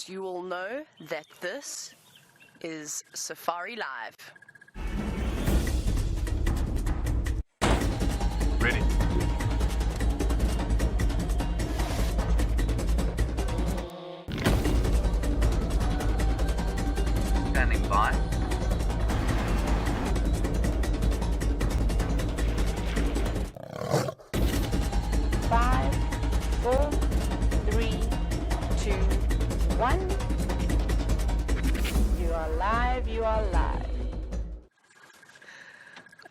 course, you all know that this is Safari Live. Ready. Standing by. 5, 4, 3, 2, 1. You are live, you are live.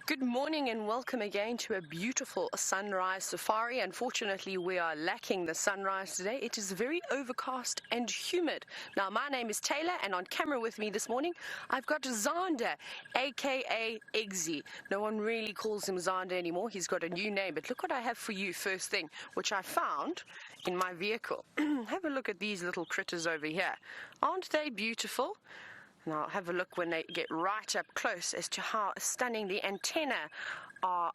Good morning and welcome again to a beautiful sunrise safari. Unfortunately, we are lacking the sunrise today. It is very overcast and humid. Now, my name is Tayla, and on camera with me this morning, I've got Zander, aka Eggsy. No one really calls him Zander anymore. He's got a new name, but look what I have for you first thing, which I found in my vehicle. Have a look at these little critters over here. Aren't they beautiful? Now, have a look when they get right up close as to how stunning the antennae are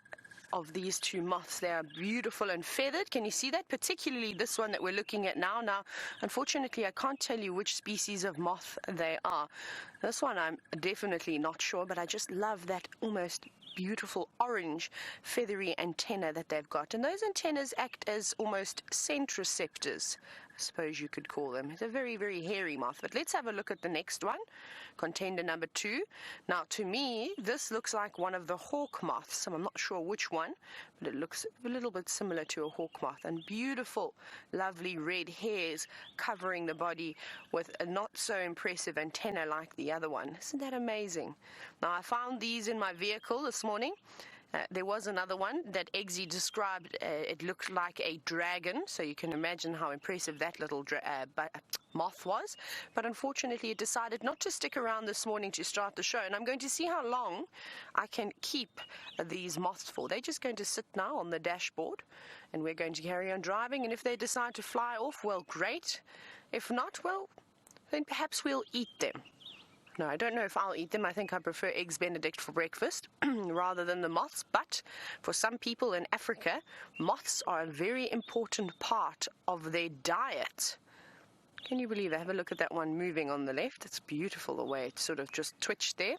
of these two moths. They are beautiful and feathered. Can you see that? Particularly this one that we're looking at now. Now, unfortunately, I can't tell you which species of moth they are. This one I'm definitely not sure, but I just love that almost beautiful orange feathery antenna that they've got. And those antennas act as almost scent receptors, I suppose you could call them. It's a very, very hairy moth. But let's have a look at the next one, contender number 2. Now, to me, this looks like one of the hawk moths. I'm not sure which one, but it looks a little bit similar to a hawk moth. And beautiful, lovely red hairs covering the body with a not so impressive antenna like the other one. Isn't that amazing? Now, I found these in my vehicle this morning. There was another one that Eggsy described. It looked like a dragon, so you can imagine how impressive that little moth was. But unfortunately, it decided not to stick around this morning to start the show. And I'm going to see how long I can keep these moths for. They're just going to sit now on the dashboard, and we're going to carry on driving. And if they decide to fly off, well, great. If not, well, then perhaps we'll eat them. No, I don't know if I'll eat them. I think I prefer Eggs Benedict for breakfast rather than the moths. But for some people in Africa, moths are a very important part of their diet. Can you believe it? Have a look at that one moving on the left. It's beautiful the way it sort of just twitched there.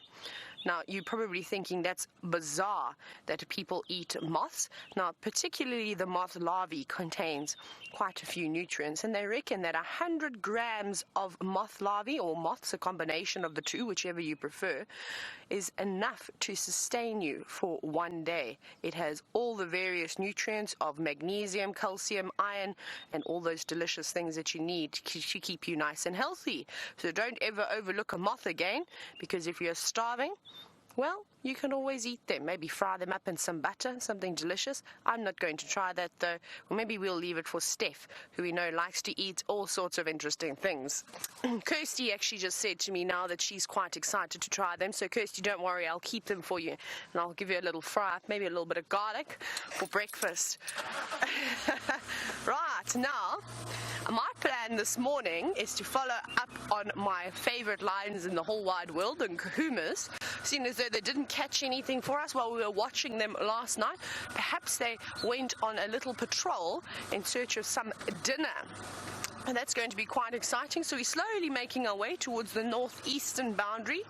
Now, you're probably thinking that's bizarre that people eat moths. Now, particularly the moth larvae contains quite a few nutrients, and they reckon that 100 grams of moth larvae, or moths, a combination of the two, whichever you prefer, is enough to sustain you for one day. It has all the various nutrients of magnesium, calcium, iron, and all those delicious things that you need to keep you nice and healthy. So don't ever overlook a moth again, because if you're starving, well, you can always eat them. Maybe fry them up in some butter, something delicious. I'm not going to try that though. Or maybe we'll leave it for Steph, who we know likes to eat all sorts of interesting things. Kirsty actually just said to me now that she's quite excited to try them. So Kirsty, don't worry, I'll keep them for you. And I'll give you a little fry up, maybe a little bit of garlic for breakfast. Right, now, my plan this morning is to follow up on my favorite lions in the whole wide world, the Nkuhumas. Seeing as though they didn't catch anything for us while we were watching them last night, perhaps they went on a little patrol in search of some dinner. And that's going to be quite exciting. So we're slowly making our way towards the northeastern boundary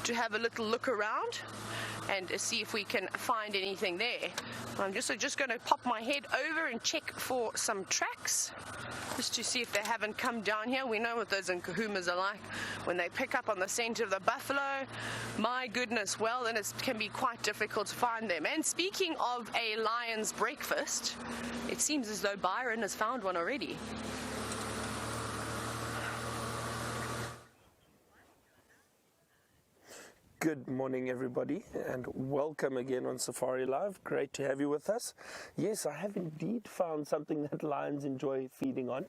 to have a little look around and see if we can find anything there. I'm just going to pop my head over and check for some tracks, just to see if they haven't come down here. We know what those Nkuhumas are like when they pick up on the scent of the buffalo. My goodness, well, then it can be quite difficult to find them. And speaking of a lion's breakfast, it seems as though Byron has found one already. Good morning, everybody, and welcome again on Safari Live. Great to have you with us. Yes, I have indeed found something that lions enjoy feeding on,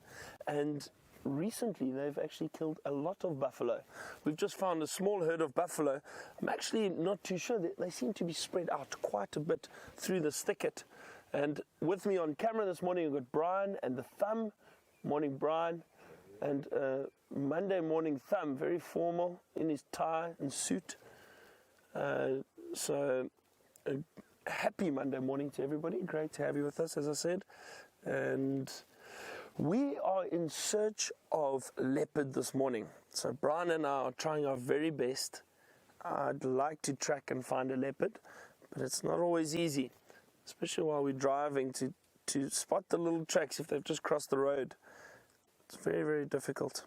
and recently they've actually killed a lot of buffalo. We've just found a small herd of buffalo. I'm actually not too sure. They seem to be spread out quite a bit through this thicket. And with me on camera this morning, we've got Brian and the Thumb. Morning, Brian. And Monday morning Thumb, very formal in his tie and suit. So happy Monday morning to everybody. Great to have you with us, as I said. And We are in search of leopard this morning. So Brian and I are trying our very best. I'd like to track and find a leopard, but it's not always easy, especially while we're driving to spot the little tracks if they've just crossed the road. It's very, very difficult.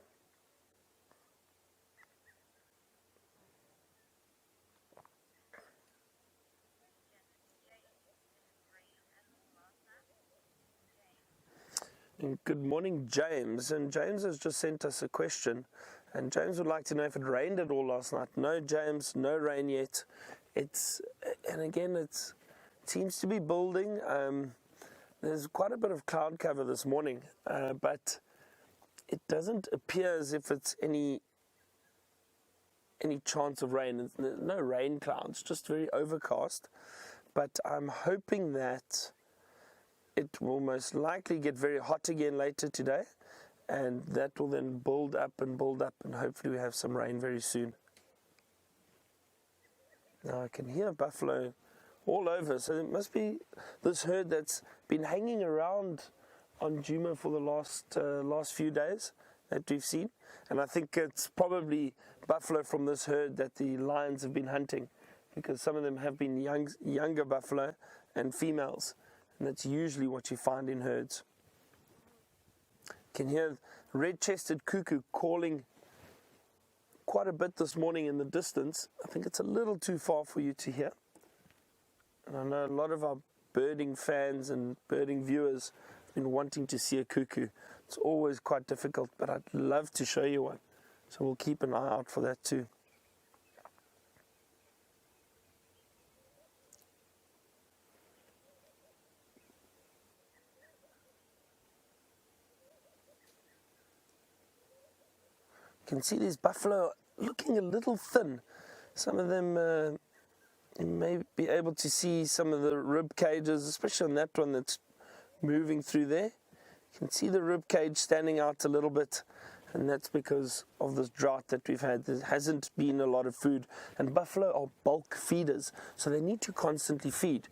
And good morning, James. And James has just sent us a question. And James would like to know if it rained at all last night. No, James, no rain yet. It seems to be building. There's quite a bit of cloud cover this morning, but it doesn't appear as if it's any chance of rain. There's no rain clouds, just very overcast. But I'm hoping that it will most likely get very hot again later today, and that will then build up, and hopefully we have some rain very soon. Now I can hear buffalo all over, so it must be this herd that's been hanging around on Nkuhuma for the last few days that we've seen, and I think it's probably buffalo from this herd that the lions have been hunting, because some of them have been younger buffalo and females. And that's usually what you find in herds. You can hear red-chested cuckoo calling quite a bit this morning in the distance. I think it's a little too far for you to hear. And I know a lot of our birding fans and birding viewers have been wanting to see a cuckoo. It's always quite difficult, but I'd love to show you one. So we'll keep an eye out for that too. You can see these buffalo looking a little thin. Some of them, you may be able to see some of the rib cages, especially on that one that's moving through there. You can see the rib cage standing out a little bit, and that's because of this drought that we've had. There hasn't been a lot of food, and buffalo are bulk feeders, so they need to constantly feed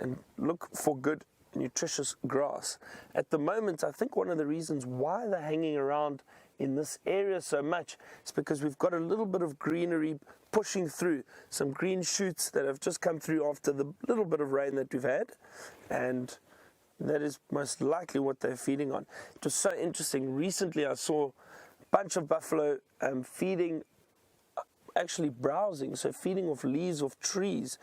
and look for good, nutritious grass. At the moment, I think one of the reasons why they're hanging around in this area so much is because we've got a little bit of greenery pushing through, some green shoots that have just come through after the little bit of rain that we've had, and that is most likely what they're feeding on. It was so interesting. Recently I saw a bunch of buffalo feeding, actually browsing, so feeding off leaves of trees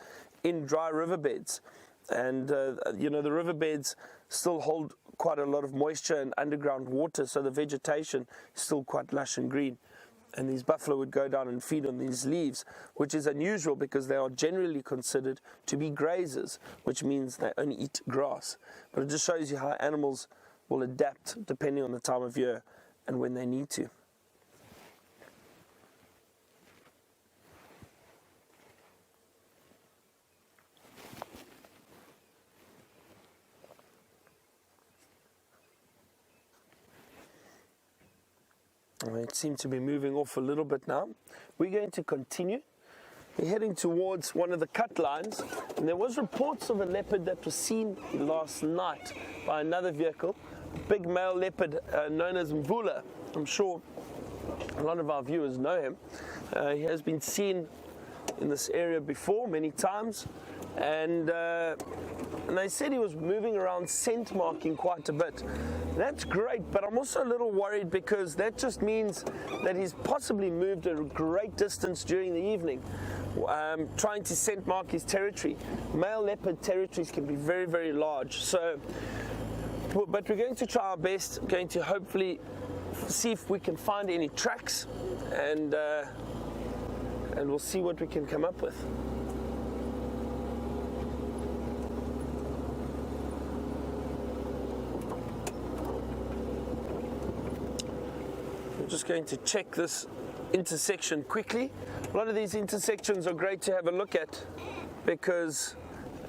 in dry riverbeds. And the riverbeds still hold quite a lot of moisture and underground water, so the vegetation is still quite lush and green. And these buffalo would go down and feed on these leaves, which is unusual because they are generally considered to be grazers, which means they only eat grass. But it just shows you how animals will adapt depending on the time of year and when they need to. It seems to be moving off a little bit now. We're going to continue. We're heading towards one of the cut lines, and there was reports of a leopard that was seen last night by another vehicle, a big male leopard known as Nkuhuma. I'm sure a lot of our viewers know him. He has been seen in this area before many times, and they said he was moving around scent marking quite a bit. That's great, but I'm also a little worried because that just means that he's possibly moved a great distance during the evening, trying to scent mark his territory. Male leopard territories can be very, very large. So, but we're going to try our best, going to hopefully see if we can find any tracks, and we'll see what we can come up with. Just going to check this intersection quickly. A lot of these intersections are great to have a look at because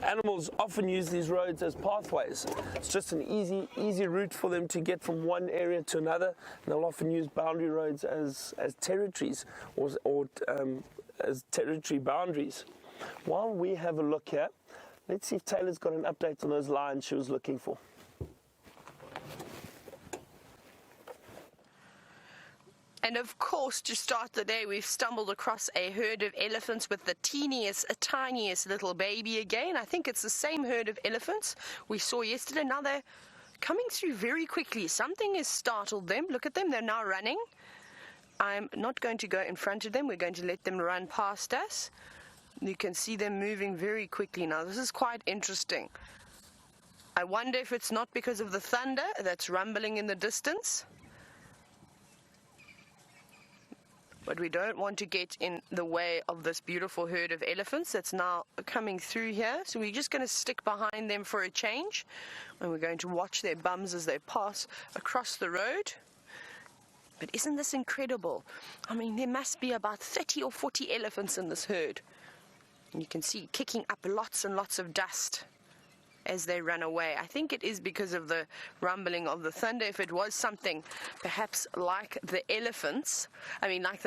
animals often use these roads as pathways. It's just an easy route for them to get from one area to another, and they'll often use boundary roads as territories or as territory boundaries. While we have a look here, let's see if Tayla's got an update on those lions she was looking for. And of course, to start the day, we've stumbled across a herd of elephants with the tiniest little baby again. I think it's the same herd of elephants we saw yesterday. Now they're coming through very quickly. Something has startled them. Look at them, they're now running. I'm not going to go in front of them. We're going to let them run past us. You can see them moving very quickly now. This is quite interesting. I wonder if it's not because of the thunder that's rumbling in the distance. But we don't want to get in the way of this beautiful herd of elephants that's now coming through here. So we're just going to stick behind them for a change. And we're going to watch their bums as they pass across the road. But isn't this incredible? I mean, there must be about 30 or 40 elephants in this herd. And you can see kicking up lots and lots of dust as they run away. I think it is because of the rumbling of the thunder. If it was something perhaps like the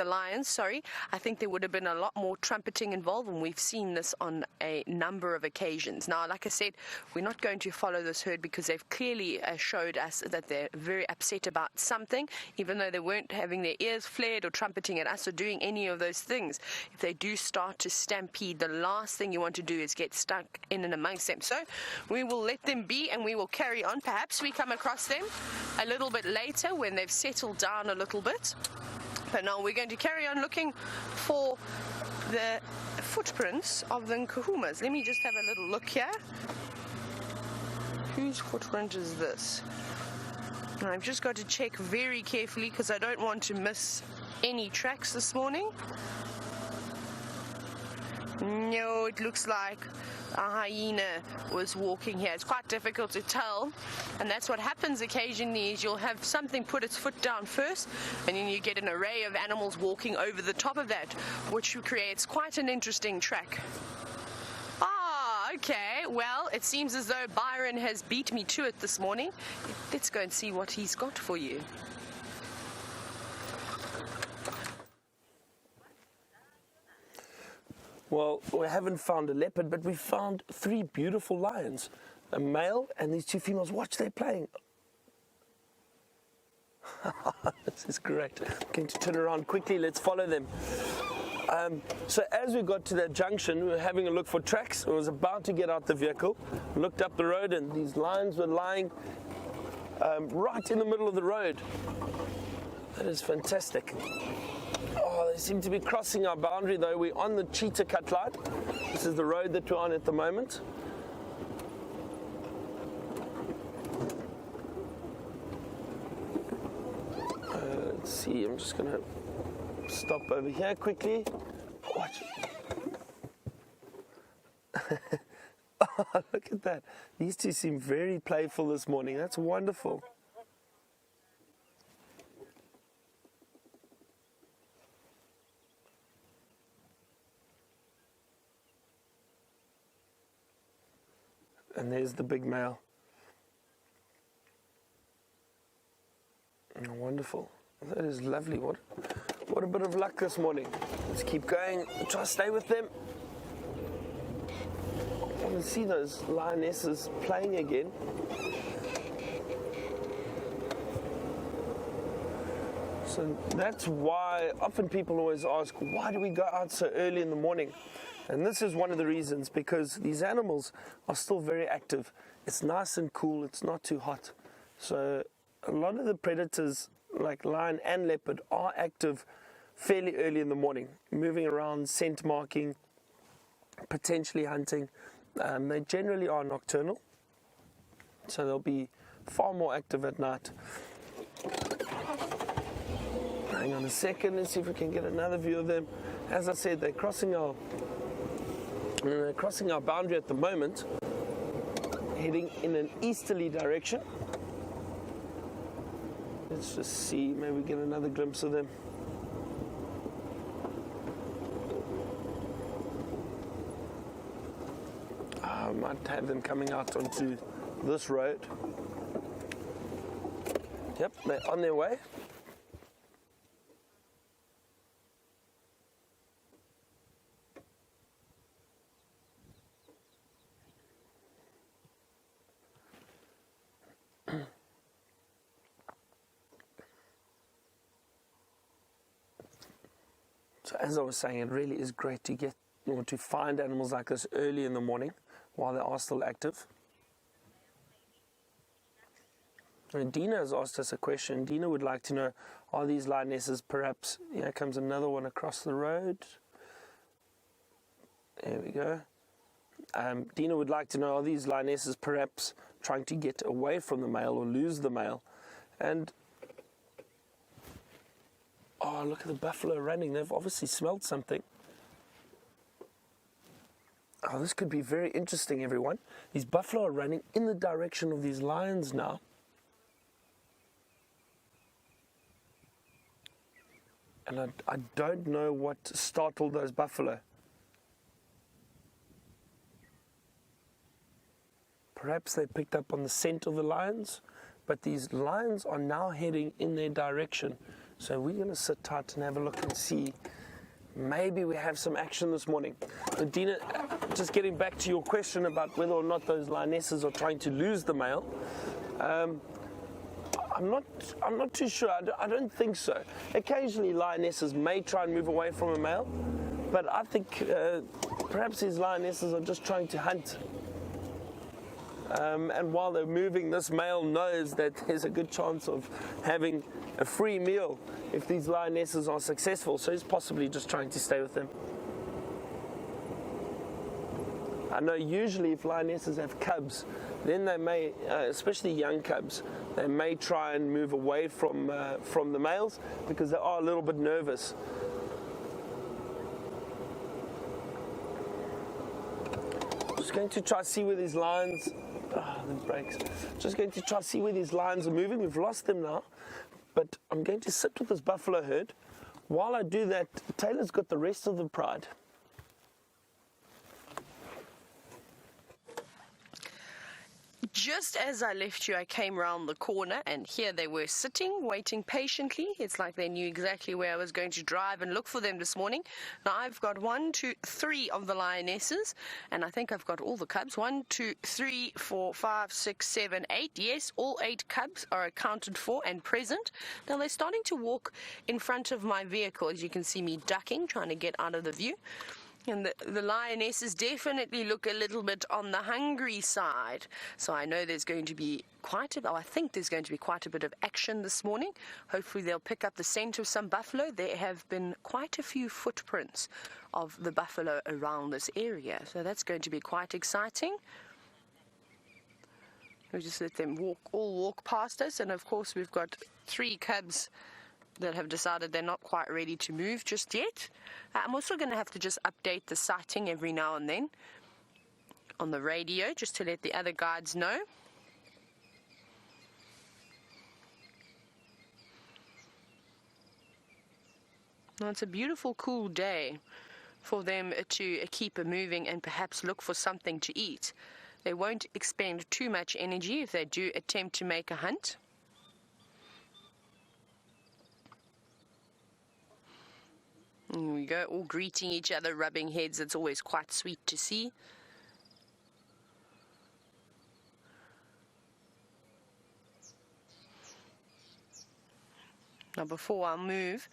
lions, sorry, I think there would have been a lot more trumpeting involved, and we've seen this on a number of occasions. Now, like I said, we're not going to follow this herd because they've clearly showed us that they're very upset about something, even though they weren't having their ears flared or trumpeting at us or doing any of those things. If they do start to stampede, the last thing you want to do is get stuck in and amongst them. So we will let them be and we will carry on. Perhaps we come across them a little bit later when they've settled down a little bit. But now we're going to carry on looking for the footprints of the Nkuhumas. Let me just have a little look here. Whose footprint is this? Now, I've just got to check very carefully because I don't want to miss any tracks this morning. No, it looks like a hyena was walking here. It's quite difficult to tell, and that's what happens occasionally is you'll have something put its foot down first, and then you get an array of animals walking over the top of that, which creates quite an interesting track. Okay, well, it seems as though Byron has beat me to it this morning. Let's go and see what he's got for you. Well, we haven't found a leopard, but we found 3 beautiful lions. A male and these 2 females. Watch, they're playing. This is great. I'm going to turn around quickly. Let's follow them. So as we got to that junction, we were having a look for tracks. I was about to get out the vehicle, looked up the road, and these lions were lying right in the middle of the road. That is fantastic. Oh, they seem to be crossing our boundary, though. We're on the cheetah cut line. This is the road that we're on at the moment. Let's see, I'm just going to stop over here quickly. Watch. Oh, look at that. These 2 seem very playful this morning. That's wonderful. And there's the big male. Oh, wonderful. That is lovely. What a bit of luck this morning. Let's keep going. Try to stay with them. I want to see those lionesses playing again. So that's why often people always ask, why do we go out so early in the morning? And this is one of the reasons, because these animals are still very active. It's nice and cool, it's not too hot. So a lot of the predators, like lion and leopard, are active fairly early in the morning, moving around, scent marking, potentially hunting. They generally are nocturnal, so they'll be far more active at night. Hang on a second, let's see if we can get another view of them. As I said, they're crossing our boundary at the moment, heading in an easterly direction. Let's just see, maybe get another glimpse of them. I might have them coming out onto this road. Yep, they're on their way. So as I was saying, it really is great to get or to find animals like this early in the morning while they are still active. And Dina has asked us a question. Dina would like to know, are these lionesses perhaps, here comes another one across the road. There we go. Dina would like to know, are these lionesses perhaps trying to get away from the male or lose the male? And, oh, look at the buffalo running. They've obviously smelled something. Oh, this could be very interesting, everyone. These buffalo are running in the direction of these lions now. And I don't know what startled those buffalo. Perhaps they picked up on the scent of the lions, but these lions are now heading in their direction. So we're going to sit tight and have a look and see. Maybe we have some action this morning. But Dina, just getting back to your question about whether or not those lionesses are trying to lose the male. I'm not too sure. I don't think so. Occasionally lionesses may try and move away from a male, but I think perhaps these lionesses are just trying to hunt. And while they're moving, this male knows that there's a good chance of having a free meal if these lionesses are successful, so he's possibly just trying to stay with them. I know usually if lionesses have cubs, then they may, especially young cubs, they may try and move away from the males because they are a little bit nervous. Just going to try to see where these lions, the brakes. Just going to try to see where these lions are moving. We've lost them now, but I'm going to sit with this buffalo herd. While I do that, Tayla's got the rest of the pride. Just as I left you, I came round the corner, and here they were sitting, waiting patiently. It's like they knew exactly where I was going to drive and look for them this morning. Now, I've got 1, 2, 3 of the lionesses, and I think I've got all the cubs. 1, 2, 3, 4, 5, 6, 7, 8. Yes, all 8 cubs are accounted for and present. Now, they're starting to walk in front of my vehicle. As you can see me ducking, trying to get out of the view. And the lionesses definitely look a little bit on the hungry side. So I know there's going to be I think there's going to be quite a bit of action this morning. Hopefully they'll pick up the scent of some buffalo. There have been quite a few footprints of the buffalo around this area. So that's going to be quite exciting. We'll just let them walk past us. And of course we've got 3 cubs that have decided they're not quite ready to move just yet. I'm also going to have to just update the sighting every now and then on the radio just to let the other guides know. Now, it's a beautiful, cool day for them to keep moving and perhaps look for something to eat. They won't expend too much energy if they do attempt to make a hunt. Here we go, all greeting each other, rubbing heads. It's always quite sweet to see. Now, before I move,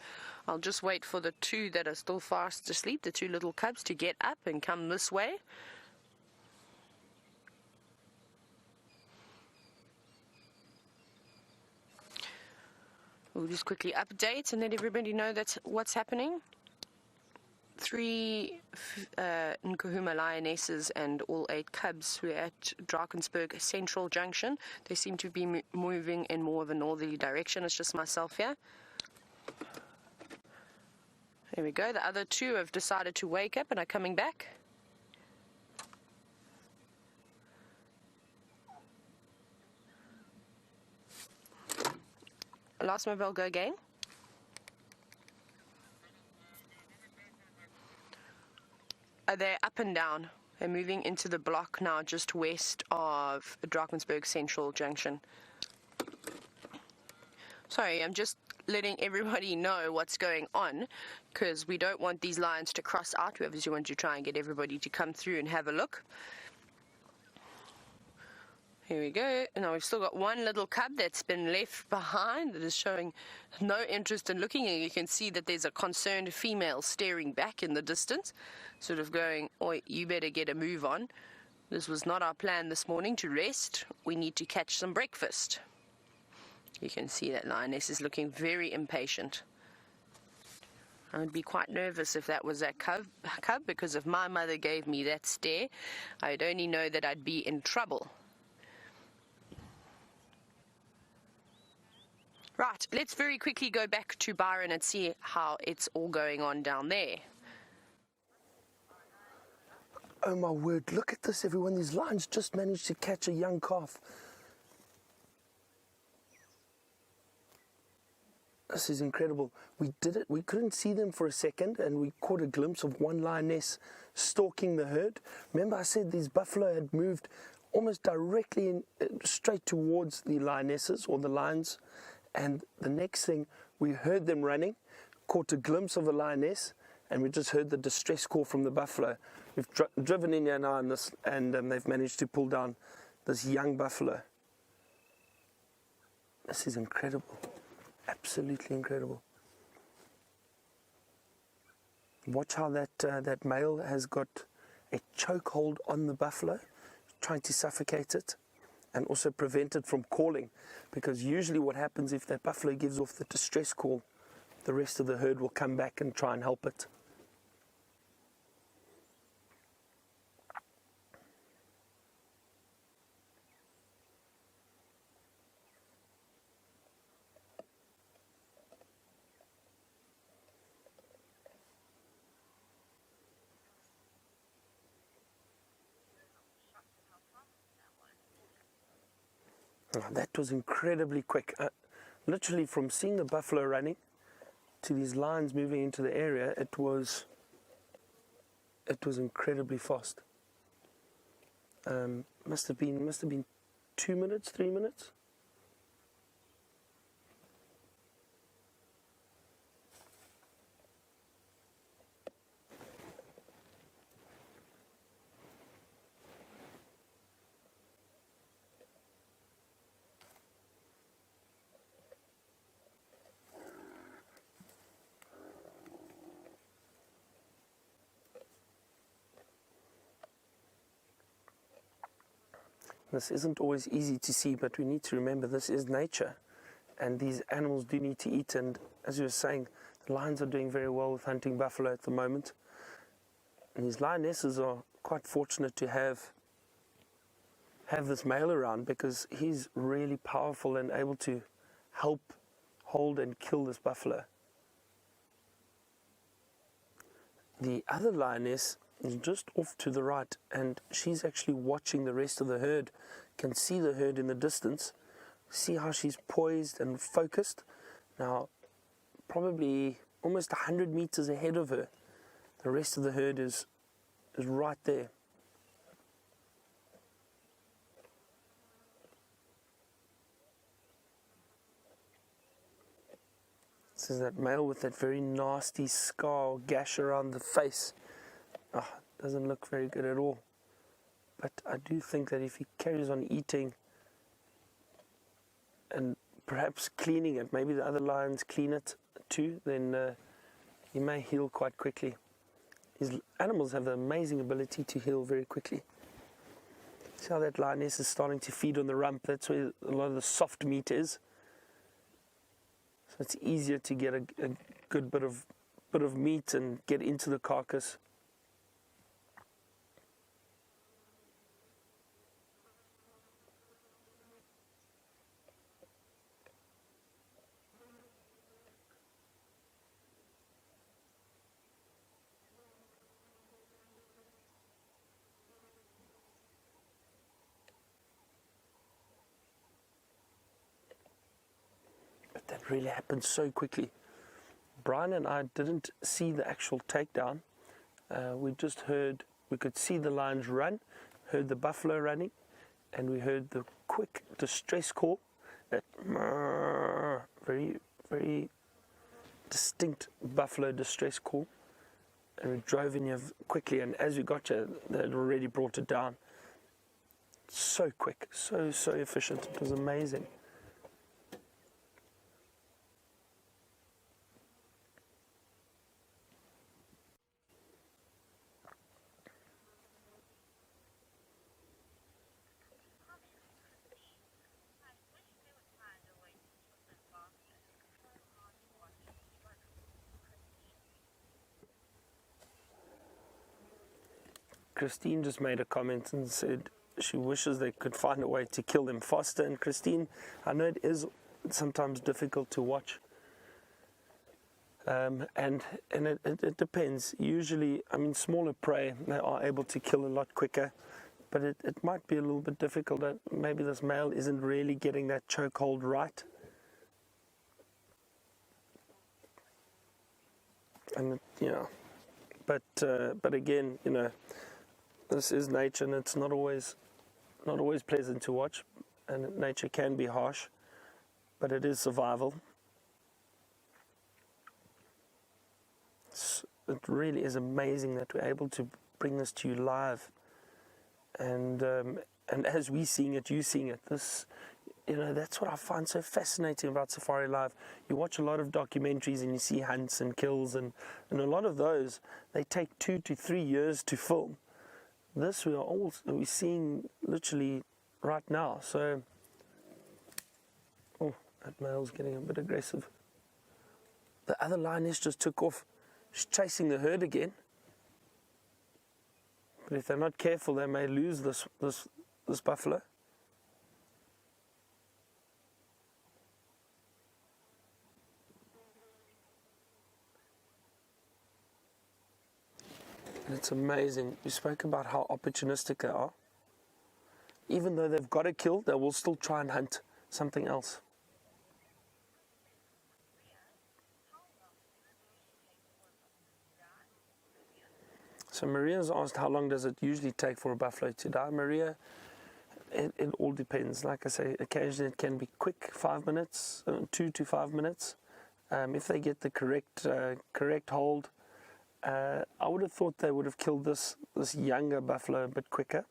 I'll just wait for the 2 that are still fast asleep, the 2 little cubs, to get up and come this way. We'll just quickly update and let everybody know that's what's happening. 3 Nkuhuma lionesses and all 8 cubs who are at Drakensberg Central Junction. They seem to be moving in more of a northerly direction. It's just myself here. There we go. The other 2 have decided to wake up and are coming back. Last mobile, go again. They're up and down. They're moving into the block now just west of Drakensberg Central Junction. Sorry, I'm just letting everybody know what's going on because we don't want these lines to cross out. We obviously want to try and get everybody to come through and have a look. Here we go. Now we've still got one little cub that's been left behind that is showing no interest in looking, and you can see that there's a concerned female staring back in the distance, sort of going, "Oi, you better get a move on. This was not our plan this morning to rest. We need to catch some breakfast." You can see that lioness is looking very impatient. I would be quite nervous if that was that cub, because if my mother gave me that stare, I'd only know that I'd be in trouble. Right, let's very quickly go back to Byron and see how it's all going on down there. Oh my word, look at this everyone, these lions just managed to catch a young calf. This is incredible. We did it, we couldn't see them for a second, and we caught a glimpse of one lioness stalking the herd. Remember I said these buffalo had moved almost directly straight towards the lionesses or the lions, and the next thing we heard them running, caught a glimpse of a lioness, and we just heard the distress call from the buffalo. We've driven in here now on this, and they've managed to pull down this young buffalo. This is incredible. Absolutely incredible. Watch how that male has got a chokehold on the buffalo, trying to suffocate it and also prevent it from calling, because usually what happens if that buffalo gives off the distress call, the rest of the herd will come back and try and help it. Oh, that was incredibly quick. Literally from seeing the buffalo running to these lions moving into the area, it was incredibly fast. Must have been 2 minutes, 3 minutes. This isn't always easy to see, but we need to remember this is nature, and these animals do need to eat. And as you were saying, the lions are doing very well with hunting buffalo at the moment. And these lionesses are quite fortunate to have this male around, because he's really powerful and able to help hold and kill this buffalo. The other lioness is just off to the right, and she's actually watching the rest of the herd. Can see the herd in the distance, see how she's poised and focused. Now probably almost 100 meters ahead of her, the rest of the herd is right there. This is that male with that very nasty scar or gash around the face. Oh, doesn't look very good at all. But I do think that if he carries on eating and perhaps cleaning it, maybe the other lions clean it too, then he may heal quite quickly. These animals have the amazing ability to heal very quickly. See how that lioness is starting to feed on the rump? That's where a lot of the soft meat is. So it's easier to get a good bit of meat and get into the carcass. That really happened so quickly. Brian and I didn't see the actual takedown. We could see the lions run, heard the buffalo running, and we heard the quick distress call, that very, very distinct buffalo distress call. And we drove in here quickly, and as we got here, they had already brought it down. so quick, so efficient. It was amazing. Christine just made a comment and said she wishes they could find a way to kill them faster. And Christine, I know it is sometimes difficult to watch. And it depends. Usually, I mean, smaller prey, they are able to kill a lot quicker. But it might be a little bit difficult. Maybe this male isn't really getting that chokehold right. And, but again, this is nature, and it's not always pleasant to watch, and nature can be harsh, but it is survival. It really is amazing that we're able to bring this to you live, and as we seeing it, you seeing it. This, that's what I find so fascinating about Safari Live. You watch a lot of documentaries and you see hunts and kills, and a lot of those, they take 2 to 3 years to film. This we're seeing literally right now. So, that male's getting a bit aggressive. The other lioness just took off. She's chasing the herd again. But if they're not careful, they may lose this buffalo. And it's amazing. We spoke about how opportunistic they are. Even though they've got a kill, they will still try and hunt something else. So Maria's asked, how long does it usually take for a buffalo to die? Maria, it all depends. Like I say, occasionally it can be quick, 5 minutes, 2 to 5 minutes. If they get the correct hold, I would have thought they would have killed this younger buffalo a bit quicker.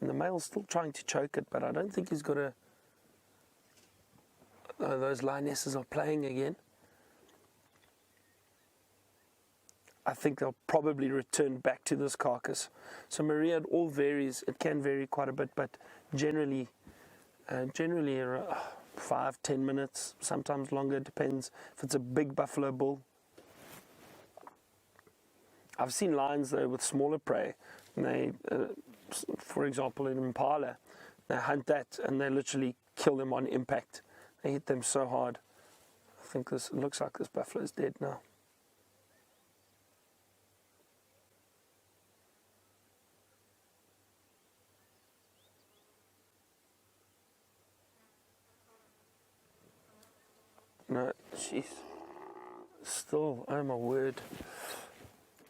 And the male's still trying to choke it, but I don't think he's got a... those lionesses are playing again. I think they'll probably return back to this carcass. So Maria, it all varies. It can vary quite a bit, but generally 5-10 minutes, sometimes longer. Depends if it's a big buffalo bull. I've seen lions though with smaller prey, and they, for example, in impala, they hunt that and they literally kill them on impact. They hit them so hard. I think it looks like this buffalo is dead now. No, jeez. Still, oh my word.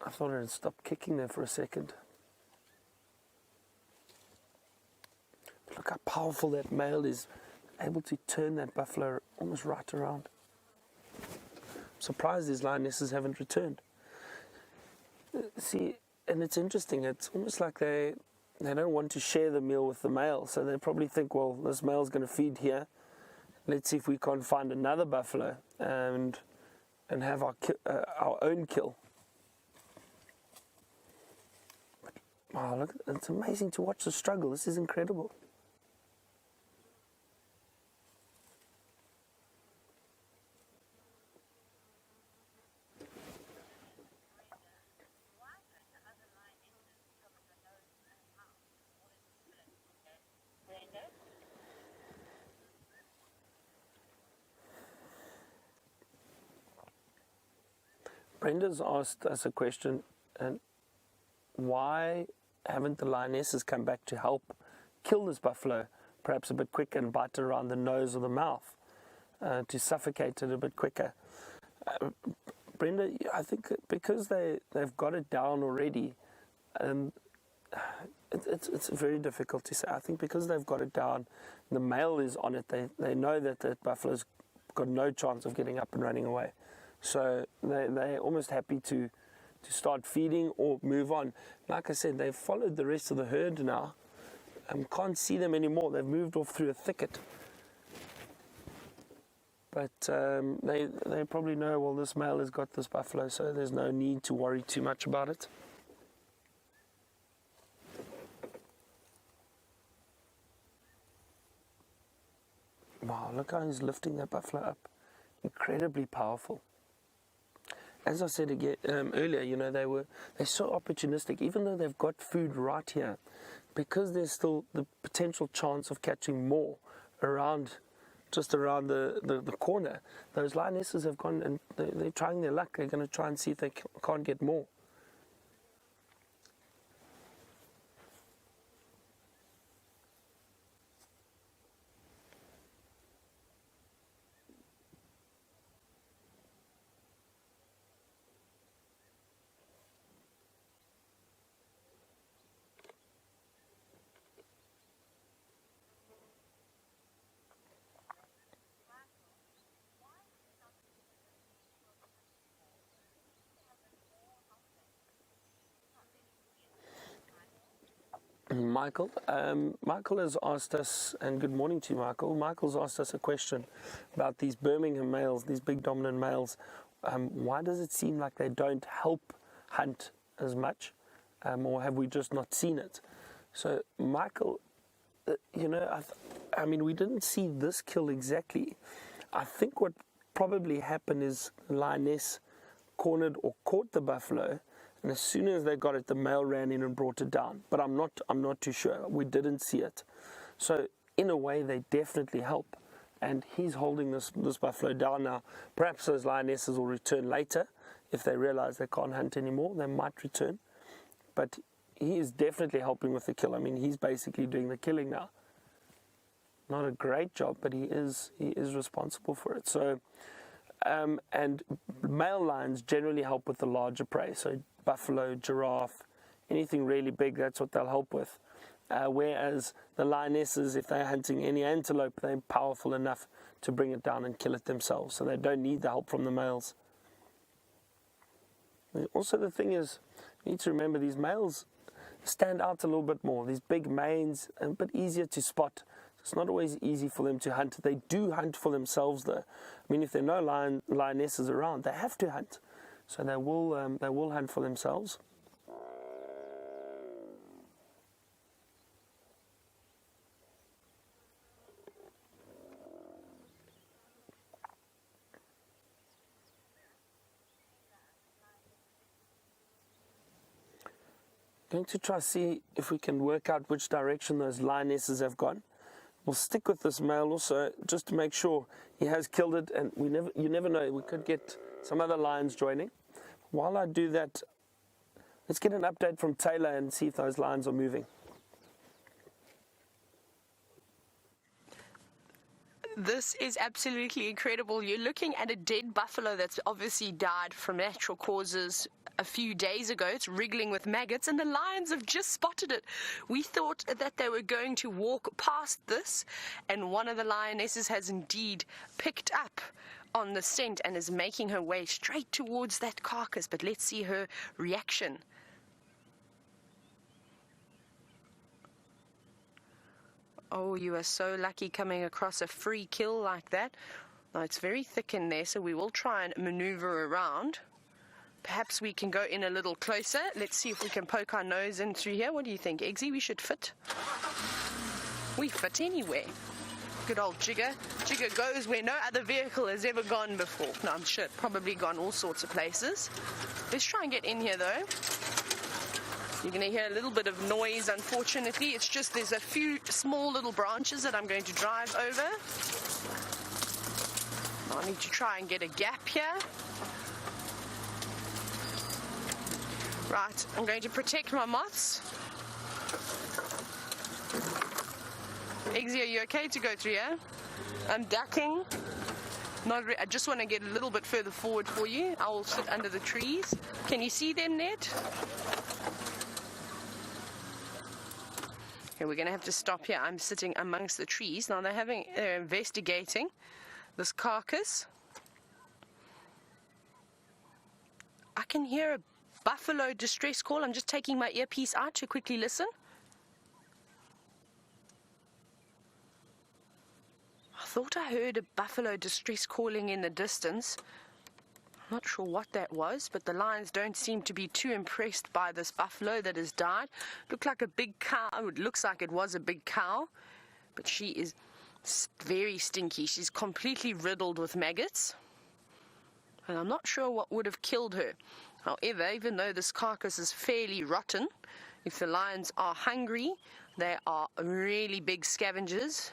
I thought it had stopped kicking there for a second. But look how powerful that male is, able to turn that buffalo almost right around. I'm surprised these lionesses haven't returned. See, and it's interesting, it's almost like they don't want to share the meal with the male, so they probably think, well, this male's going to feed here. Let's see if we can't find another buffalo and have our own kill. Wow, look, it's amazing to watch the struggle. This is incredible. Brenda's asked us a question, and why haven't the lionesses come back to help kill this buffalo perhaps a bit quicker and bite it around the nose or the mouth to suffocate it a bit quicker? Brenda, I think because they've got it down already, it's very difficult to say. I think because they've got it down, the male is on it, they know that the buffalo's got no chance of getting up and running away. So they're almost happy to start feeding or move on. Like I said, they've followed the rest of the herd now, Can't see them anymore. They've moved off through a thicket. But they probably know, well, this male has got this buffalo, so there's no need to worry too much about it. Wow, look how he's lifting that buffalo up. Incredibly powerful. As I said again earlier, you know, they're so opportunistic, even though they've got food right here, because there's still the potential chance of catching more just around the corner. Those lionesses have gone and they're trying their luck. They're going to try and see if they can't get more. Michael has asked us, and good morning to you, Michael. Michael's asked us a question about these Birmingham males, these big dominant males. Why does it seem like they don't help hunt as much, or have we just not seen it? So, Michael, you know, I mean, we didn't see this kill exactly. I think what probably happened is the lioness cornered or caught the buffalo, and as soon as they got it, the male ran in and brought it down. But I'm not too sure. We didn't see it. So in a way, they definitely help. And he's holding this buffalo down now. Perhaps those lionesses will return later. If they realize they can't hunt anymore, they might return. But he is definitely helping with the kill. I mean, he's basically doing the killing now. Not a great job, but he is responsible for it. So, and male lions generally help with the larger prey. So buffalo, giraffe, anything really big, that's what they'll help with. Whereas the lionesses, if they're hunting any antelope, they're powerful enough to bring it down and kill it themselves. So they don't need the help from the males. Also, the thing is, you need to remember these males stand out a little bit more. These big manes, a bit easier to spot. It's not always easy for them to hunt. They do hunt for themselves, though. I mean, if there are no lionesses around, they have to hunt. So they will hunt for themselves. Going to try to see if we can work out which direction those lionesses have gone. We'll stick with this male also, just to make sure he has killed it, and you never know, we could get some other lions joining. While I do that, let's get an update from Tayla and see if those lions are moving. This is absolutely incredible. You're looking at a dead buffalo that's obviously died from natural causes a few days ago. It's wriggling with maggots, and the lions have just spotted it. We thought that they were going to walk past this, and one of the lionesses has indeed picked up on the scent and is making her way straight towards that carcass. But let's see her reaction. Oh, you are so lucky coming across a free kill like that. Now, it's very thick in there, so we will try and maneuver around. Perhaps we can go in a little closer. Let's see if we can poke our nose in through here. What do you think, Eggsy? We should fit. We fit anywhere. Good old Jigger. Jigger goes where no other vehicle has ever gone before. No, I'm sure probably gone all sorts of places. Let's try and get in here, though. You're going to hear a little bit of noise, unfortunately. It's just there's a few small little branches that I'm going to drive over. I need to try and get a gap here. Right, I'm going to protect my moths. Eggsy, are you okay to go through here? I'm ducking. I just want to get a little bit further forward for you. I will sit under the trees. Can you see them, Ned? Okay, we're going to have to stop here. I'm sitting amongst the trees. Now they're investigating this carcass. I can hear a buffalo distress call. I'm just taking my earpiece out to quickly listen. thought I heard a buffalo distress calling in the distance. I'm not sure what that was, but the lions don't seem to be too impressed by this buffalo that has died. Looked like a big cow. It looks like it was a big cow, but she is very stinky. She's completely riddled with maggots, and I'm not sure what would have killed her. However, even though this carcass is fairly rotten, if the lions are hungry, they are really big scavengers,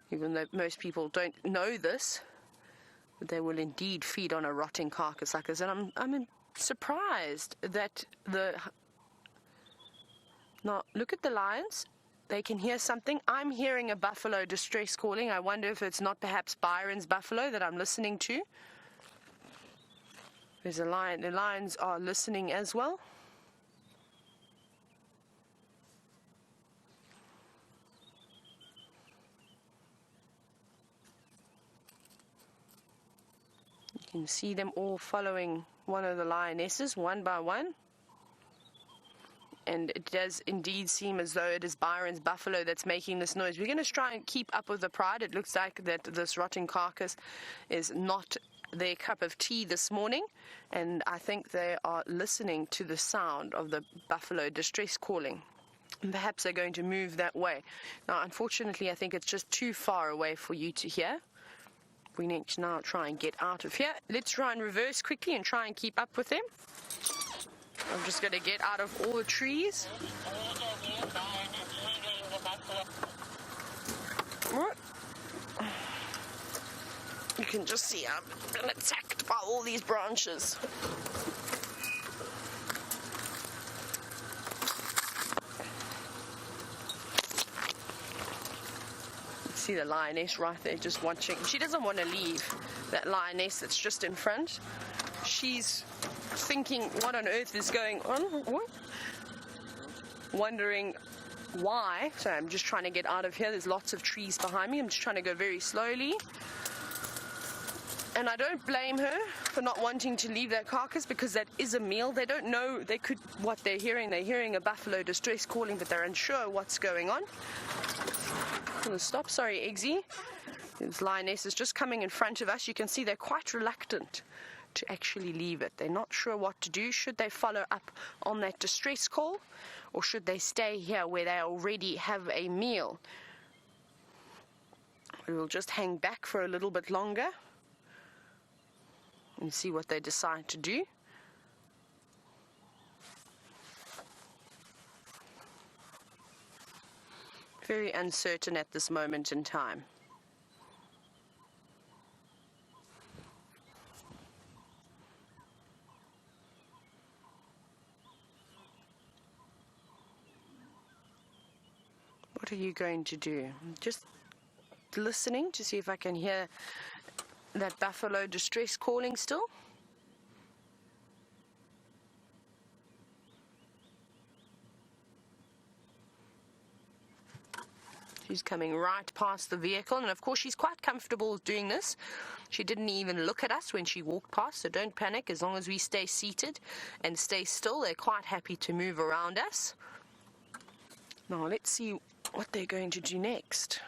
even though most people don't know this. But they will indeed feed on a rotting carcass like this. And I'm surprised that now look at the lions. They can hear something. I'm hearing a buffalo distress calling. I wonder if it's not perhaps Byron's buffalo that I'm listening to. There's a lion. The lions are listening as well. You can see them all following one of the lionesses, one by one. And it does indeed seem as though it is Byron's buffalo that's making this noise. We're going to try and keep up with the pride. It looks like that this rotting carcass is not their cup of tea this morning, and I think they are listening to the sound of the buffalo distress calling. And perhaps they're going to move that way. Now, unfortunately, I think it's just too far away for you to hear. We need to now try and get out of here. Let's try and reverse quickly and try and keep up with them. I'm just going to get out of all the trees. What? You can just see I've been attacked by all these branches. See the lioness right there just watching. She doesn't want to leave, that lioness that's just in front. She's thinking, what on earth is going on? What? Wondering why. So I'm just trying to get out of here. There's lots of trees behind me. I'm just trying to go very slowly. And I don't blame her for not wanting to leave that carcass, because that is a meal. They don't know what they're hearing. They're hearing a buffalo distress calling, but they're unsure what's going on. I'm going to stop. Sorry, Eggsy. This lioness is just coming in front of us. You can see they're quite reluctant to actually leave it. They're not sure what to do. Should they follow up on that distress call, or should they stay here where they already have a meal? We will just hang back for a little bit longer and see what they decide to do. Very uncertain at this moment in time. What are you going to do? Just listening to see if I can hear that buffalo distress calling still. She's coming right past the vehicle, and of course she's quite comfortable doing this. She didn't even look at us when she walked past, so don't panic. As long as we stay seated and stay still, they're quite happy to move around us. Now let's see what they're going to do next.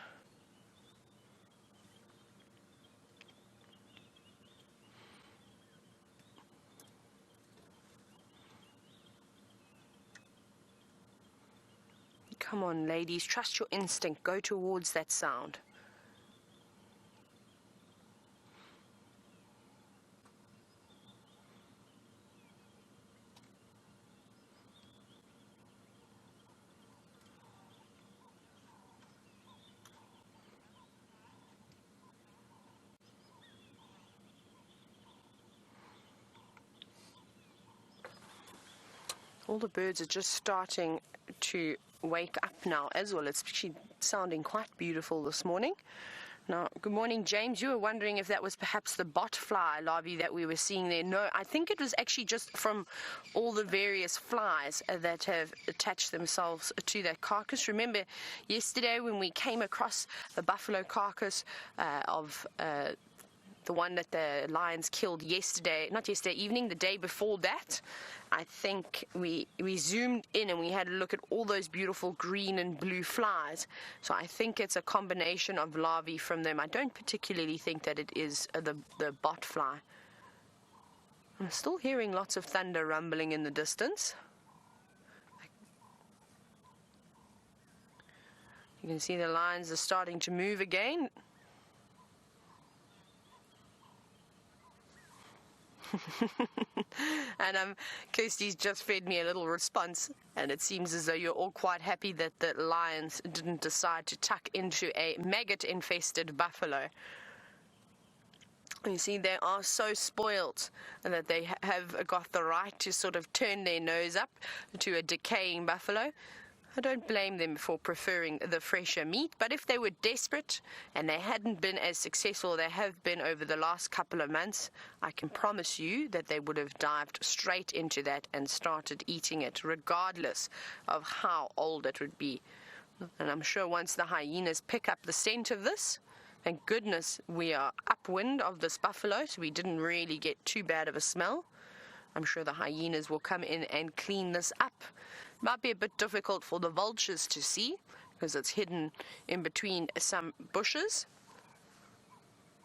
Come on, ladies, trust your instinct. Go towards that sound. All the birds are just starting to wake up now as well. It's actually sounding quite beautiful this morning. Now, good morning, James. You were wondering if that was perhaps the botfly larvae that we were seeing there. No, I think it was actually just from all the various flies that have attached themselves to that carcass. Remember, yesterday when we came across the buffalo carcass of the the one that the lions killed not yesterday evening, the day before that. I think we zoomed in and we had a look at all those beautiful green and blue flies. So I think it's a combination of larvae from them. I don't particularly think that it is the bot fly. I'm still hearing lots of thunder rumbling in the distance. You can see the lions are starting to move again. And Kirsty's just fed me a little response, and it seems as though you're all quite happy that the lions didn't decide to tuck into a maggot-infested buffalo. You see, they are so spoilt that they have got the right to sort of turn their nose up to a decaying buffalo. I don't blame them for preferring the fresher meat, but if they were desperate and they hadn't been as successful they have been over the last couple of months, I can promise you that they would have dived straight into that and started eating it, regardless of how old it would be. And I'm sure once the hyenas pick up the scent of this, thank goodness we are upwind of this buffalo, so we didn't really get too bad of a smell. I'm sure the hyenas will come in and clean this up. Might be a bit difficult for the vultures to see because it's hidden in between some bushes.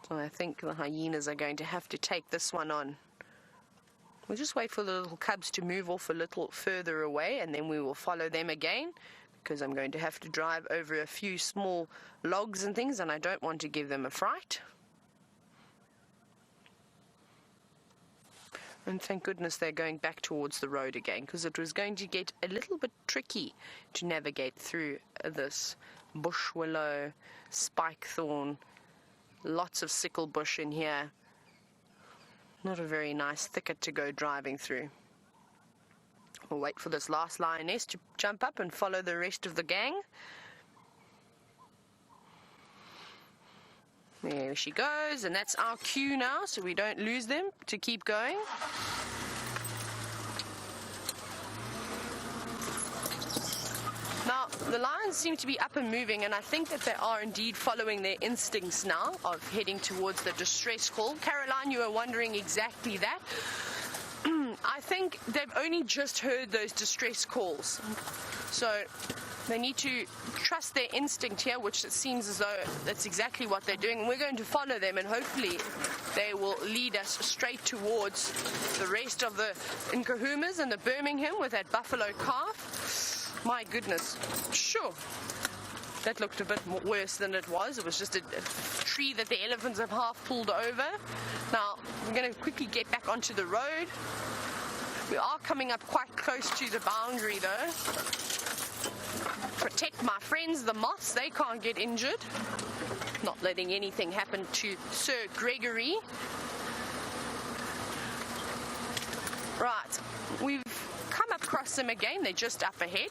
So I think the hyenas are going to have to take this one on. We'll just wait for the little cubs to move off a little further away, and then we will follow them again, because I'm going to have to drive over a few small logs and things, and I don't want to give them a fright. And thank goodness they're going back towards the road again, because it was going to get a little bit tricky to navigate through this bush willow, spike thorn, lots of sickle bush in here. Not a very nice thicket to go driving through. We'll wait for this last lioness to jump up and follow the rest of the gang. There she goes, and that's our cue now, so we don't lose them, to keep going. Now, the lions seem to be up and moving, and I think that they are indeed following their instincts now of heading towards the distress call. Caroline, you were wondering exactly that. I think they've only just heard those distress calls. So they need to trust their instinct here, which it seems as though that's exactly what they're doing. And we're going to follow them, and hopefully they will lead us straight towards the rest of the Nkuhumas and the Birmingham with that buffalo calf. My goodness. Sure. That looked a bit worse than it was. It was just a tree that the elephants have half pulled over. Now, we're going to quickly get back onto the road. We are coming up quite close to the boundary, though. Protect my friends, the moths. They can't get injured. Not letting anything happen to Sir Gregory. Right. We've come across them again. They're just up ahead.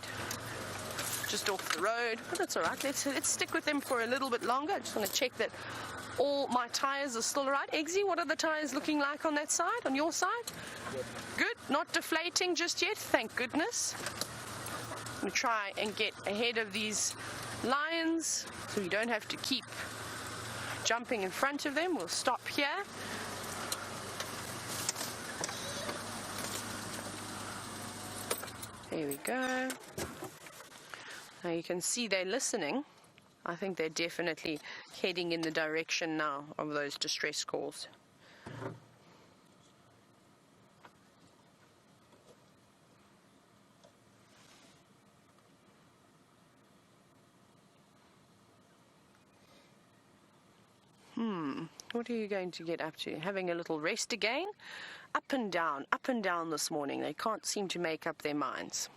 Just off the road, but that's all right. Let's stick with them for a little bit longer. I just want to check that all my tires are still all right. Eggsy, what are the tires looking like on that side, on your side? Good, not deflating just yet, thank goodness. I'm going to try and get ahead of these lions so we don't have to keep jumping in front of them. We'll stop here. There we go. Now you can see they're listening. I think they're definitely heading in the direction now of those distress calls. What are you going to get up to? Having a little rest again? Up and down this morning. They can't seem to make up their minds.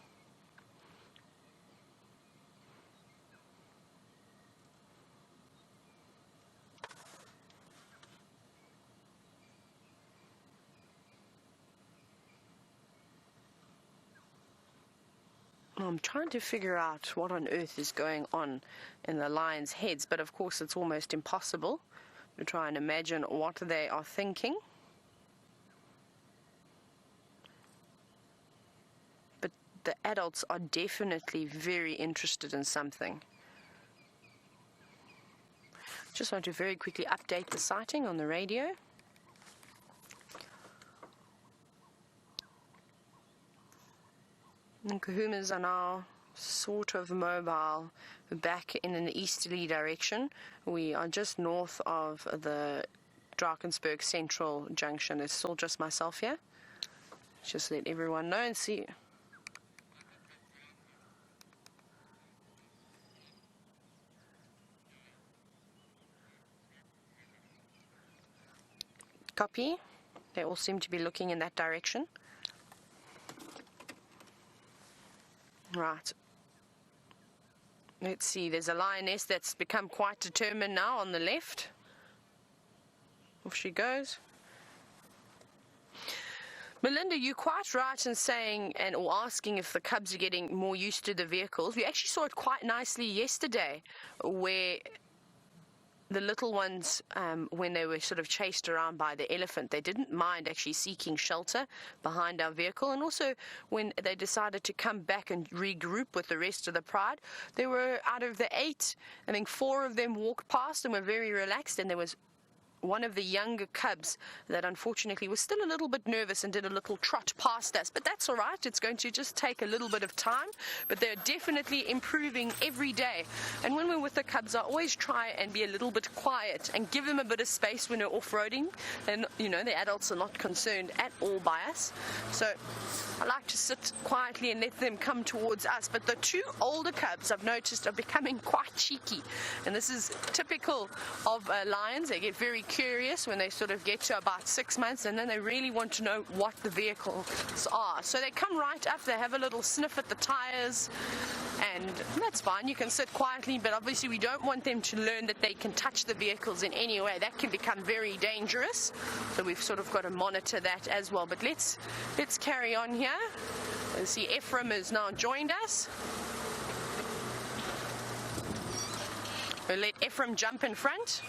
I'm trying to figure out what on earth is going on in the lions' heads, but of course it's almost impossible to try and imagine what they are thinking. But the adults are definitely very interested in something. Just want to very quickly update the sighting on the radio. Nkuhumas are now sort of mobile back in an easterly direction. We are just north of the Drakensberg Central Junction. It's still just myself here. Just let everyone know and see. Copy. They all seem to be looking in that direction. Right. Let's see. There's a lioness that's become quite determined now on the left. Off she goes. Melinda, you're quite right in saying or asking if the cubs are getting more used to the vehicles. We actually saw it quite nicely yesterday, where the little ones, when they were sort of chased around by the elephant, they didn't mind actually seeking shelter behind our vehicle. And also when they decided to come back and regroup with the rest of the pride, there were, out of the 8, I think 4 of them walked past and were very relaxed, and there was one of the younger cubs that unfortunately was still a little bit nervous and did a little trot past us, but that's all right. It's going to just take a little bit of time, but they're definitely improving every day. And when we're with the cubs, I always try and be a little bit quiet and give them a bit of space when they're off-roading, and you know, the adults are not concerned at all by us, so I like to sit quietly and let them come towards us. But the 2 older cubs, I've noticed, are becoming quite cheeky, and this is typical of lions. They get very curious when they sort of get to about 6 months, and then they really want to know what the vehicles are. So they come right up, they have a little sniff at the tires, and that's fine. You can sit quietly, but obviously we don't want them to learn that they can touch the vehicles in any way. That can become very dangerous, so we've sort of got to monitor that as well. But let's carry on here. You see Ephraim has now joined us. We'll let Ephraim jump in front.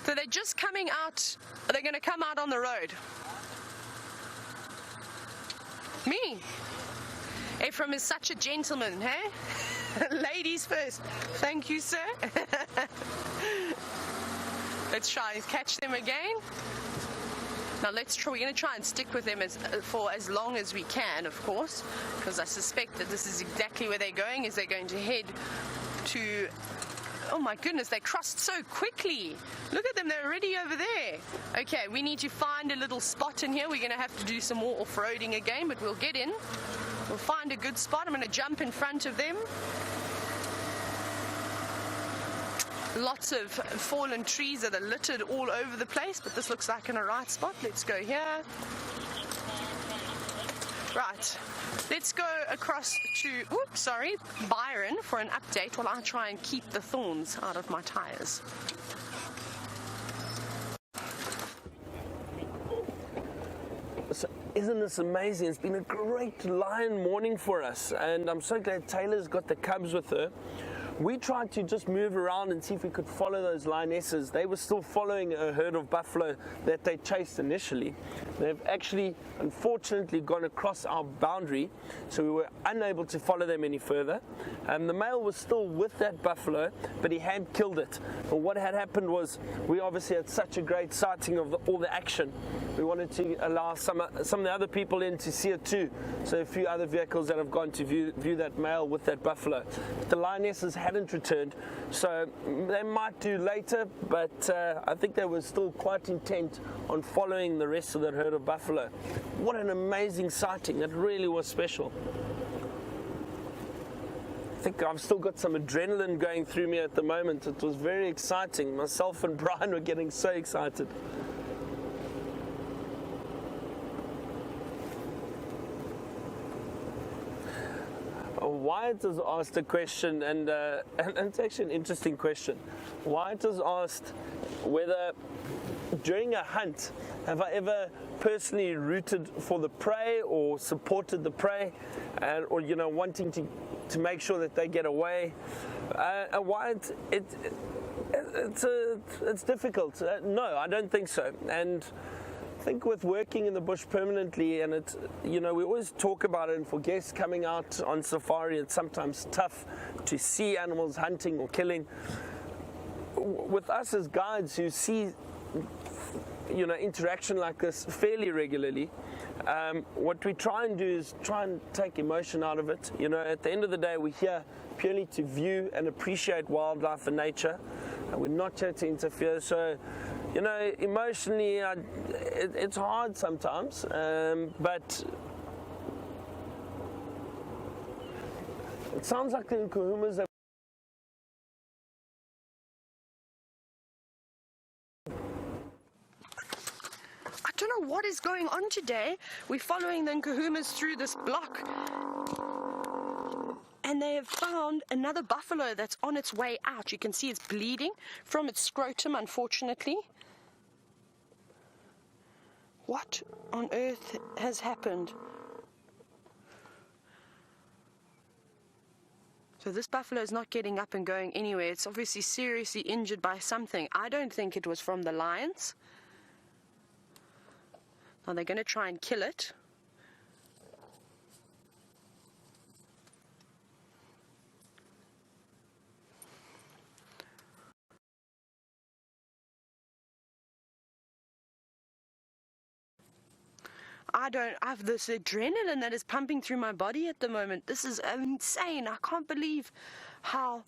So they're just coming out, they're going to come out on the road. Me. Ephraim is such a gentleman, hey? Ladies first. Thank you, sir. Let's try and catch them again. Now we're going to try and stick with them for as long as we can, of course, because I suspect that this is exactly where they're going, is they're going to head to... Oh my goodness, they crossed so quickly. Look at them, they're already over there. Okay, we need to find a little spot in here. We're going to have to do some more off-roading again, but we'll get in. We'll find a good spot. I'm going to jump in front of them. Lots of fallen trees that are littered all over the place, but this looks like in a right spot. Let's go here. Right, let's go across to, Byron for an update while I try and keep the thorns out of my tires. So, isn't this amazing? It's been a great lion morning for us, and I'm so glad Tayla's got the cubs with her. We tried to just move around and see if we could follow those lionesses. They were still following a herd of buffalo that they chased initially. They've actually, unfortunately, gone across our boundary, so we were unable to follow them any further. The male was still with that buffalo, but he had killed it. And what had happened was, we obviously had such a great sighting of all the action. We wanted to allow some of the other people in to see it too. So a few other vehicles that have gone to view that male with that buffalo. But the lionesses hadn't returned, so they might do later, but I think they were still quite intent on following the rest of that herd of buffalo. What an amazing sighting. It really was special. I think I've still got some adrenaline going through me at the moment. It was very exciting. Myself and Brian were getting so excited. Wyatt has asked a question, and it's actually an interesting question. Wyatt has asked whether during a hunt, have I ever personally rooted for the prey or supported the prey, or wanting to make sure that they get away? Wyatt, it's difficult. No, I don't think so. And I think with working in the bush permanently, and we always talk about it, and for guests coming out on safari, it's sometimes tough to see animals hunting or killing. With us as guides who see interaction like this fairly regularly. What we try and do is try and take emotion out of it. At the end of the day, we're here purely to view and appreciate wildlife and nature, and we're not here to interfere. So, emotionally, it's hard sometimes, but it sounds like the Nkuhumas have I don't know what is going on today. We're following the Nkuhumas through this block, and they have found another buffalo that's on its way out. You can see it's bleeding from its scrotum, unfortunately. What on earth has happened? So this buffalo is not getting up and going anywhere. It's obviously seriously injured by something. I don't think it was from the lions. Now they're going to try and kill it. I have this adrenaline that is pumping through my body at the moment. This is insane. I can't believe how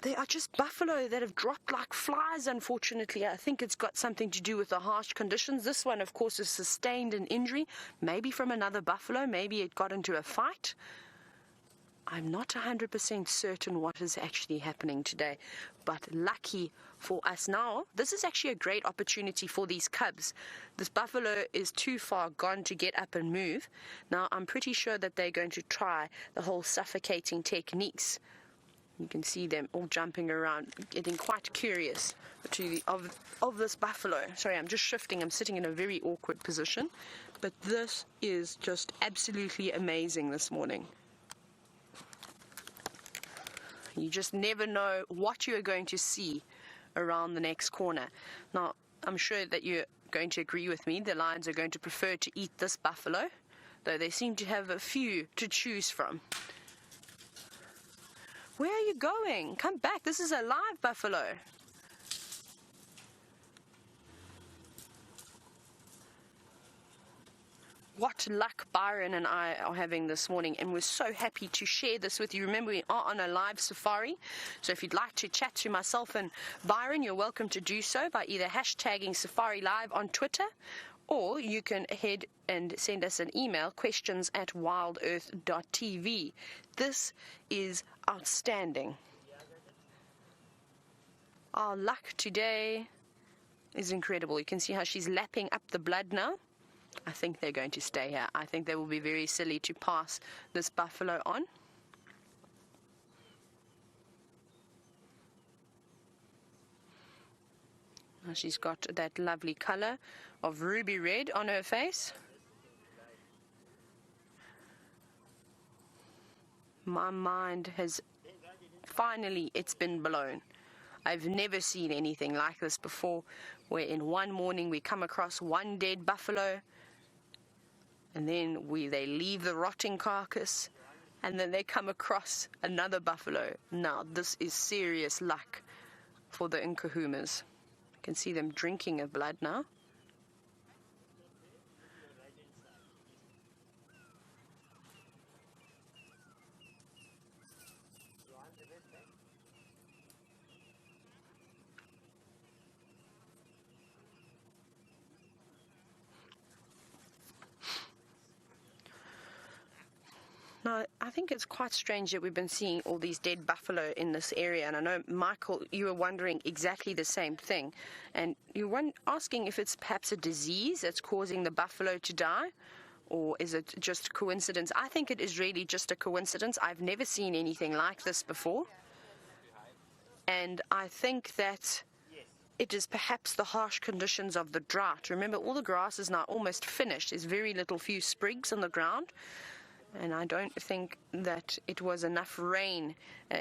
they are just buffalo that have dropped like flies, unfortunately. I think it's got something to do with the harsh conditions. This one, of course, has sustained an injury, maybe from another buffalo. Maybe it got into a fight. I'm not 100% certain what is actually happening today, but lucky for us now, this is actually a great opportunity for these cubs. This buffalo is too far gone to get up and move. Now, I'm pretty sure that they're going to try the whole suffocating techniques. You can see them all jumping around, getting quite curious of this buffalo. Sorry, I'm just shifting. I'm sitting in a very awkward position, but this is just absolutely amazing this morning. You just never know what you are going to see around the next corner. Now, I'm sure that you're going to agree with me. The lions are going to prefer to eat this buffalo, though they seem to have a few to choose from. Where are you going? Come back. This is a live buffalo. What luck Byron and I are having this morning, and we're so happy to share this with you. Remember, we are on a live safari, so if you'd like to chat to myself and Byron, you're welcome to do so by either hashtagging Safari Live on Twitter, or you can head and send us an email, questions@wildearth.tv. This is outstanding. Our luck today is incredible. You can see how she's lapping up the blood now. I think they're going to stay here. I think they will be very silly to pass this buffalo on. Now she's got that lovely color of ruby red on her face. My mind has finally, it's been blown. I've never seen anything like this before, where in one morning we come across one dead buffalo, and then they leave the rotting carcass, and then they come across another buffalo. Now, this is serious luck for the Nkuhumas. You can see them drinking of blood now. Now, I think it's quite strange that we've been seeing all these dead buffalo in this area, and I know, Michael, you were wondering exactly the same thing, and you were asking if it's perhaps a disease that's causing the buffalo to die, or is it just coincidence? I think it is really just a coincidence. I've never seen anything like this before, and I think that it is perhaps the harsh conditions of the drought. Remember, all the grass is now almost finished. There's very little few sprigs on the ground. And I don't think that it was enough rain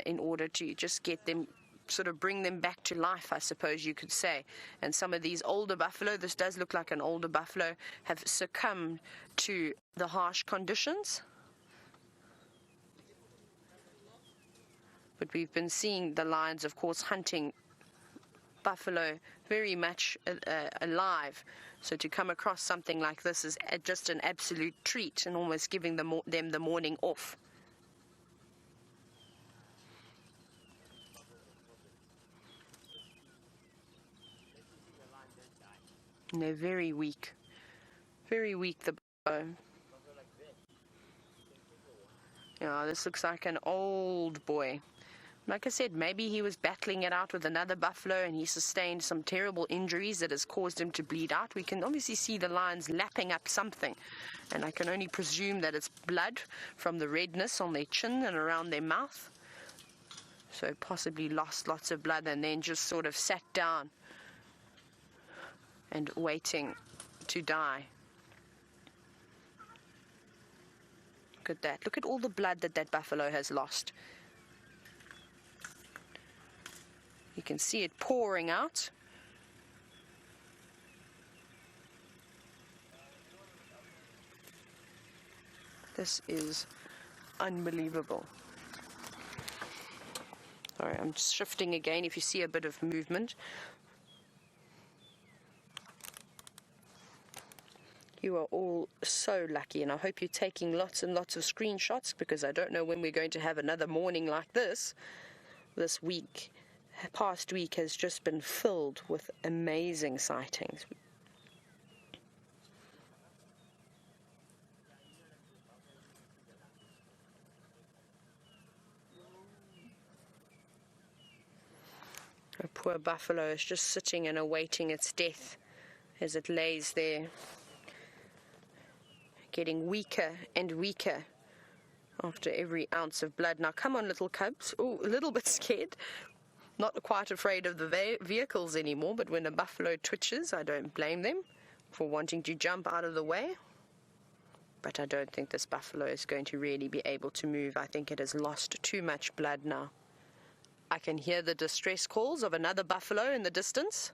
in order to just get them, sort of bring them back to life, I suppose you could say. And some of these older buffalo, this does look like an older buffalo, have succumbed to the harsh conditions. But we've been seeing the lions, of course, hunting buffalo very much alive. So to come across something like this is just an absolute treat, and almost giving them the morning off. And they're very weak, the buffalo. Yeah, this looks like an old boy. Like I said, maybe he was battling it out with another buffalo and he sustained some terrible injuries that has caused him to bleed out. We can obviously see the lions lapping up something, and I can only presume that it's blood from the redness on their chin and around their mouth. So possibly lost lots of blood and then just sort of sat down and waiting to die. Look at that. Look at all the blood that buffalo has lost. You can see it pouring out. This is unbelievable. Sorry, I'm shifting again if you see a bit of movement. You are all so lucky, and I hope you're taking lots and lots of screenshots, because I don't know when we're going to have another morning like this. This week, past week, has just been filled with amazing sightings. A poor buffalo is just sitting and awaiting its death as it lays there, getting weaker and weaker after every ounce of blood. Now come on, little cubs. Oh, a little bit scared. Not quite afraid of the vehicles anymore, but when a buffalo twitches, I don't blame them for wanting to jump out of the way. But I don't think this buffalo is going to really be able to move. I think it has lost too much blood now. I can hear the distress calls of another buffalo in the distance.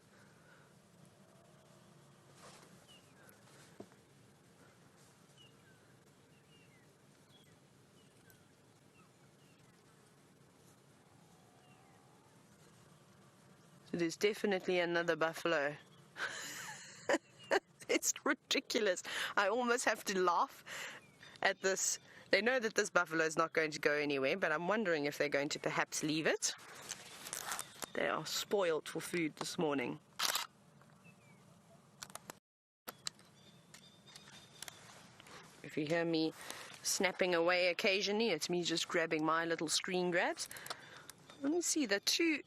There's definitely another buffalo. It's ridiculous. I almost have to laugh at this. They know that this buffalo is not going to go anywhere, but I'm wondering if they're going to perhaps leave it. They are spoiled for food this morning. If you hear me snapping away occasionally, it's me just grabbing my little screen grabs. Let me see, the two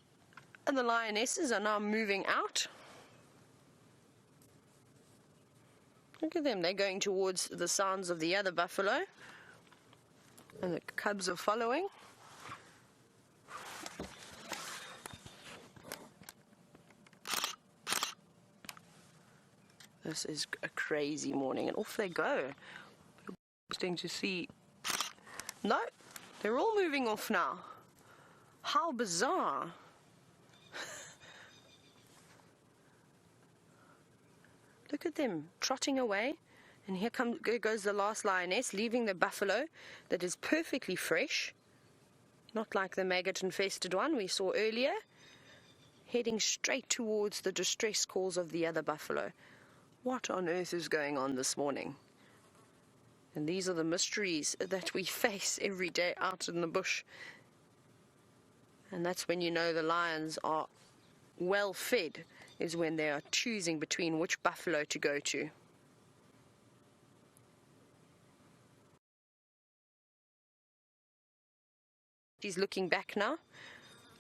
and the lionesses are now moving out. Look at them, they're going towards the sounds of the other buffalo. And the cubs are following. This is a crazy morning, and off they go. Interesting to see. No, they're all moving off now. How bizarre. Look at them trotting away, and here goes the last lioness, leaving the buffalo that is perfectly fresh, not like the maggot-infested one we saw earlier, heading straight towards the distress calls of the other buffalo. What on earth is going on this morning? And these are the mysteries that we face every day out in the bush. And that's when you know the lions are well fed, is when they are choosing between which buffalo to go to. He's looking back now,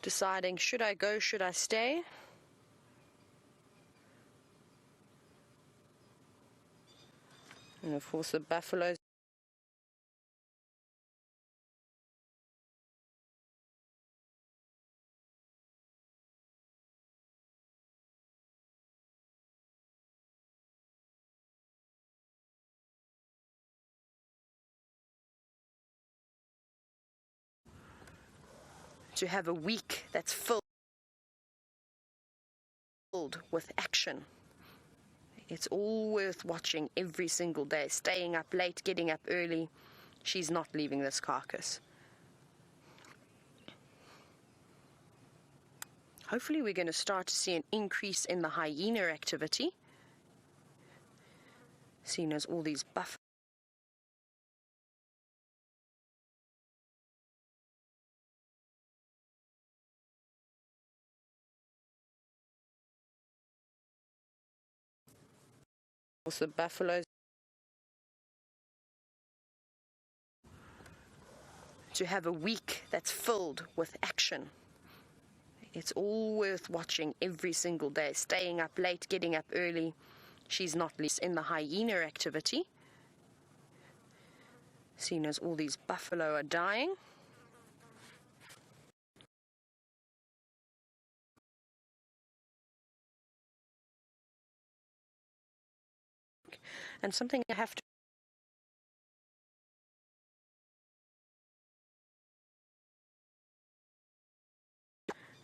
deciding, should I go, should I stay? And of course the buffaloes to have a week that's filled with action. It's all worth watching every single day, staying up late, getting up early. She's not leaving this carcass. Hopefully we're going to start to see an increase in the hyena activity, seeing as all these buffalo also buffaloes to have a week that's filled with action. It's all worth watching every single day, staying up late, getting up early. She's not least in the hyena activity, seeing as all these buffalo are dying. And something I have to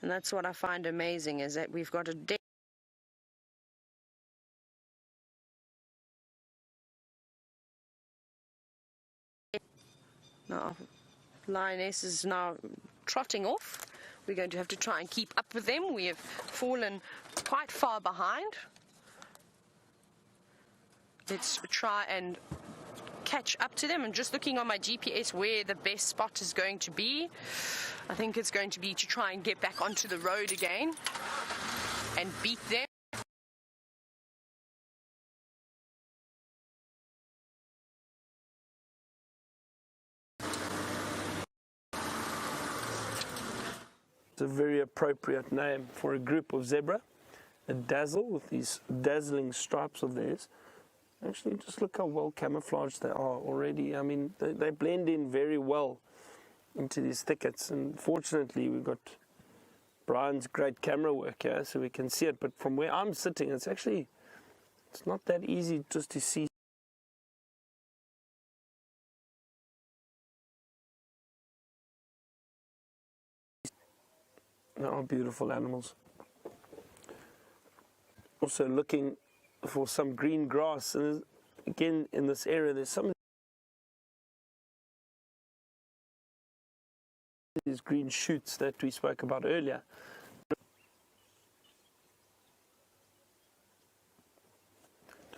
and that's what I find amazing, is that we've got a dead now lioness is now trotting off. We're going to have to try and keep up with them. We have fallen quite far behind. Let's try and catch up to them. I'm just looking on my GPS where the best spot is going to be. I think it's going to be to try and get back onto the road again and beat them. It's a very appropriate name for a group of zebra, a dazzle with these dazzling stripes of theirs. Actually, just look how well camouflaged they are already. I mean, they blend in very well into these thickets. And fortunately, we've got Brian's great camera work here, so we can see it. But from where I'm sitting, it's not that easy just to see. They are beautiful animals. Also looking for some green grass, and again in this area there's some of these green shoots that we spoke about earlier. It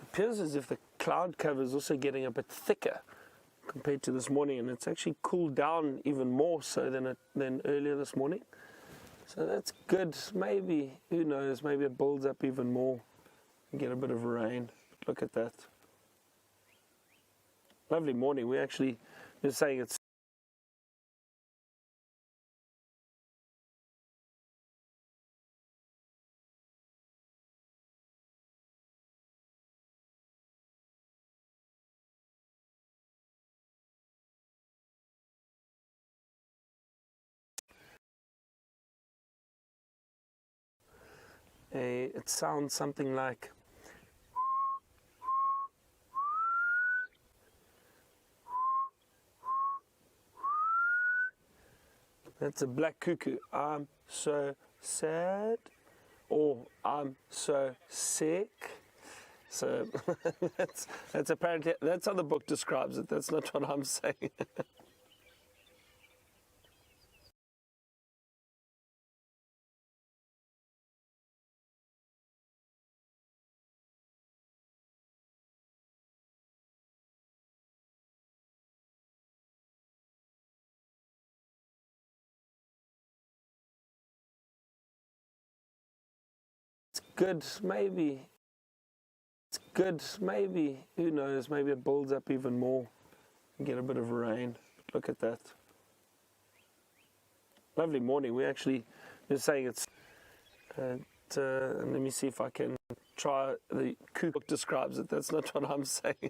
appears as if the cloud cover is also getting a bit thicker compared to this morning, and it's actually cooled down even more so than earlier this morning. So that's good. Maybe, who knows, maybe it builds up even more and get a bit of rain. Look at that. Lovely morning. We're saying it's it sounds something like that's a black cuckoo. I'm so sad, or I'm so sick. So that's apparently, that's how the book describes it. That's not what I'm saying. Good, maybe. It's good, maybe. Who knows? Maybe it builds up even more and get a bit of rain. Look at that. Lovely morning. We're saying it's. Let me see if I can try. The book describes it. That's not what I'm saying.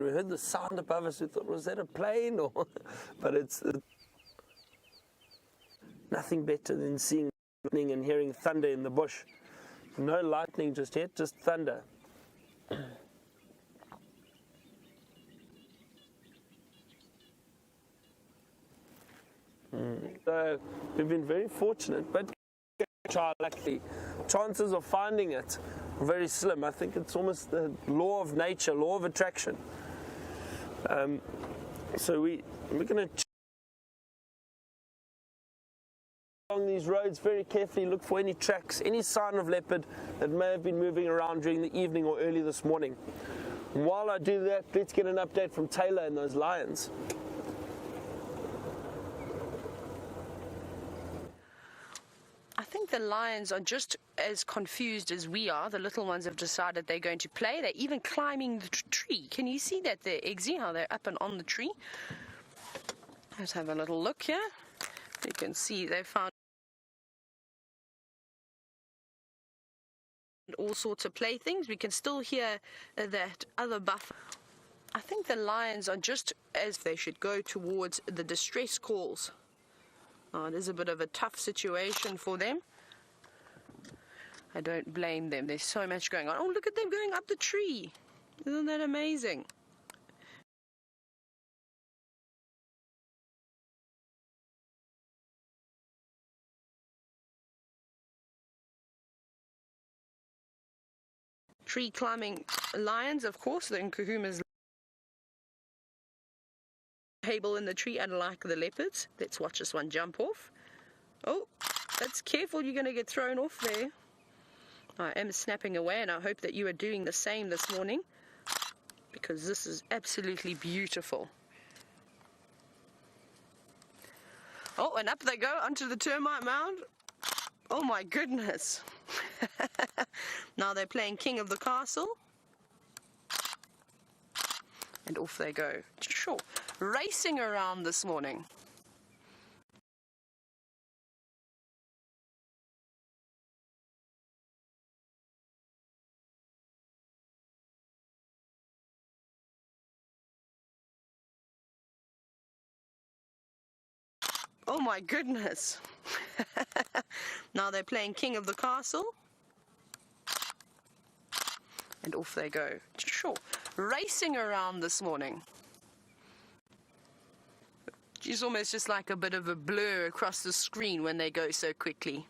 We heard the sound above us. We thought, was that a plane? But it's nothing better than seeing lightning and hearing thunder in the bush. No lightning just yet, just thunder. So we've been very fortunate, but luckily, chances of finding it are very slim. I think it's almost the law of nature, law of attraction. So we're going to along these roads very carefully, look for any tracks, any sign of leopard that may have been moving around during the evening or early this morning. And while I do that, let's get an update from Tayla and those lions. I think the lions are just as confused as we are. The little ones have decided they're going to play. They're even climbing the tree. Can you see that there, Eggsy, how they're up and on the tree? Let's have a little look here. You can see they found all sorts of playthings. We can still hear that other buff. I think the lions are just as they should go towards the distress calls. Oh, it is a bit of a tough situation for them. I don't blame them. There's so much going on. Oh, look at them going up the tree. Isn't that amazing? Tree climbing lions, of course, the Nkuhuma's table in the tree, unlike the leopards. Let's watch this one jump off. Oh, that's careful, you're going to get thrown off there. I am snapping away, and I hope that you are doing the same this morning, because this is absolutely beautiful. Oh, and up they go onto the termite mound. Oh my goodness. Now they're playing King of the Castle. And off they go. Sure. Racing around this morning. Oh my goodness. Now they're playing King of the Castle. And off they go. Sure. Racing around this morning. It's almost just like a bit of a blur across the screen when they go so quickly.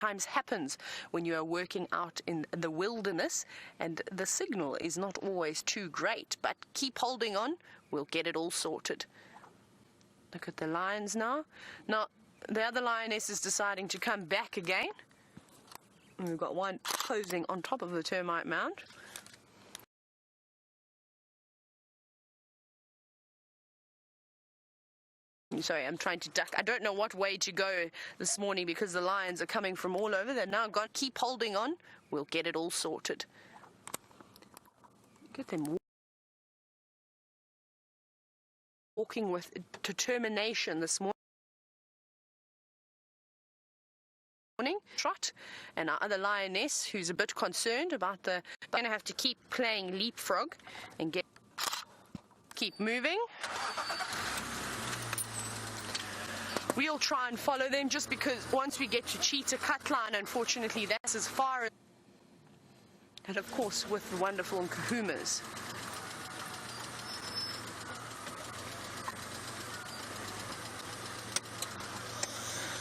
Times happens when you are working out in the wilderness and the signal is not always too great, but keep holding on, we'll get it all sorted. Look at the lions now. Now the other lioness is deciding to come back again. And we've got one posing on top of the termite mound. Sorry, I'm trying to duck. I don't know what way to go this morning because the lions are coming from all over. They're now gone. Keep holding on. We'll get it all sorted. Look at them walking with determination this morning. Trot, and our other lioness who's a bit concerned about the... We're going to have to keep playing leapfrog and keep moving. We'll try and follow them just because once we get to cheetah cut line, unfortunately, that's as far as... And of course, with the wonderful Nkuhumas.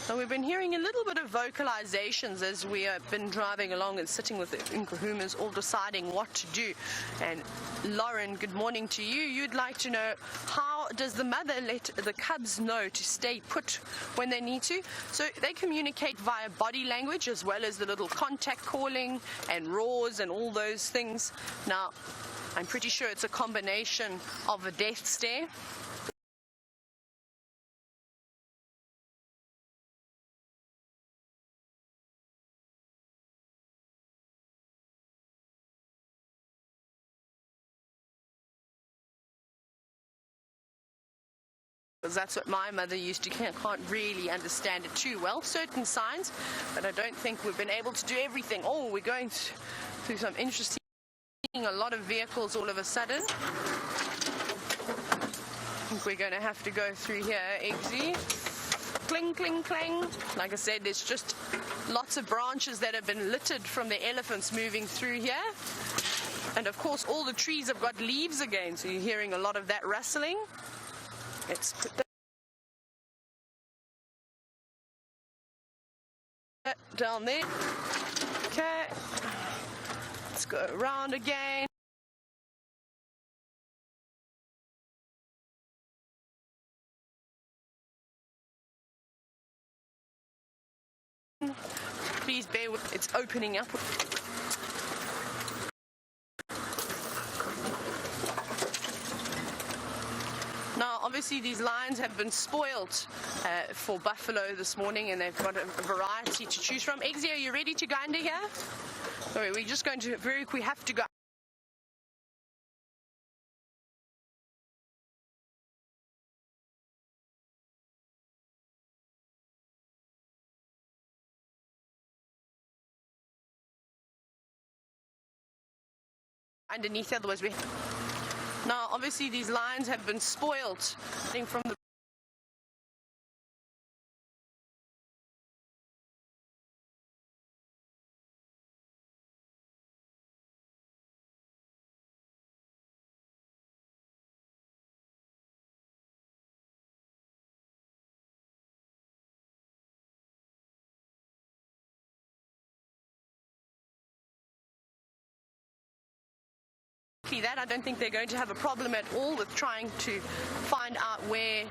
So we've been hearing a little bit of vocalizations as we have been driving along and sitting with the Nkuhumas, all deciding what to do. And Lauren, good morning to you. You'd like to know, how does the mother let the cubs know to stay put when they need to? So they communicate via body language as well as the little contact calling and roars and all those things. Now, I'm pretty sure it's a combination of a death stare. Because that's what my mother used to. Can't really understand it too well, certain signs, but I don't think we've been able to do everything. Oh, we're going through some interesting, a lot of vehicles all of a sudden. I think we're going to have to go through here, Eggsy. Cling, cling, clang. Like I said, there's just lots of branches that have been littered from the elephants moving through here. And of course, all the trees have got leaves again, so you're hearing a lot of that rustling. Let's put that down there. Okay. Let's go around again. Please bear with, it's opening up. Now, obviously, these lions have been spoiled for buffalo this morning, and they've got a variety to choose from. Eggsy, are you ready to go under here? Sorry, we're just going to we have to go. Underneath, otherwise we. Now, obviously, these lions have been spoiled from the. That I don't think they're going to have a problem at all with trying to find out where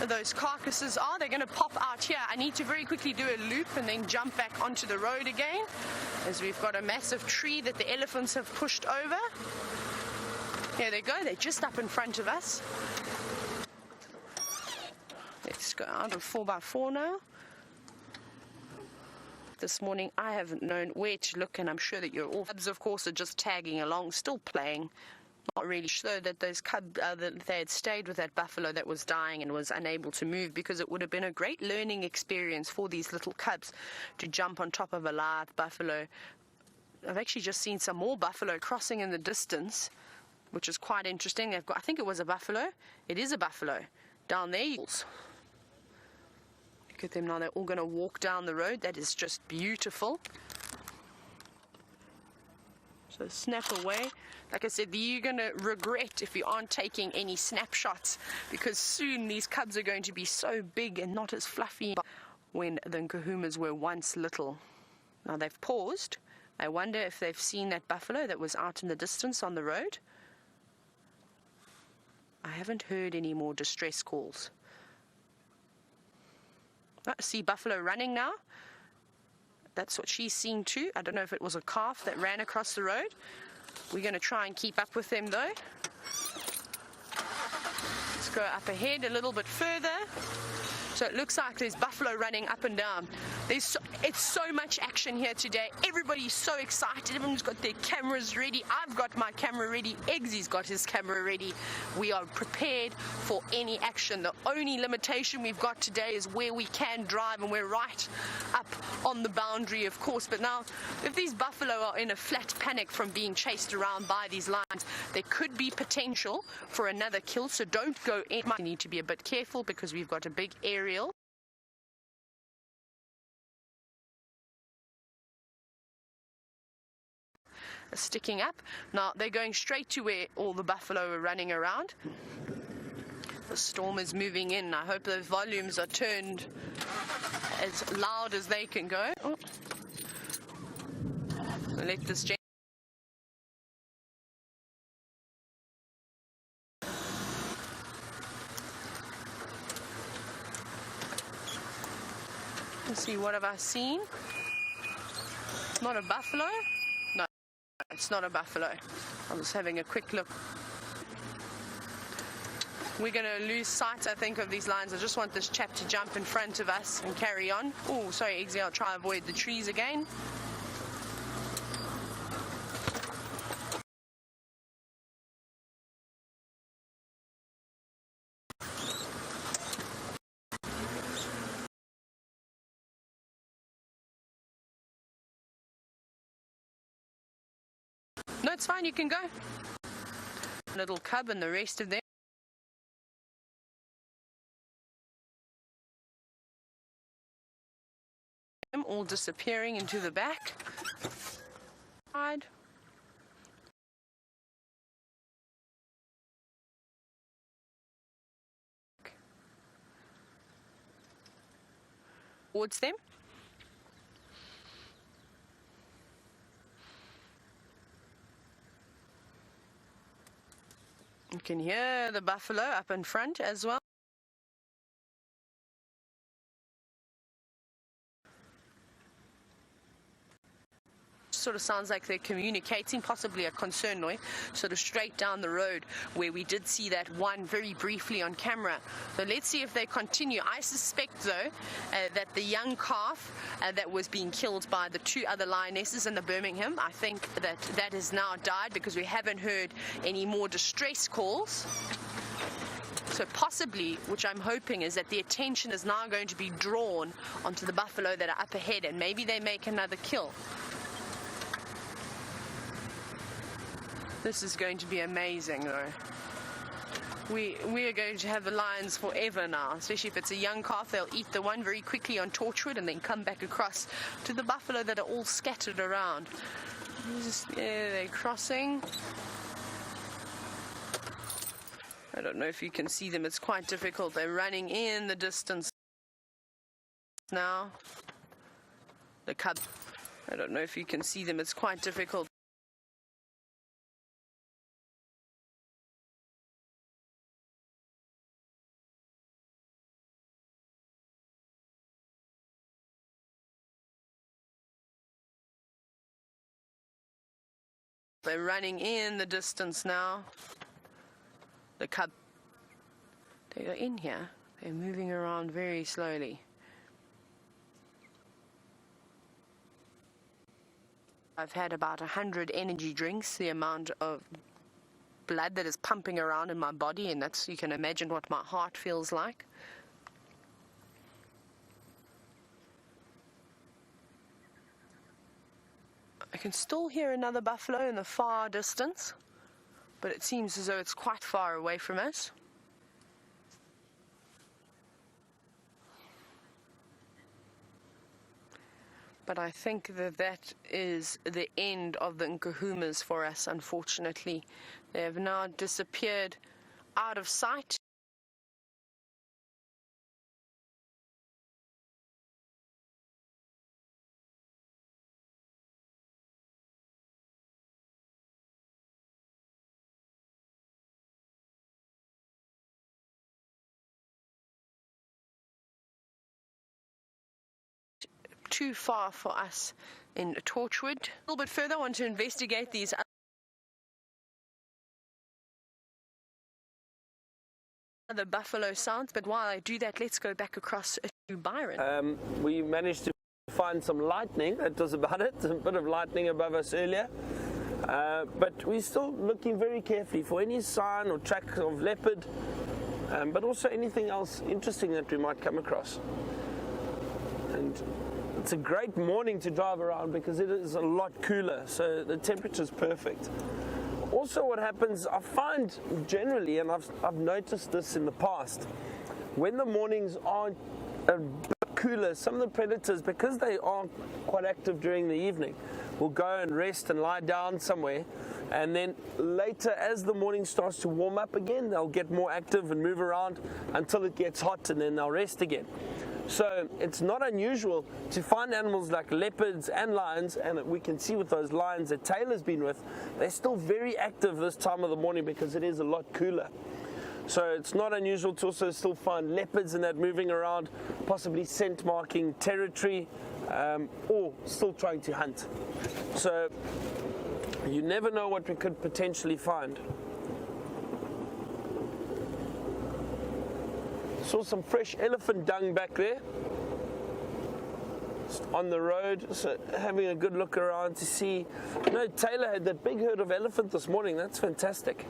those carcasses are. They're going to pop out here. I need to very quickly do a loop and then jump back onto the road again, as we've got a massive tree that the elephants have pushed over. Here they go. They're just up in front of us. Let's go out of 4x4 now. This morning I haven't known where to look, and I'm sure that you're all cubs, of course, are just tagging along, still playing. Not really sure that those cubs that they had stayed with that buffalo that was dying and was unable to move, because it would have been a great learning experience for these little cubs to jump on top of a live buffalo. I've actually just seen some more buffalo crossing in the distance, which is quite interesting. They've got, I think it was a buffalo. It is a buffalo down there. Look at them now, they're all going to walk down the road. That is just beautiful. So snap away. Like I said, you're going to regret if you aren't taking any snapshots, because soon these cubs are going to be so big and not as fluffy when the Nkuhumas were once little. Now they've paused. I wonder if they've seen that buffalo that was out in the distance on the road. I haven't heard any more distress calls. I see buffalo running now. That's what she's seen too. I don't know if it was a calf that ran across the road. We're going to try and keep up with them though. Let's go up ahead a little bit further. So it looks like there's buffalo running up and down. It's so much action here today. Everybody's so excited. Everyone's got their cameras ready. I've got my camera ready. Eggsy's got his camera ready. We are prepared for any action. The only limitation we've got today is where we can drive, and we're right up on the boundary, of course. But now, if these buffalo are in a flat panic from being chased around by these lions, there could be potential for another kill. So don't go in. You need to be a bit careful because we've got a big area. Sticking up. Now they're going straight to where all the buffalo are running around. The storm is moving in. I hope the volumes are turned as loud as they can go. Oh. Let this Let's see, what have I seen? It's not a buffalo? No, it's not a buffalo. I'm just having a quick look. We're going to lose sight, I think, of these lions. I just want this chap to jump in front of us and carry on. Oh, sorry, Eggsy, I'll try and avoid the trees again. No, it's fine, you can go. Little cub and the rest of them. All disappearing into the back. Towards them. can hear the buffalo up in front as well. Sort of sounds like they're communicating, possibly a concern noise, sort of straight down the road where we did see that one very briefly on camera. So let's see if they continue. I suspect though that the young calf that was being killed by the two other lionesses in the Birmingham, I think that has now died because we haven't heard any more distress calls. So possibly, which I'm hoping, is that the attention is now going to be drawn onto the buffalo that are up ahead, and maybe they make another kill. This is going to be amazing though. We are going to have the lions forever now, especially if it's a young calf. They'll eat the one very quickly on Torchwood and then come back across to the buffalo that are all scattered around. They're crossing. I don't know if you can see them, it's quite difficult. They're running in the distance now. The cub, I don't know if you can see them, it's quite difficult. They're running in the distance now. The cub, they are in here. They're moving around very slowly. I've had about 100 energy drinks, the amount of blood that is pumping around in my body, and that's, you can imagine what my heart feels like. I can still hear another buffalo in the far distance, but it seems as though it's quite far away from us. But I think that is the end of the Nkuhumas for us, unfortunately. They have now disappeared out of sight. Too far for us in Torchwood. A little bit further, I want to investigate these other buffalo sounds, but while I do that, let's go back across to Byron. We managed to find some lightning. That was about it. A bit of lightning above us earlier. But we're still looking very carefully for any sign or track of leopard, but also anything else interesting that we might come across. And it's a great morning to drive around because it is a lot cooler, so the temperature is perfect. Also, what happens, I find generally, and I've noticed this in the past, when the mornings are a bit cooler, some of the predators, because they are quite active during the evening, will go and rest and lie down somewhere, and then later, as the morning starts to warm up again, they'll get more active and move around until it gets hot, and then they'll rest again. So it's not unusual to find animals like leopards and lions, and we can see with those lions that Tayla's been with, they're still very active this time of the morning because it is a lot cooler. So it's not unusual to also still find leopards and that moving around, possibly scent marking territory, or still trying to hunt. So you never know what we could potentially find. Saw some fresh elephant dung back there on the road, so having a good look around to see. You know, Tayla had that big herd of elephant this morning. That's fantastic.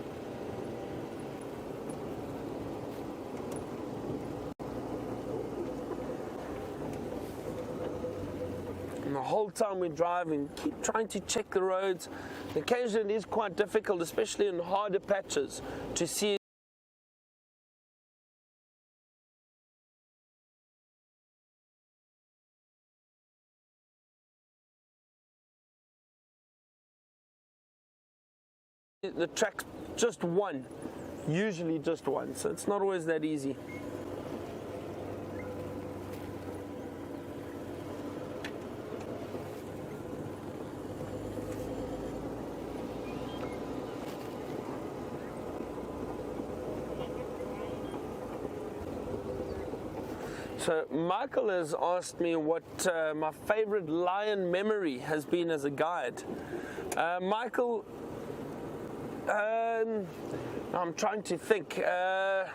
And the whole time we're driving, keep trying to check the roads. Occasionally it is quite difficult, especially in harder patches, to see the track's just one, usually just one, so it's not always that easy. So Michael has asked me what my favorite lion memory has been as a guide. Michael, I'm trying to think. I've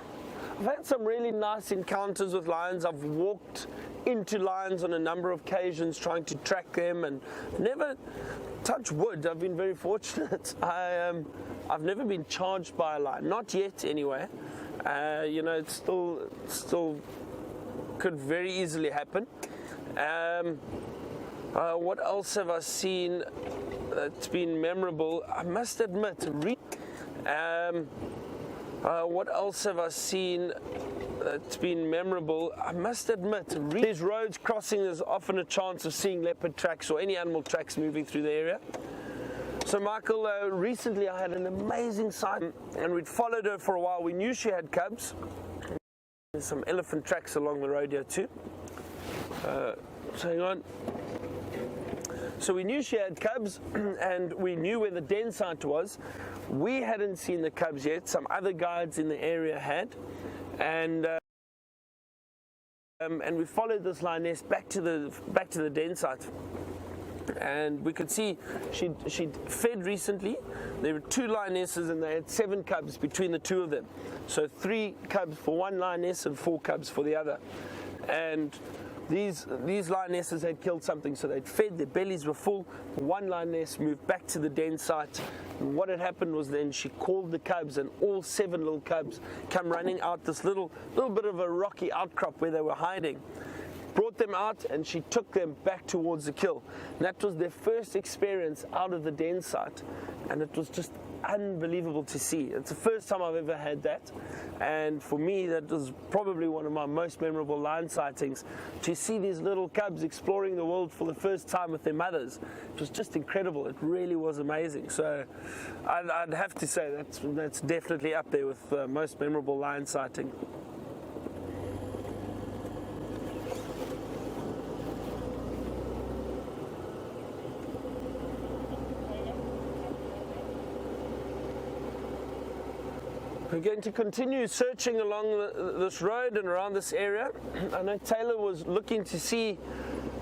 had some really nice encounters with lions. I've walked into lions on a number of occasions trying to track them, and never, touch wood, I've been very fortunate. I've never been charged by a lion, not yet anyway. You know, it's still could very easily happen. What else have I seen that's been memorable? I must admit, what else have I seen that's been memorable? I must admit, these roads crossing, there's often a chance of seeing leopard tracks or any animal tracks moving through the area. So Michael, recently I had an amazing sight, and we'd followed her for a while. We knew she had cubs. There's some elephant tracks along the road here too. So hang on. So we knew she had cubs, and we knew where the den site was. We hadn't seen the cubs yet. Some other guides in the area had, and we followed this lioness back to the den site. And we could see she'd fed recently. There were 2 lionesses, and they had 7 cubs between the 2 of them. So 3 cubs for one lioness and 4 cubs for the other. And these lionesses had killed something, so they'd fed, their bellies were full. One lioness moved back to the den site, and what had happened was then she called the cubs, and all 7 little cubs come running out this little bit of a rocky outcrop where they were hiding. Brought them out, and she took them back towards the kill. And that was their first experience out of the den site, and it was just unbelievable to see. It's the first time I've ever had that, and for me that was probably one of my most memorable lion sightings. To see these little cubs exploring the world for the first time with their mothers, it was just incredible. It really was amazing. So I'd have to say that's definitely up there with the most memorable lion sighting. We're going to continue searching along this road and around this area. I know Tayla was looking to see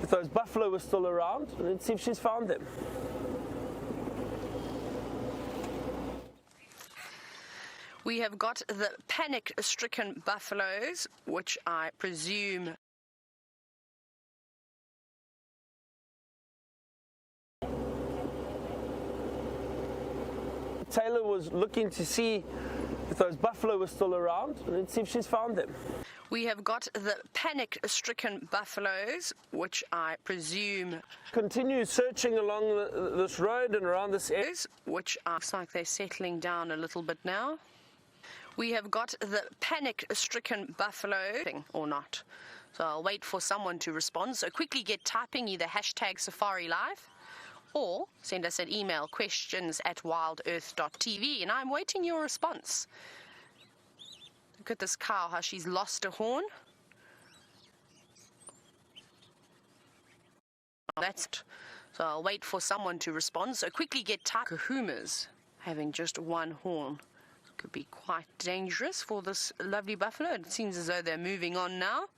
if those buffalo were still around. Let's see if she's found them. We have got the panic-stricken buffaloes, which I presume Tayla was looking to see if those buffalo were still around. Let's see if she's found them. We have got the panic-stricken buffaloes, which I presume continue searching along this road and around this area, which looks like they're settling down a little bit now. We have got the panic-stricken buffalo, or not. So I'll wait for someone to respond. So quickly get typing either hashtag Safari Live, or send us an email, questions@wildearth.tv, and I'm waiting your response. Look at this cow, how she's lost a horn. So I'll wait for someone to respond. So quickly get Nkuhumas having just one horn. Could be quite dangerous for this lovely buffalo. It seems as though they're moving on now.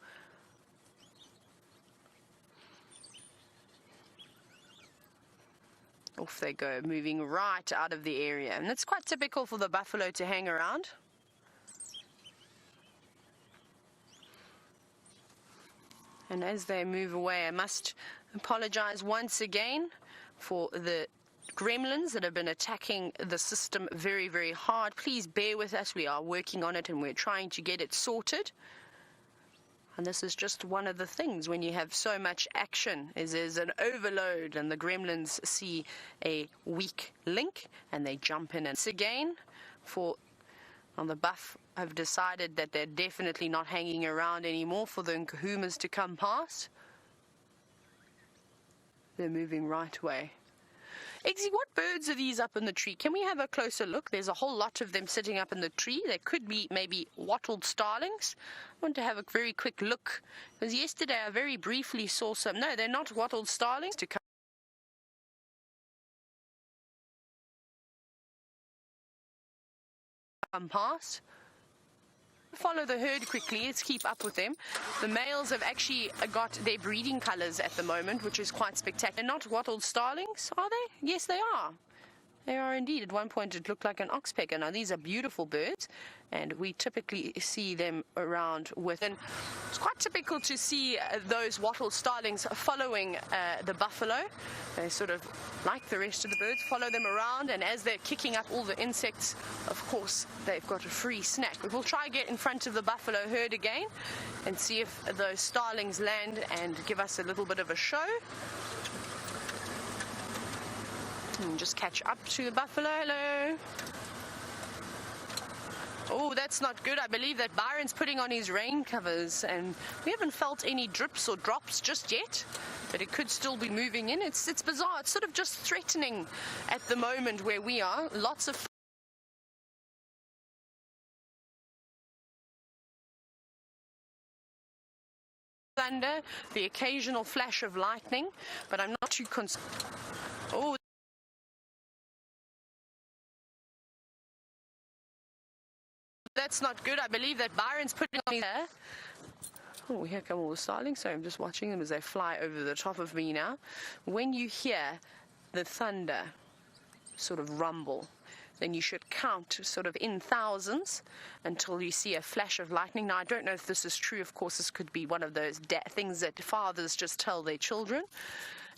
Off they go, moving right out of the area. And it's quite typical for the buffalo to hang around. And as they move away, I must apologize once again for the gremlins that have been attacking the system very, very hard. Please bear with us. We are working on it and we're trying to get it sorted. And this is just one of the things when you have so much action, is there's an overload and the gremlins see a weak link and they jump in. And again, the buff have decided that they're definitely not hanging around anymore for the Nkuhumas to come past. They're moving right away. Eggsy, what birds are these up in the tree? Can we have a closer look? There's a whole lot of them sitting up in the tree. There could be maybe wattled starlings. I want to have a very quick look, because yesterday I very briefly saw some. No, they're not wattled starlings to come past. follow the herd quickly. Let's keep up with them. The males have actually got their breeding colors at the moment, which is quite spectacular. They're not wattled starlings, are they? Yes, they are. They are indeed. At one point it looked like an oxpecker. Now these are beautiful birds, and we typically see them around with, and it's quite typical to see those wattled starlings following the buffalo. They sort of, like the rest of the birds, follow them around, and as they're kicking up all the insects, of course they've got a free snack. But we'll try get in front of the buffalo herd again and see if those starlings land and give us a little bit of a show. And just catch up to the buffalo. Hello. Oh, that's not good. I believe that Byron's putting on his rain covers, and we haven't felt any drips or drops just yet, but it could still be moving in. It's bizarre. It's sort of just threatening at the moment where we are. Lots of thunder, the occasional flash of lightning, but I'm not too concerned. Oh, that's not good. I believe that Byron's putting on his hair. Oh, here come all the starlings. So I'm just watching them as they fly over the top of me now. When you hear the thunder sort of rumble, then you should count sort of in thousands until you see a flash of lightning. Now, I don't know if this is true. Of course, this could be one of those things that fathers just tell their children.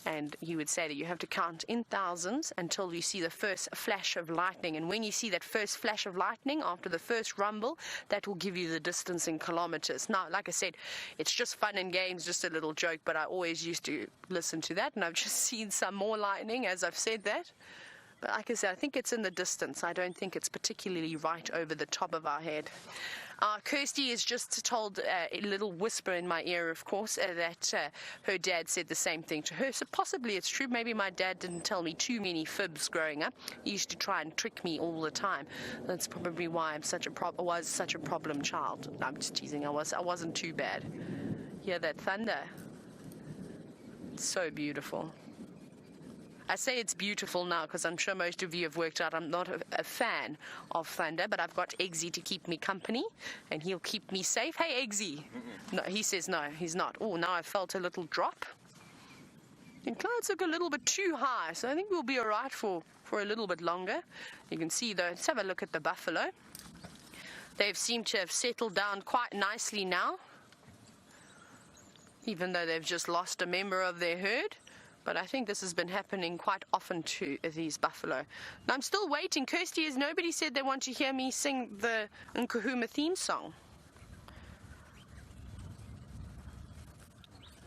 And he would say that you have to count in thousands until you see the first flash of lightning. And when you see that first flash of lightning after the first rumble, that will give you the distance in kilometers. Now, like I said, it's just fun and games, just a little joke, but I always used to listen to that. And I've just seen some more lightning as I've said that. But like I said, I think it's in the distance. I don't think it's particularly right over the top of our head. Kirsty has just told a little whisper in my ear, of course, that her dad said the same thing to her. So possibly it's true. Maybe my dad didn't tell me too many fibs growing up. He used to try and trick me all the time. That's probably why I'm was such a problem child. No, I'm just teasing. I wasn't too bad. Hear that thunder? It's so beautiful. I say it's beautiful now because I'm sure most of you have worked out I'm not a fan of thunder, but I've got Eggsy to keep me company, and he'll keep me safe. Hey, Eggsy. No, he says no, he's not. Oh, now I felt a little drop. And clouds look a little bit too high, so I think we'll be all right for a little bit longer. You can see, though, let's have a look at the buffalo. They've seemed to have settled down quite nicely now, even though they've just lost a member of their herd. But I think this has been happening quite often to these buffalo. Now, I'm still waiting. Kirsty, has nobody said they want to hear me sing the Nkuhuma theme song?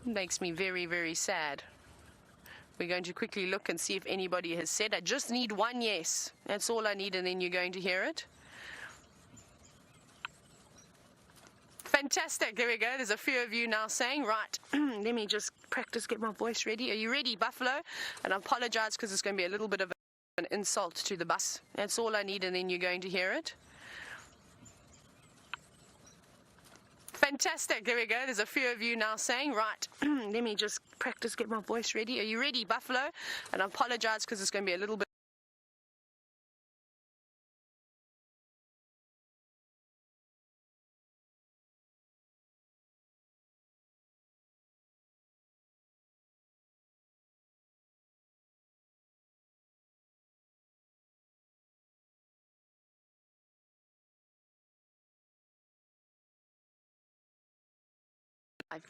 It makes me very, very sad. We're going to quickly look and see if anybody has said. I just need one yes. That's all I need, and then you're going to hear it. Fantastic. There we go. There's a few of you now saying, right, let me just practice, get my voice ready. Are you ready, buffalo? And I apologize because it's going to be a little bit of an insult to the bus. That's all I need, and then you're going to hear it. Fantastic. There we go. There's a few of you now saying, right, let me just practice, get my voice ready. Are you ready, buffalo? And I apologize because it's going to be a little bit I've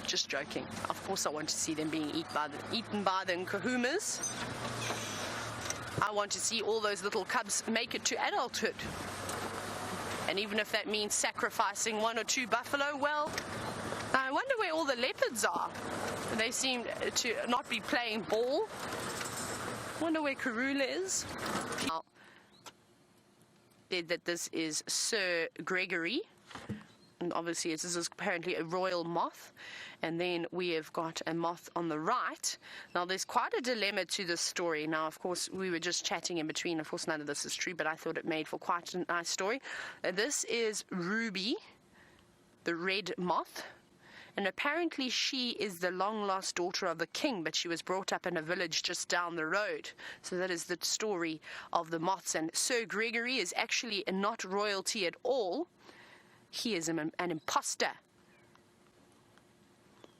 just joking. Of course I want to see them being eaten by the Nkuhumas. I want to see all those little cubs make it to adulthood. And even if that means sacrificing 1 or 2 buffalo, well, I wonder where all the leopards are. They seem to not be playing ball. Wonder where Karula is. Now, said that this is Sir Gregory. And obviously this is apparently a royal moth. And then we have got a moth on the right. Now there's quite a dilemma to this story. Now of course we were just chatting in between. Of course none of this is true, but I thought it made for quite a nice story. This is Ruby, the red moth. And apparently she is the long-lost daughter of the king, but she was brought up in a village just down the road. So that is the story of the moths. And Sir Gregory is actually not royalty at all. He is an imposter,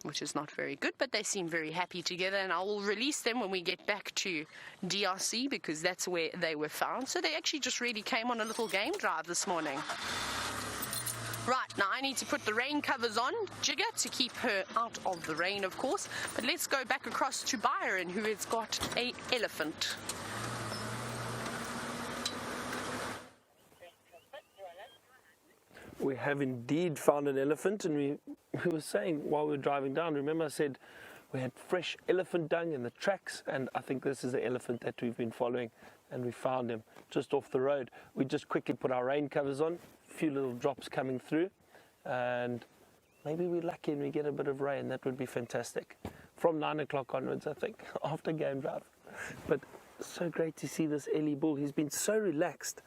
which is not very good, but they seem very happy together. And I will release them when we get back to DRC, because that's where they were found. So they actually just really came on a little game drive this morning. Right, now I need to put the rain covers on Jigger to keep her out of the rain, of course. But let's go back across to Byron, who has got an elephant. We have indeed found an elephant, and we were saying while we were driving down, remember I said we had fresh elephant dung in the tracks, and I think this is the elephant that we've been following, and we found him just off the road. We just quickly put our rain covers on. Few little drops coming through, and maybe we're lucky and we get a bit of rain. That would be fantastic from 9 o'clock onwards, I think, after game drive. But so great to see this Ellie bull. He's been so relaxed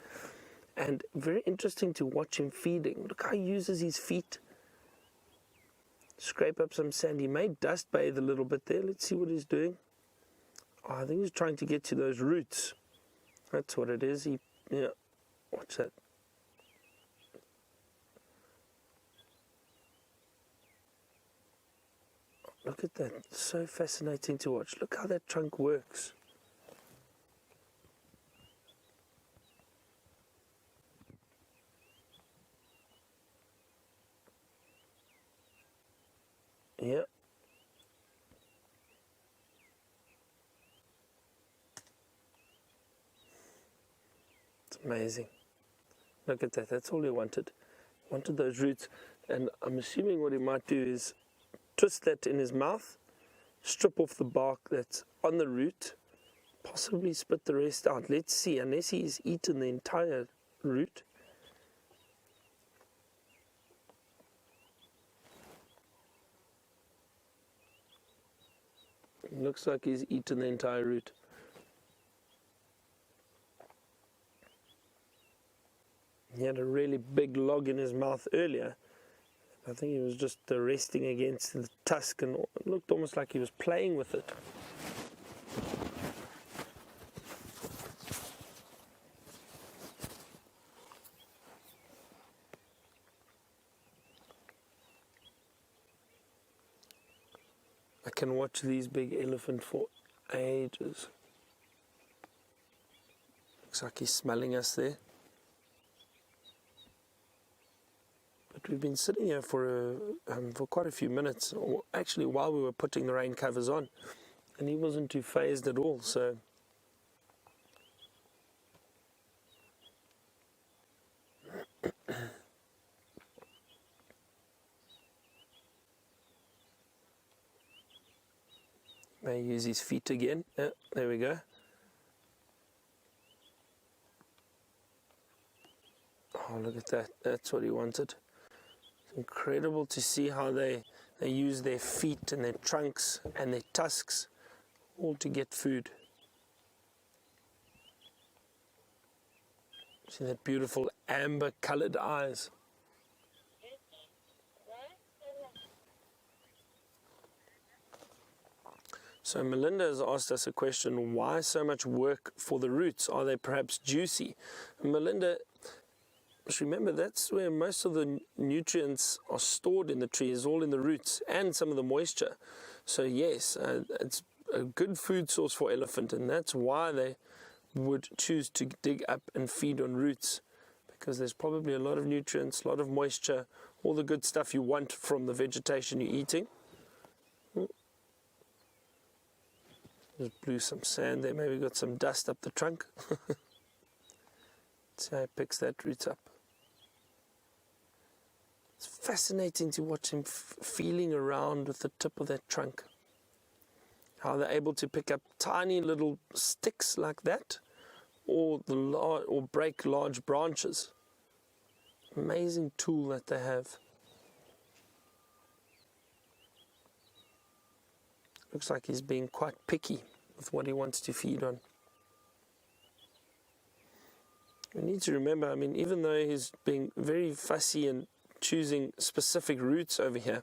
and very interesting to watch him feeding. Look how he uses his feet, scrape up some sand. He may dust bathe a little bit there. Let's see what he's doing. Oh, I think he's trying to get to those roots. That's what it is. Yeah, watch that. Look at that, so fascinating to watch. Look how that trunk works. Yeah. It's amazing. Look at that, that's all he wanted. Wanted those roots. And I'm assuming what he might do is twist that in his mouth, strip off the bark that's on the root, possibly spit the rest out. Let's see, unless he's eaten the entire root. It looks like he's eaten the entire root. He had a really big log in his mouth earlier. I think he was just resting against the tusk, and it looked almost like he was playing with it. I can watch these big elephant for ages. Looks like he's smelling us there. But we've been sitting here for quite a few minutes, or actually while we were putting the rain covers on, and he wasn't too phased at all. So may use his feet again. Yeah, there we go. Oh, look at that. That's what he wanted. It's incredible to see how they use their feet and their trunks and their tusks all to get food. See that beautiful amber colored eyes. So Melinda has asked us a question, why so much work for the roots? Are they perhaps juicy? And Melinda, remember, that's where most of the nutrients are stored in the trees, all in the roots and some of the moisture. So yes, it's a good food source for elephant, and that's why they would choose to dig up and feed on roots, because there's probably a lot of nutrients, a lot of moisture, all the good stuff you want from the vegetation you're eating. Just blew some sand there, maybe got some dust up the trunk. See how he picks that root up. It's fascinating to watch him feeling around with the tip of that trunk. How they're able to pick up tiny little sticks like that, or break large branches. Amazing tool that they have. Looks like he's being quite picky with what he wants to feed on. We need to remember, I mean, even though he's being very fussy and choosing specific routes over here,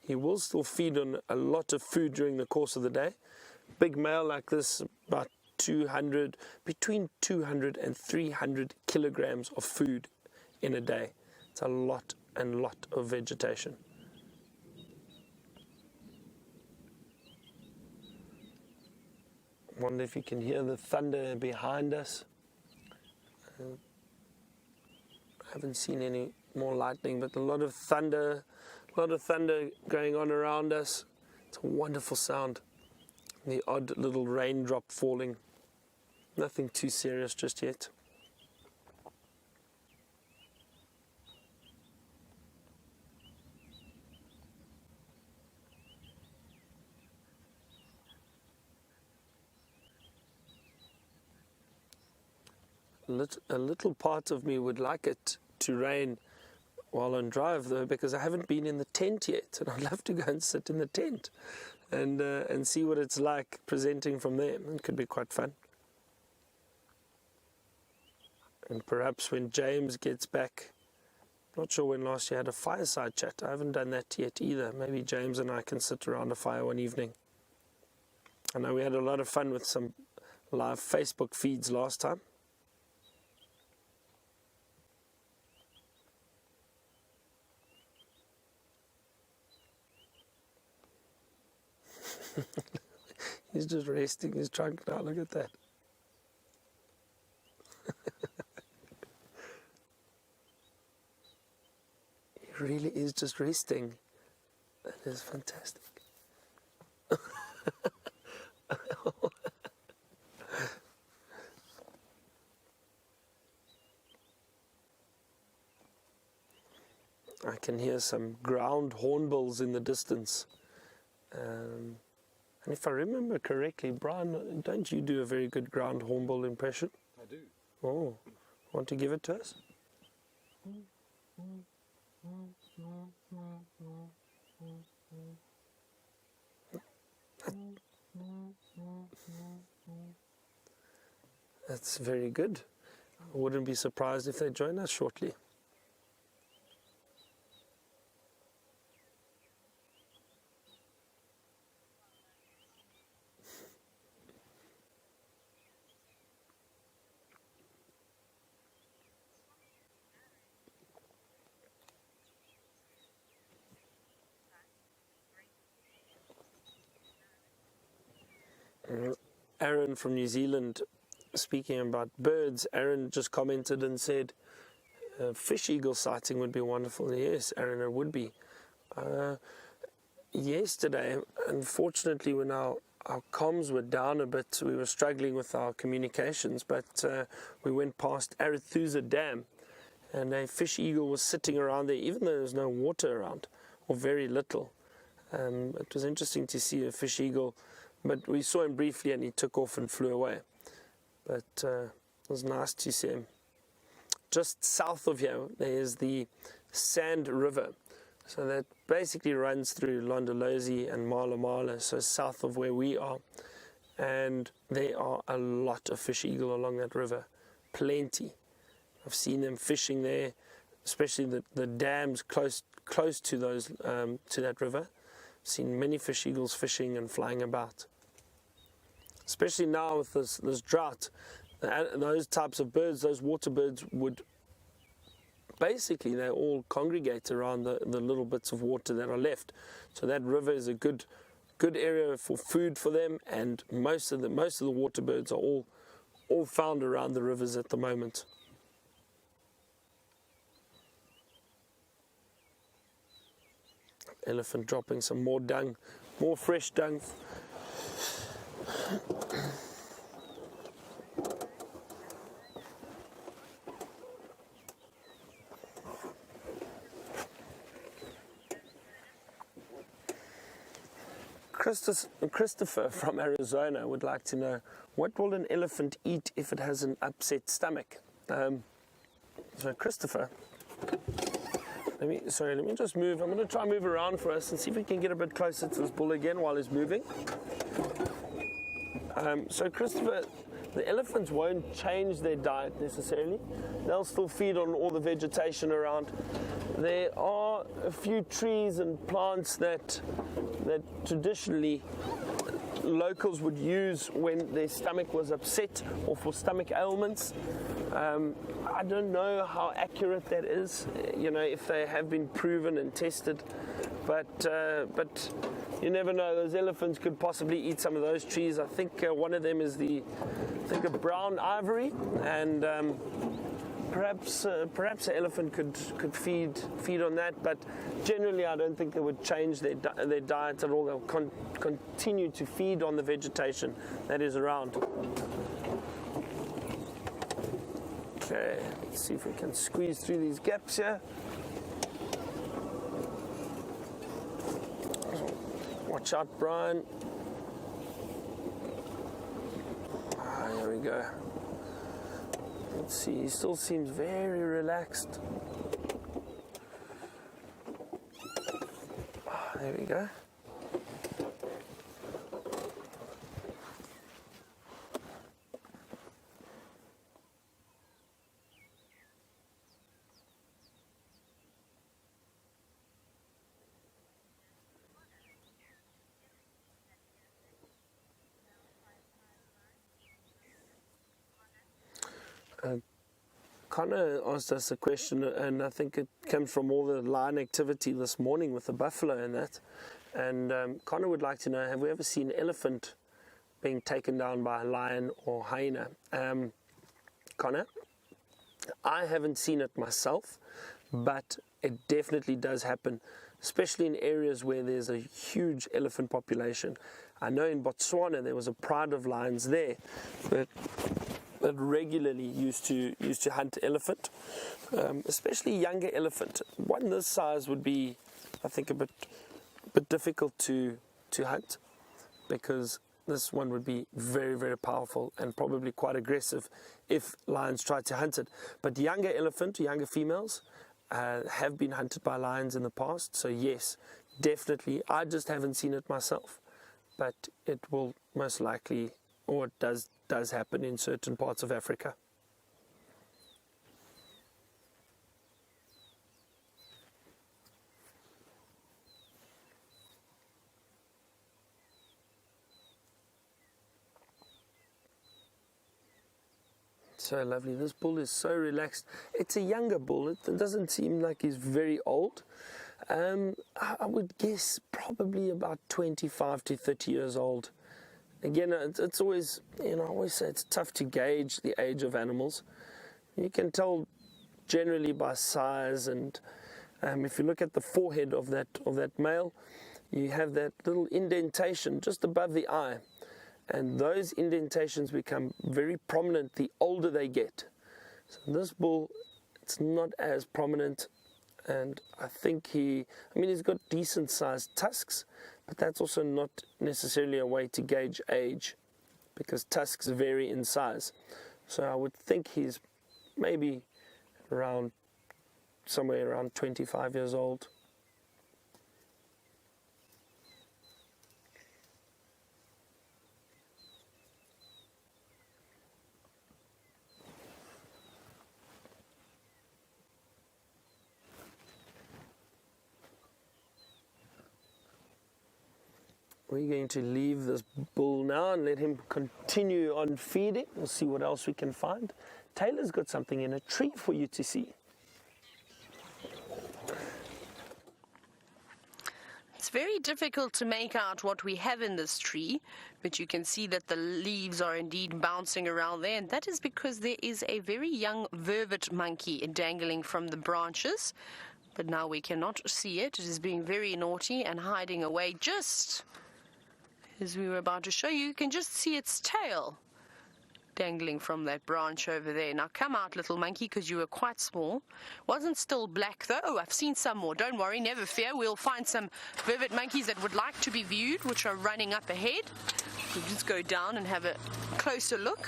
he will still feed on a lot of food during the course of the day. Big male like this, about between 200 and 300 kilograms of food in a day. It's a lot and lot of vegetation. Wonder if you can hear the thunder behind us. I haven't seen any more lightning, but a lot of thunder going on around us. It's a wonderful sound. The odd little raindrop falling. Nothing too serious just yet. A little part of me would like it to rain while on drive, though, because I haven't been in the tent yet, and I'd love to go and sit in the tent and see what it's like presenting from there. It could be quite fun. And perhaps when James gets back, not sure when last year had a fireside chat. I haven't done that yet either. Maybe James and I can sit around a fire one evening. I know we had a lot of fun with some live Facebook feeds last time. He's just resting his trunk now, look at that. He really is just resting. That is fantastic. I can hear some ground hornbills in the distance. And if I remember correctly, Brian, don't you do a very good ground hornbill impression? I do. Oh, want to give it to us? That's very good. I wouldn't be surprised if they join us shortly. Aaron from New Zealand, speaking about birds, Aaron just commented and said a fish eagle sighting would be wonderful. Yes, Aaron, it would be. Yesterday, unfortunately, when our comms were down a bit, we were struggling with our communications, but we went past Arethusa Dam and a fish eagle was sitting around there, even though there was no water around, or very little. It was interesting to see a fish eagle, but we saw him briefly and he took off and flew away. But it was nice to see him. Just south of here, there is the Sand River. So that basically runs through Londolozi and Mala Mala, so south of where we are. And there are a lot of fish eagle along that river, plenty. I've seen them fishing there, especially the dams close to those to that river. I've seen many fish eagles fishing and flying about. Especially now with this drought, those types of birds, those water birds would basically, they all congregate around the little bits of water that are left. So that river is a good area for food for them, and most of the water birds are all found around the rivers at the moment. Elephant dropping some more dung, more fresh dung Christopher from Arizona would like to know, what will an elephant eat if it has an upset stomach? So Christopher, let me just move. I'm going to try and move around for us and see if we can get a bit closer to this bull again while he's moving. So Christopher, the elephants won't change their diet necessarily. They'll still feed on all the vegetation around. There are a few trees and plants that traditionally locals would use when their stomach was upset or for stomach ailments. I don't know how accurate that is, if they have been proven and tested, but you never know. Those elephants could possibly eat some of those trees. I think one of them is a brown ivory, and perhaps an elephant could feed on that, but generally I don't think they would change their diet at all. They'll continue to feed on the vegetation that is around. Okay, let's see if we can squeeze through these gaps here. Watch out, Brian. Here we go. Let's see, he still seems very relaxed. There we go. Connor asked us a question, and I think it comes from all the lion activity this morning with the buffalo and that. And Connor would like to know, have we ever seen an elephant being taken down by a lion or hyena? Connor, I haven't seen it myself, but it definitely does happen, especially in areas where there's a huge elephant population. I know in Botswana there was a pride of lions there that regularly used to hunt elephant, especially younger elephant. One this size would be, I think, a bit difficult to hunt, because this one would be very, very powerful and probably quite aggressive if lions tried to hunt it. But younger females have been hunted by lions in the past, so yes, definitely. I just haven't seen it myself, but it will most likely, or it does happen in certain parts of Africa. So lovely. This bull is so relaxed. It's a younger bull. It doesn't seem like he's very old. I would guess probably about 25 to 30 years old. Again, it's always, I always say it's tough to gauge the age of animals. You can tell generally by size, and if you look at the forehead of that male, you have that little indentation just above the eye, and those indentations become very prominent the older they get. So this bull, it's not as prominent, and I think he's got decent sized tusks, but that's also not necessarily a way to gauge age, because tusks vary in size. So I would think he's maybe somewhere around 25 years old. We're going to leave this bull now and let him continue on feeding. We'll see what else we can find. Tayla's got something in a tree for you to see. It's very difficult to make out what we have in this tree, but you can see that the leaves are indeed bouncing around there, and that is because there is a very young vervet monkey dangling from the branches. But now we cannot see it. It is being very naughty and hiding away just as we were about to show you, you can just see its tail dangling from that branch over there. Now come out, little monkey, because you were quite small. Wasn't still black though. Oh, I've seen some more. Don't worry, never fear. We'll find some vervet monkeys that would like to be viewed, which are running up ahead. We'll just go down and have a closer look.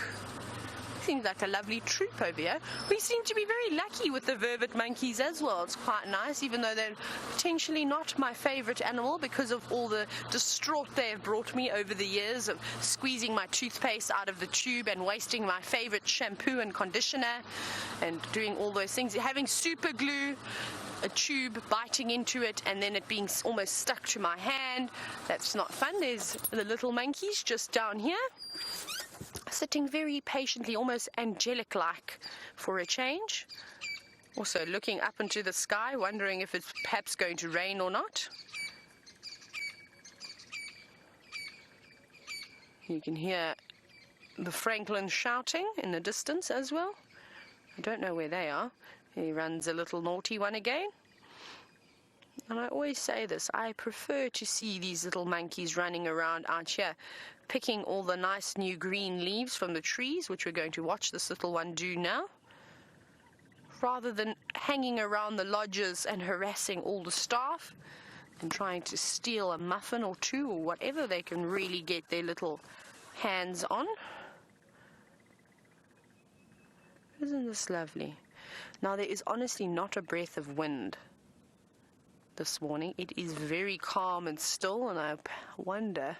Seems like a lovely troop over here. We seem to be very lucky with the vervet monkeys as well. It's quite nice, even though they're potentially not my favorite animal because of all the distraught they have brought me over the years of squeezing my toothpaste out of the tube and wasting my favorite shampoo and conditioner and doing all those things. Having super glue, a tube biting into it, and then it being almost stuck to my hand. That's not fun. There's the little monkeys just down here, sitting very patiently, almost angelic-like for a change. Also looking up into the sky, wondering if it's perhaps going to rain or not. You can hear the francolin shouting in the distance as well. I don't know where they are. He runs a little naughty one again. And I always say this, I prefer to see these little monkeys running around out here, picking all the nice new green leaves from the trees, which we're going to watch this little one do now, rather than hanging around the lodges and harassing all the staff and trying to steal a muffin or two or whatever they can really get their little hands on. Isn't this lovely? Now, there is honestly not a breath of wind this morning. It is very calm and still, and I wonder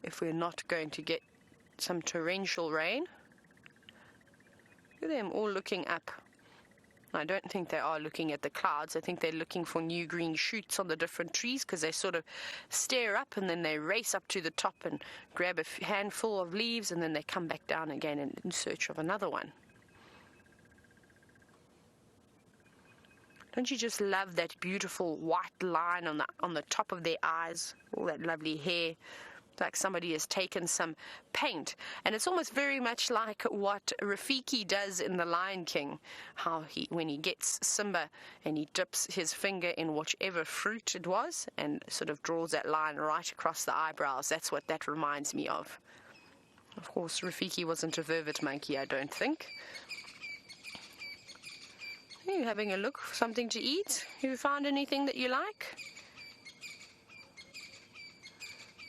if we're not going to get some torrential rain. Look at them all looking up. I don't think they are looking at the clouds. I think they're looking for new green shoots on the different trees, because they sort of stare up and then they race up to the top and grab a handful of leaves, and then they come back down again in search of another one. Don't you just love that beautiful white line on the top of their eyes? All that lovely hair. It's like somebody has taken some paint. And it's almost very much like what Rafiki does in The Lion King. How when he gets Simba and he dips his finger in whichever fruit it was and sort of draws that line right across the eyebrows. That's what that reminds me of. Of course, Rafiki wasn't a vervet monkey, I don't think. Are you having a look for something to eat? Have you found anything that you like?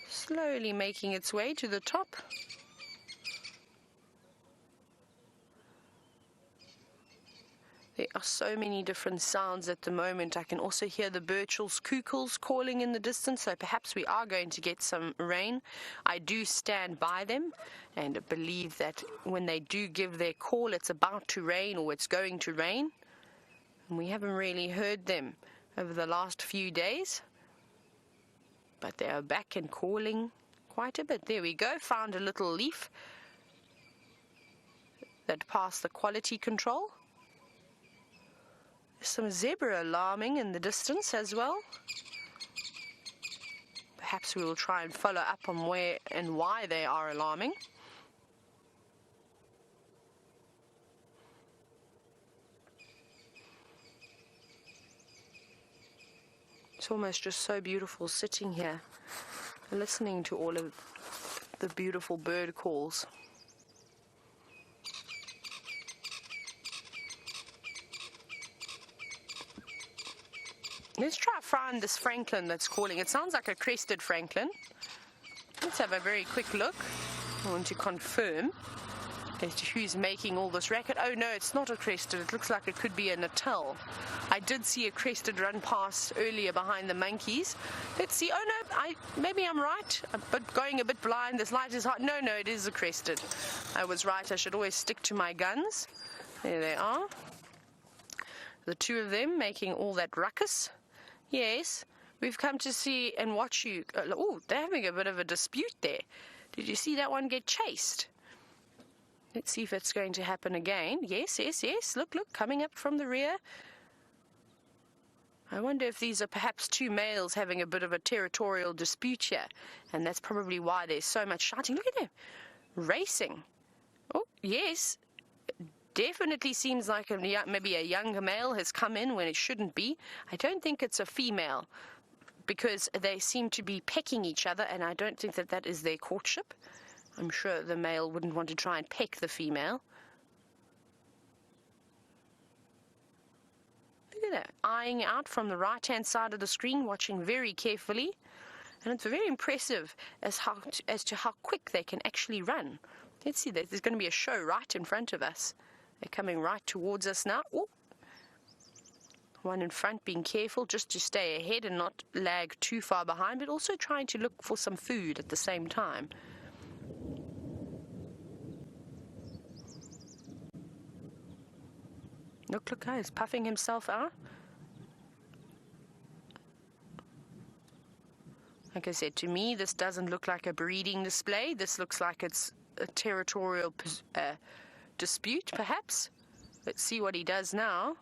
Slowly making its way to the top. There are so many different sounds at the moment. I can also hear the Burchell's cuckoos calling in the distance, so perhaps we are going to get some rain. I do stand by them and believe that when they do give their call, it's about to rain or it's going to rain. And we haven't really heard them over the last few days, but they are back and calling quite a bit. There we go, found a little leaf that passed the quality control. There's some zebra alarming in the distance as well. Perhaps we will try and follow up on where and why they are alarming. It's almost just so beautiful sitting here, listening to all of the beautiful bird calls. Let's try to find this francolin that's calling. It sounds like a crested francolin. Let's have a very quick look. I want to confirm as to who's making all this racket. Oh no, it's not a crested. It looks like it could be a natal. I did see a crested run past earlier behind the monkeys. Let's see. Oh no, maybe I'm right, but going a bit blind. This light is hot. No, it is a crested. I was right. I should always stick to my guns. There they are. The two of them making all that ruckus. Yes, we've come to see and watch you. Oh, they're having a bit of a dispute there. Did you see that one get chased? Let's see if it's going to happen again. Yes. Look, coming up from the rear. I wonder if these are perhaps two males having a bit of a territorial dispute here. And that's probably why there's so much shouting. Look at them. Racing. Oh, yes. Definitely seems like maybe a younger male has come in when it shouldn't be. I don't think it's a female. because they seem to be pecking each other, and I don't think that that is their courtship. I'm sure the male wouldn't want to try and peck the female. Look at that, eyeing out from the right-hand side of the screen, watching very carefully. And it's very impressive as to how quick they can actually run. Let's see, there's going to be a show right in front of us. They're coming right towards us now. Ooh. One in front being careful just to stay ahead and not lag too far behind, but also trying to look for some food at the same time. Look, he's puffing himself out. Like I said, to me, this doesn't look like a breeding display. This looks like it's a territorial dispute, perhaps. Let's see what he does now.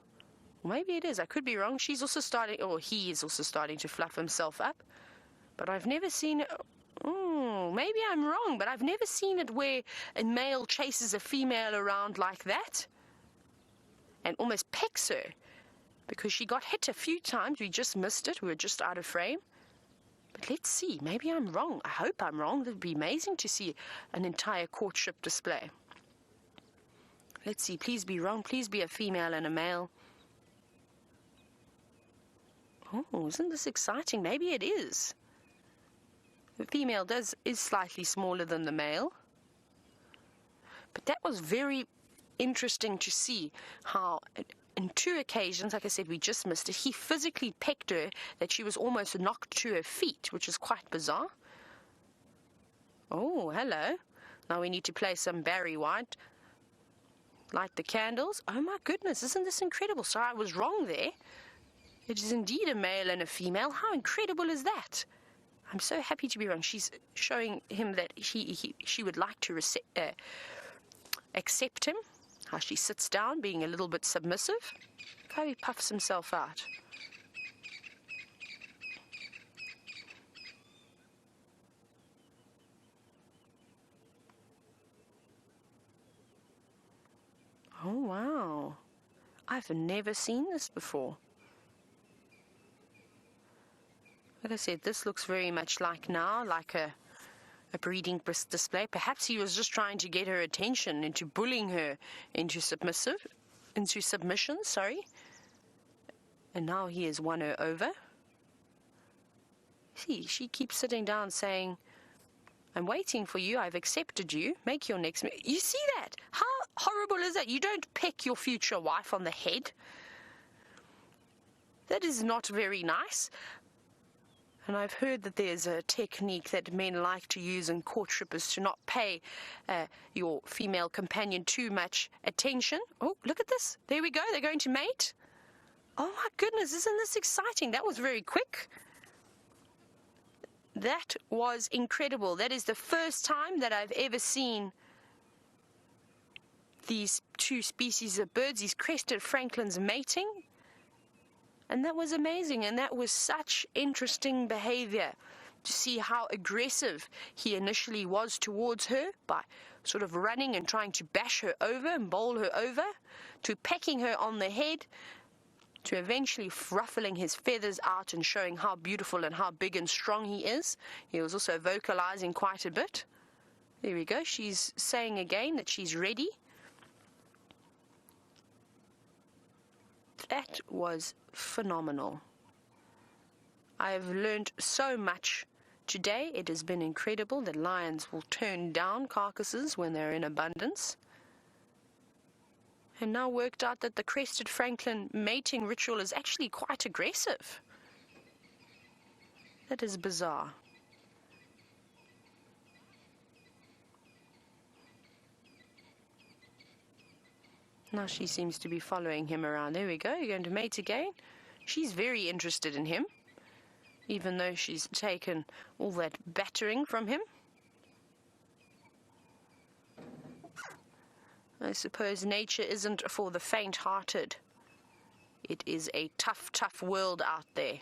Maybe it is. I could be wrong. She's also starting, or he is also starting to fluff himself up. But I've never seen it. Maybe I'm wrong, but I've never seen it where a male chases a female around like that and almost pecks her, because she got hit a few times. We just missed it. We were just out of frame. But let's see. Maybe I'm wrong. I hope I'm wrong. It would be amazing to see an entire courtship display. Let's see. Please be wrong. Please be a female and a male. Oh, isn't this exciting? Maybe it is. The female is slightly smaller than the male. But that was very interesting to see how, in 2 occasions, like I said, we just missed it, he physically pecked her that she was almost knocked to her feet, which is quite bizarre. Oh, hello. Now we need to play some Barry White. Light the candles. Oh my goodness, isn't this incredible? So I was wrong there. It is indeed a male and a female. How incredible is that? I'm so happy to be wrong. She's showing him that she would like to accept him. How she sits down, being a little bit submissive. Look how he puffs himself out. Oh, wow. I've never seen this before. Like I said, this looks very much like a breeding display. Perhaps he was just trying to get her attention, into bullying her into submission, and now he has won her over. See, she keeps sitting down saying, I'm waiting for you, I've accepted you, make your next move. You see that? How horrible is that? You don't peck your future wife on the head. That is not very nice. And I've heard that there's a technique that men like to use in courtship, is to not pay your female companion too much attention. Oh, look at this. There we go. They're going to mate. Oh, my goodness. Isn't this exciting? That was very quick. That was incredible. That is the first time that I've ever seen these 2 species of birds, these crested francolins, mating. And that was amazing, and that was such interesting behavior, to see how aggressive he initially was towards her by sort of running and trying to bash her over and bowl her over, to pecking her on the head, to eventually ruffling his feathers out and showing how beautiful and how big and strong he is. He was also vocalizing quite a bit. There we go. She's saying again that she's ready. That was phenomenal. I've learned so much today. It has been incredible that lions will turn down carcasses when they're in abundance. And now worked out that the crested francolin mating ritual is actually quite aggressive. That is bizarre. Now she seems to be following him around. There we go. You're going to mate again. She's very interested in him, even though she's taken all that battering from him. I suppose nature isn't for the faint-hearted. It is a tough, tough world out there.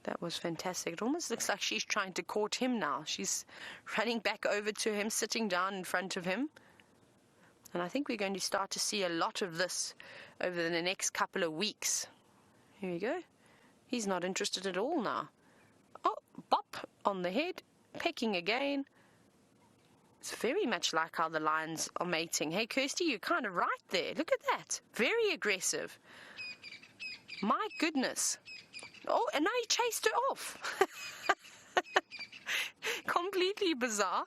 That was fantastic. It almost looks like she's trying to court him now. She's running back over to him, sitting down in front of him. And I think we're going to start to see a lot of this over the next couple of weeks. Here we go. He's not interested at all now. Oh, bop on the head, pecking again. It's very much like how the lions are mating. Hey, Kirsty, you're kind of right there. Look at that. Very aggressive. My goodness. Oh, and now he chased her off. Completely bizarre.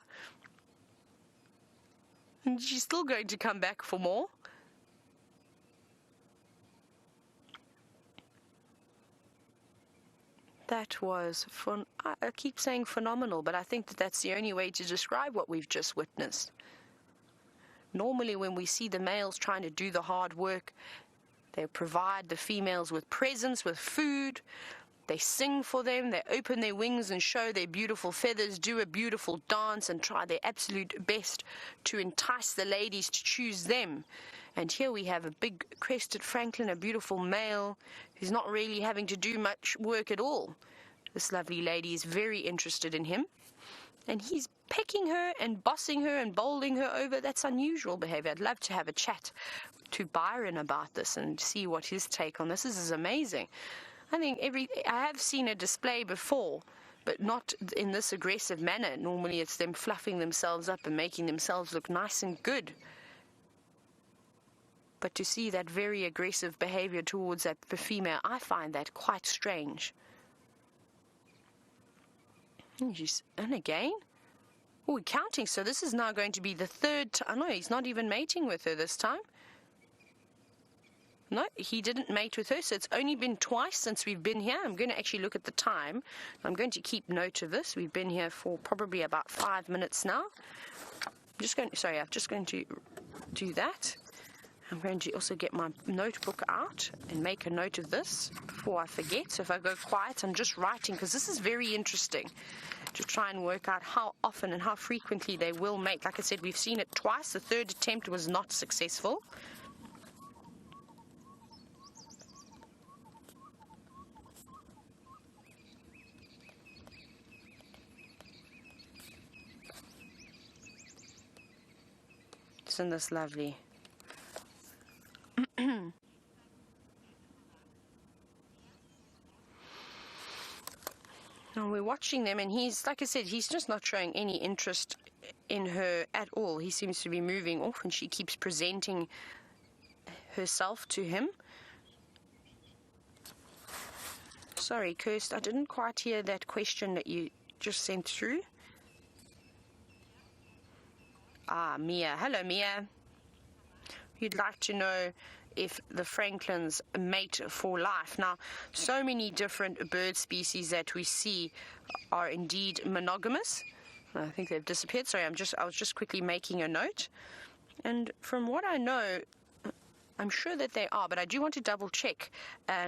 And she's still going to come back for more. That was fun. I keep saying phenomenal, but I think that that's the only way to describe what we've just witnessed. Normally, when we see the males trying to do the hard work, they provide the females with presents, with food. They sing for them. They open their wings and show their beautiful feathers, do a beautiful dance, and try their absolute best to entice the ladies to choose them. And here we have a big crested francolin, a beautiful male who's not really having to do much work at all. This lovely lady is very interested in him. And he's pecking her and bossing her and bowling her over. That's unusual behavior. I'd love to have a chat to Byron about this and see what his take on this is. This is amazing. I think I have seen a display before, but not in this aggressive manner. Normally it's them fluffing themselves up and making themselves look nice and good. But to see that very aggressive behavior towards the female, I find that quite strange. And again? Oh, we're counting, so this is now going to be the third time. No, he's not even mating with her this time. No, he didn't mate with her, so it's only been twice since we've been here. I'm going to actually look at the time. I'm going to keep note of this. We've been here for probably about 5 minutes now. I'm just going to do that. I'm going to also get my notebook out and make a note of this before I forget. So if I go quiet, I'm just writing, because this is very interesting to try and work out how often and how frequently they will mate. Like I said, we've seen it twice. The third attempt was not successful. Isn't this lovely? Now we're watching them, and he's, like I said, he's just not showing any interest in her at all. He seems to be moving off, and she keeps presenting herself to him. Sorry, Kirst, I didn't quite hear that question that you just sent through. Ah, Mia. Hello, Mia. You'd like to know if the francolins mate for life. Now, so many different bird species that we see are indeed monogamous. I think they've disappeared. Sorry, I was just quickly making a note. And from what I know, I'm sure that they are, but I do want to double check.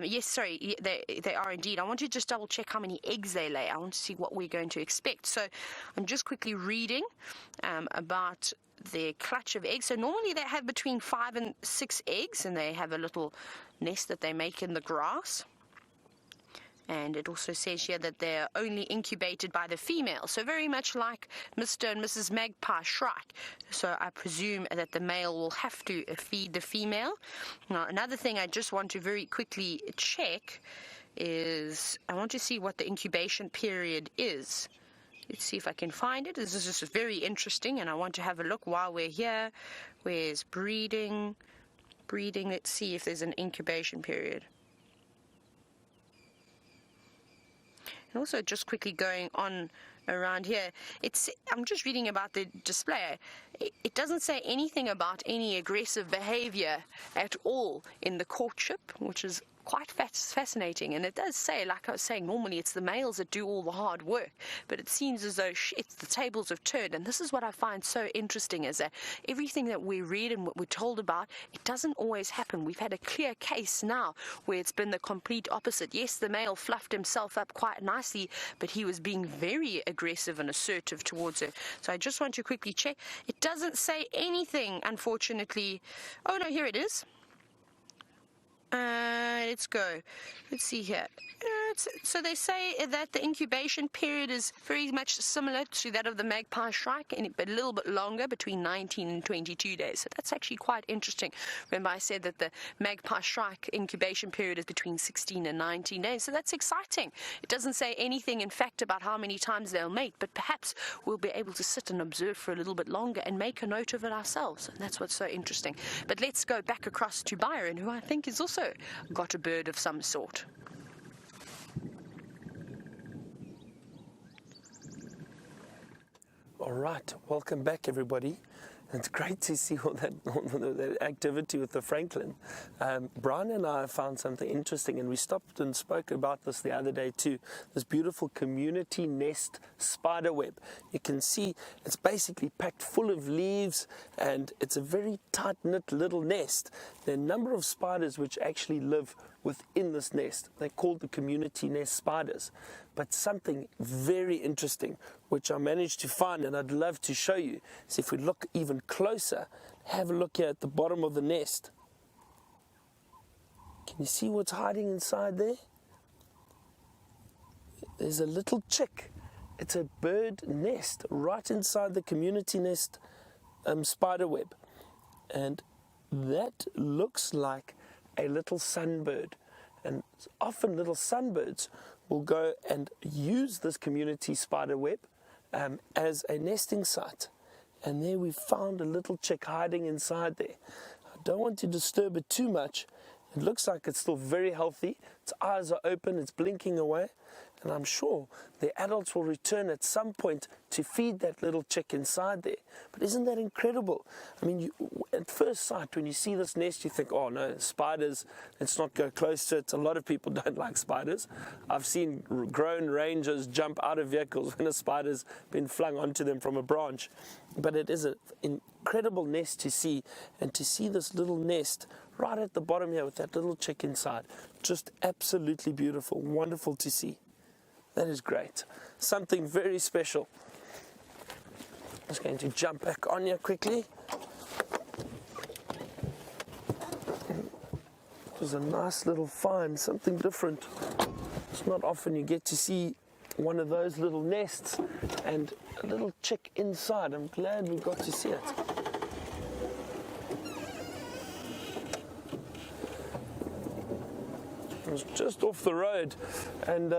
Yes, sorry, they are indeed. I want to just double check how many eggs they lay. I want to see what we're going to expect. So I'm just quickly reading about their clutch of eggs. So normally they have between 5 and 6 eggs, and they have a little nest that they make in the grass. And it also says here that they're only incubated by the female. So very much like Mr. and Mrs. Magpie Shrike. So I presume that the male will have to feed the female. Now, another thing I just want to very quickly check is I want to see what the incubation period is. Let's see if I can find it. This is just very interesting, and I want to have a look while we're here. Where's breeding? Breeding, let's see if there's an incubation period. And also just quickly going on around here, I'm just reading about the display. It doesn't say anything about any aggressive behavior at all in the courtship, which is quite fascinating. And it does say, like I was saying, normally it's the males that do all the hard work, but it seems as though the tables have turned. And this is what I find so interesting, is that everything that we read and what we're told about, it doesn't always happen. We've had a clear case now where it's been the complete opposite. Yes, the male fluffed himself up quite nicely, but he was being very aggressive and assertive towards her. So I just want to quickly check. It doesn't say anything, unfortunately. Oh no, here it is. Let's go. Let's see here. So they say that the incubation period is very much similar to that of the magpie shrike, but a little bit longer, between 19 and 22 days. So that's actually quite interesting. Remember, I said that the magpie shrike incubation period is between 16 and 19 days. So that's exciting. It doesn't say anything, in fact, about how many times they'll mate, but perhaps we'll be able to sit and observe for a little bit longer and make a note of it ourselves. And that's what's so interesting. But let's go back across to Byron, who I think is also got a bird of some sort. All right, welcome back, everybody. It's great to see all that activity with the Franklin. Brian and I found something interesting, and we stopped and spoke about this the other day too. This beautiful community nest spider web. You can see it's basically packed full of leaves, and it's a very tight-knit little nest. There are a number of spiders which actually live within this nest. They're called the community nest spiders. But something very interesting, which I managed to find and I'd love to show you, is if we look even closer, have a look here at the bottom of the nest. Can you see what's hiding inside there? There's a little chick. It's a bird nest right inside the community nest spider web. And that looks like a little sunbird. And often little sunbirds will go and use this community spider web as a nesting site. And there we found a little chick hiding inside there. I don't want to disturb it too much. It looks like it's still very healthy. Its eyes are open, it's blinking away. And I'm sure the adults will return at some point to feed that little chick inside there. But isn't that incredible? I mean, at first sight, when you see this nest, you think, oh no, spiders, let's not go close to it. A lot of people don't like spiders. I've seen grown rangers jump out of vehicles when a spider's been flung onto them from a branch. But it is an incredible nest to see, and to see this little nest right at the bottom here with that little chick inside. Just absolutely beautiful, wonderful to see. That is great. Something very special. I'm just going to jump back on here quickly. It was a nice little find, something different. It's not often you get to see one of those little nests and a little chick inside. I'm glad we got to see it. It was just off the road, and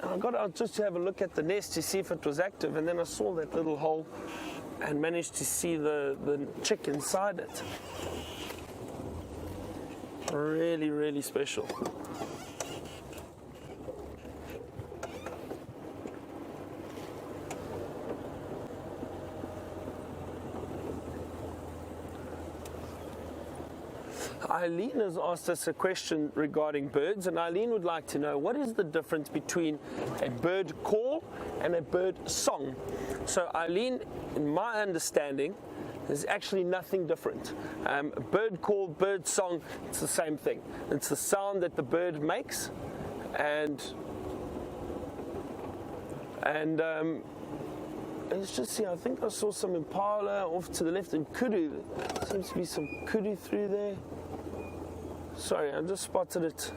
I got out just to have a look at the nest to see if it was active, and then I saw that little hole and managed to see the chick inside it. Really, really special. Eileen has asked us a question regarding birds, and Eileen would like to know, what is the difference between a bird call and a bird song? So Eileen, in my understanding, there's actually nothing different. Bird call, bird song, it's the same thing. It's the sound that the bird makes, and let's just see, I think I saw some impala off to the left, and kudu. Seems to be some kudu through there. Sorry, I just spotted it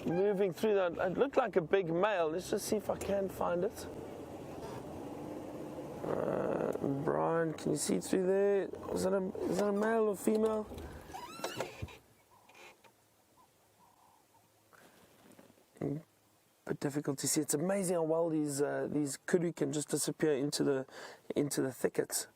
moving through that. It looked like a big male. Let's just see if I can find it. Brian, can you see through there? Is that a male or female? But difficult to see. It's amazing how well these kudu can just disappear into the thickets.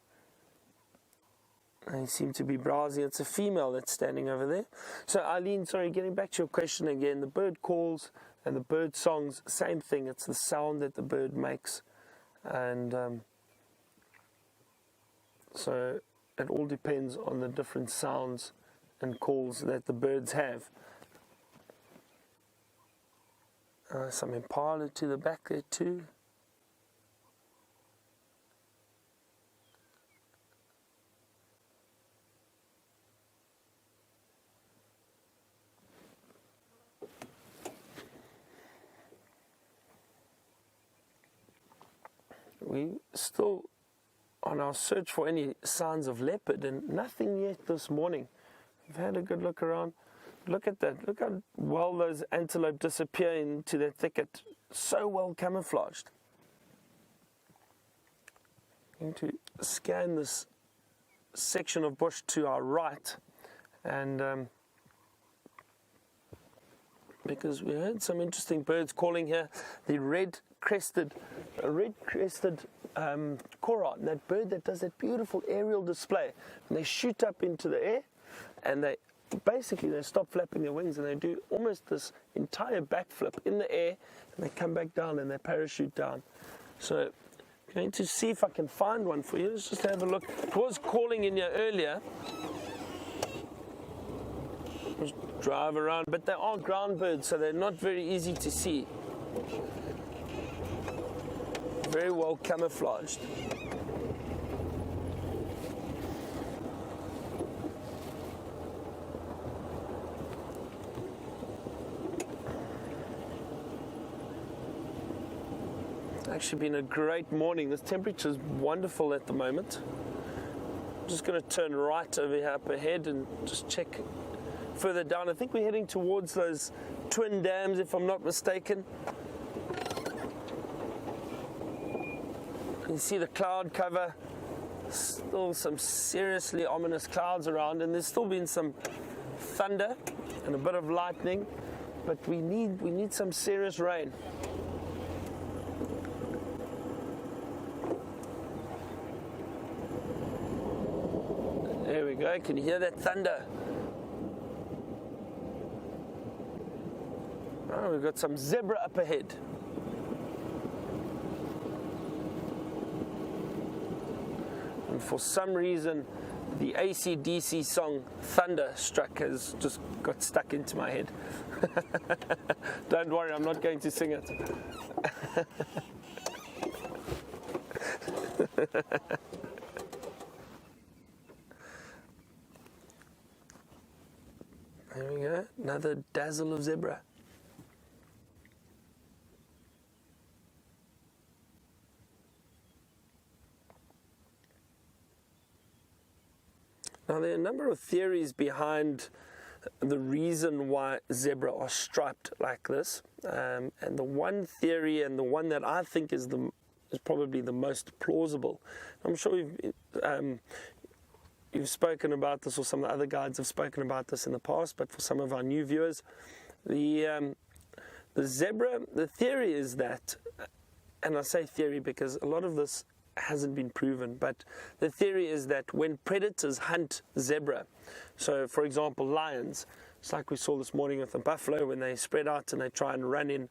They seem to be browsing. It's a female that's standing over there. So Eileen, sorry, getting back to your question again, the bird calls and the bird songs, same thing. It's the sound that the bird makes. And so it all depends on the different sounds and calls that the birds have. Some impala to the back there too. We still on our search for any signs of leopard, and nothing yet this morning. We've had a good look around. Look at that. Look how well those antelope disappear into that thicket. So well camouflaged. I'm going to scan this section of bush to our right, and because we heard some interesting birds calling here, the red-crested korat, that bird that does that beautiful aerial display. And they shoot up into the air, and they stop flapping their wings, and they do almost this entire backflip in the air, and they come back down and they parachute down. So I'm going to see if I can find one for you. Let's just have a look. It was calling in here earlier. Just drive around, but they are ground birds, so they're not very easy to see. Very well camouflaged. It's actually been a great morning. This temperature is wonderful at the moment. I'm just going to turn right over here up ahead and just check further down. I think we're heading towards those twin dams, if I'm not mistaken. You can see the cloud cover. Still some seriously ominous clouds around, and there's still been some thunder and a bit of lightning, but we need some serious rain. There we go. Can you hear that thunder? Oh, we've got some zebra up ahead. And for some reason, the AC/DC song Thunderstruck has just got stuck into my head. Don't worry, I'm not going to sing it. There we go, another dazzle of zebra. Now, there are a number of theories behind the reason why zebra are striped like this, and the one theory, and the one that I think is probably the most plausible. I'm sure you've spoken about this, or some of the other guides have spoken about this in the past, but for some of our new viewers, the zebra, the theory is that, and I say theory because a lot of this hasn't been proven, but the theory is that when predators hunt zebra, so for example lions, it's like we saw this morning with the buffalo when they spread out and they try and run in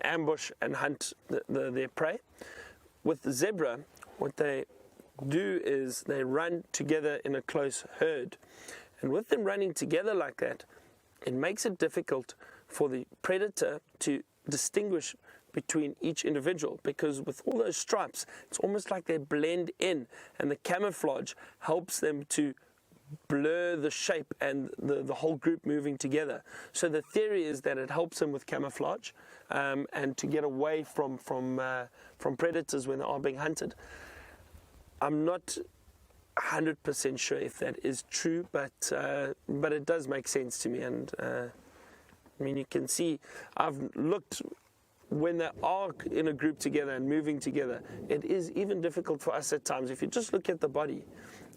ambush and hunt their prey. With the zebra, what they do is they run together in a close herd, and with them running together like that, it makes it difficult for the predator to distinguish between each individual, because with all those stripes, it's almost like they blend in, and the camouflage helps them to blur the shape and the whole group moving together. So the theory is that it helps them with camouflage and to get away from predators when they are being hunted. I'm not 100% sure if that is true, but it does make sense to me. And I mean, you can see, I've looked. When they are in a group together and moving together, it is even difficult for us at times. If you just look at the body,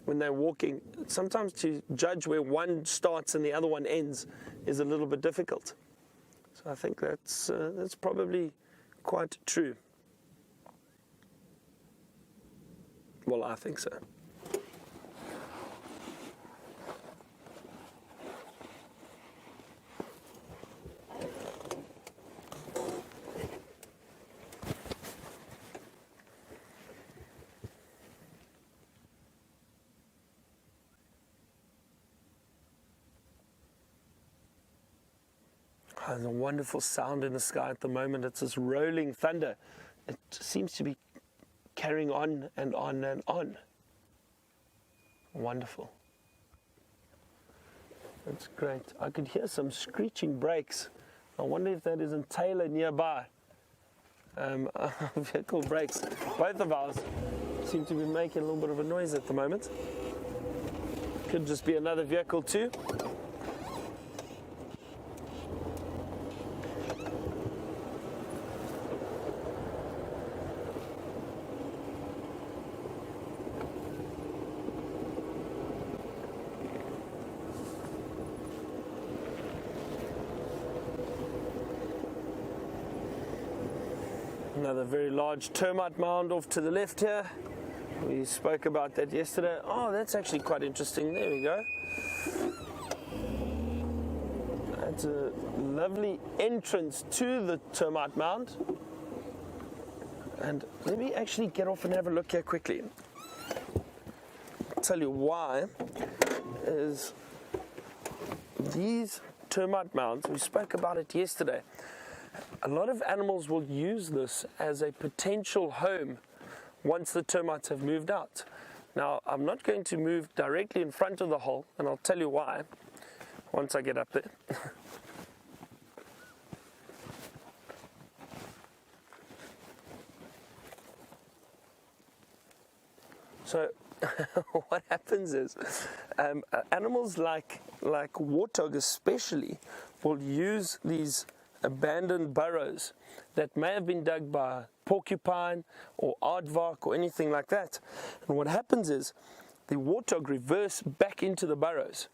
when they're walking, sometimes to judge where one starts and the other one ends is a little bit difficult. So I think that's probably quite true. Well, I think so. There's a wonderful sound in the sky at the moment. It's this rolling thunder. It seems to be carrying on and on and on. Wonderful. That's great. I could hear some screeching brakes. I wonder if that isn't Tayla nearby. Vehicle brakes. Both of ours seem to be making a little bit of a noise at the moment. Could just be another vehicle too. Another very large termite mound off to the left here. We spoke about that yesterday. Oh, that's actually quite interesting. There we go. That's a lovely entrance to the termite mound. And let me actually get off and have a look here quickly. I'll tell you why. Is these termite mounds, we spoke about it yesterday. A lot of animals will use this as a potential home once the termites have moved out. Now, I'm not going to move directly in front of the hole, and I'll tell you why once I get up there. So, what happens is, animals like warthog especially will use these abandoned burrows that may have been dug by a porcupine or aardvark or anything like that. And what happens is the warthog reverse back into the burrows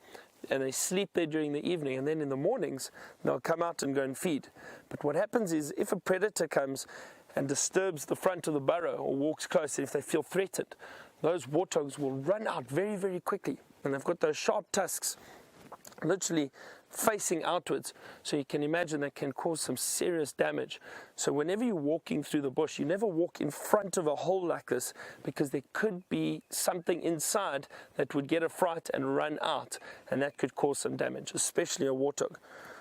and they sleep there during the evening, and then in the mornings they'll come out and go and feed. But what happens is if a predator comes and disturbs the front of the burrow or walks closer, if they feel threatened, those warthogs will run out very, very quickly, and they've got those sharp tusks literally facing outwards, so you can imagine that can cause some serious damage. So whenever you're walking through the bush, you never walk in front of a hole like this, because there could be something inside that would get a fright and run out, and that could cause some damage, especially a warthog.